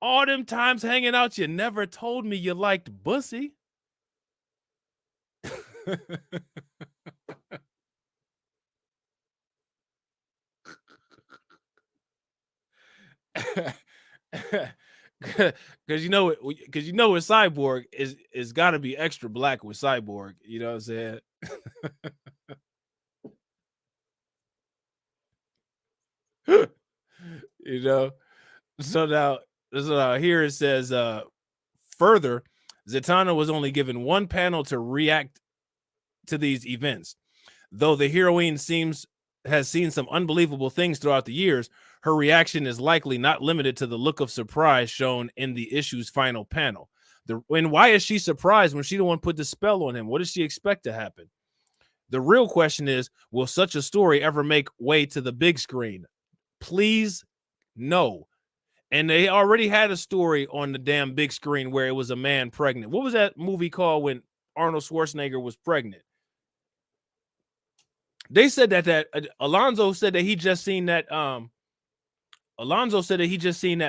All them times hanging out, you never told me you liked Bussy. Because you know with Cyborg is got to be extra black with Cyborg. You know what I'm saying? You know. So now here it says further, Zatanna was only given one panel to react to these events. Though the heroine has seen some unbelievable things throughout the years, her reaction is likely not limited to the look of surprise shown in the issue's final panel. And why is she surprised when she the one put the spell on him? What does she expect to happen? The real question is, will such a story ever make way to the big screen? Please, no. And they already had a story on the damn big screen where it was a man pregnant. What was that movie called when Arnold Schwarzenegger was pregnant? They said that Alonzo said that he just seen that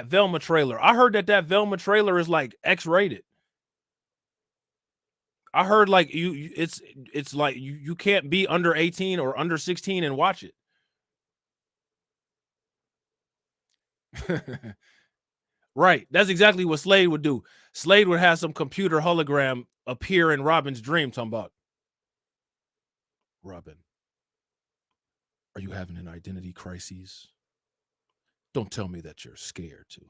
Velma trailer. I heard that Velma trailer is like X-rated. I heard like it's like you can't be under 18 or under 16 and watch it. Right. That's exactly what Slade would do. Slade would have some computer hologram appear in Robin's dream talking about, Robin, are you having an identity crisis? Don't tell me that you're scared to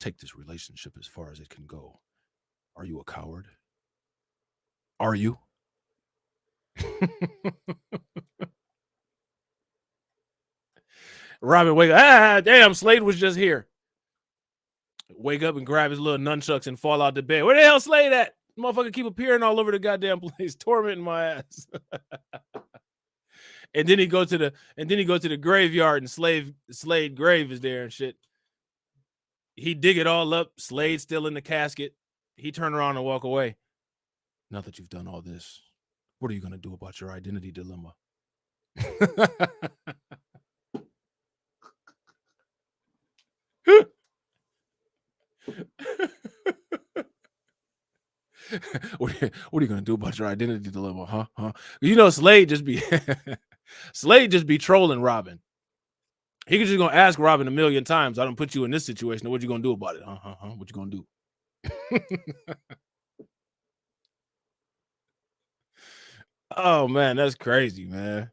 take this relationship as far as it can go. Are you a coward? Are you? Robin wake up. Ah, damn, Slade was just here. Wake up and grab his little nunchucks and fall out the bed. Where the hell Slade at? Motherfucker keep appearing all over the goddamn place, tormenting my ass. And then he go to the graveyard and Slade grave is there and shit. He dig it all up. Slade still in the casket. He turn around and walk away. Now that you've done all this, what are you gonna do about your identity dilemma? What are you gonna do about your identity dilemma, huh? You know, Slade just be trolling Robin. He could just gonna ask Robin a million times, I don't put you in this situation. What you gonna do about it? What you gonna do? Oh man, that's crazy, man.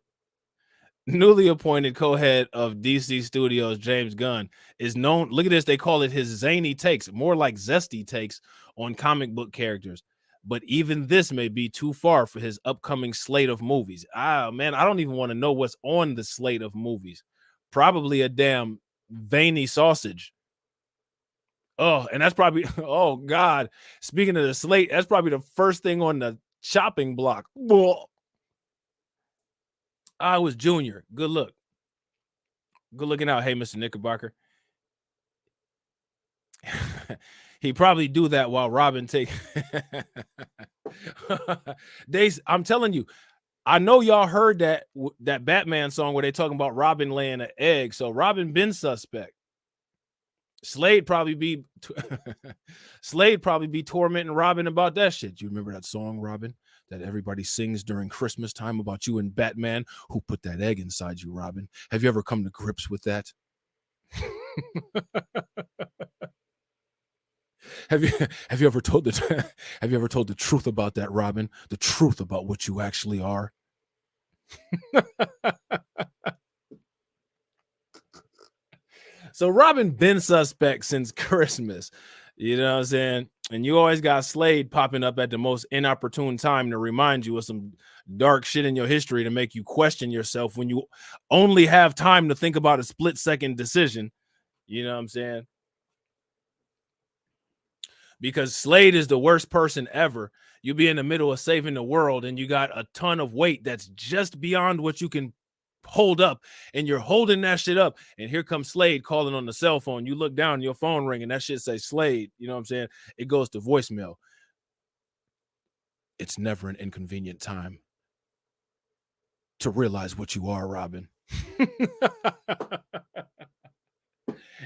Newly appointed co-head of DC Studios, James Gunn, is known. Look at this. They call it his zany takes, more like zesty takes on comic book characters. But even this may be too far for his upcoming slate of movies. Man, I don't even want to know what's on the slate of movies. Probably a damn veiny sausage. Oh, and that's probably, oh God. Speaking of the slate, that's probably the first thing on the chopping block. Whoa. I was Junior. Good look. Good looking out. Hey, Mr. Knickerbocker. He probably do that while Robin take. I'm telling you, I know y'all heard that Batman song where they talking about Robin laying an egg. So Robin been suspect. Slade probably be Slade probably be tormenting Robin about that shit. You remember that song, Robin, that everybody sings during Christmas time about you and Batman? Who put that egg inside you, Robin? Have you ever come to grips with that? Have you ever told the truth about that, Robin? The truth about what you actually are? So Robin been suspect since Christmas. You know what I'm saying? And you always got Slade popping up at the most inopportune time to remind you of some dark shit in your history to make you question yourself when you only have time to think about a split-second decision. You know what I'm saying? Because Slade is the worst person ever. You be in the middle of saving the world and you got a ton of weight that's just beyond what you can hold up, and you're holding that shit up, and here comes Slade calling on the cell phone. You look down, your phone ring, and that shit say Slade. You know what I'm saying? It goes to voicemail. It's never an inconvenient time to realize what you are, Robin.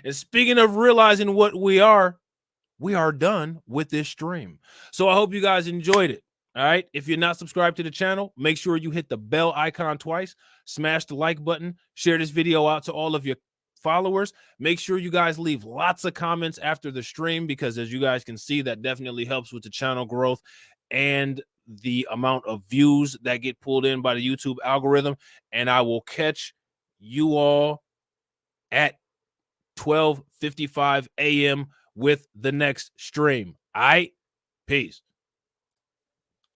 And speaking of realizing what we are done with this stream. So I hope you guys enjoyed it. All right. If you're not subscribed to the channel, make sure you hit the bell icon twice, smash the like button, share this video out to all of your followers. Make sure you guys leave lots of comments after the stream, because as you guys can see, that definitely helps with the channel growth and the amount of views that get pulled in by the YouTube algorithm. And I will catch you all at 12:55 a.m. with the next stream. All right. Peace.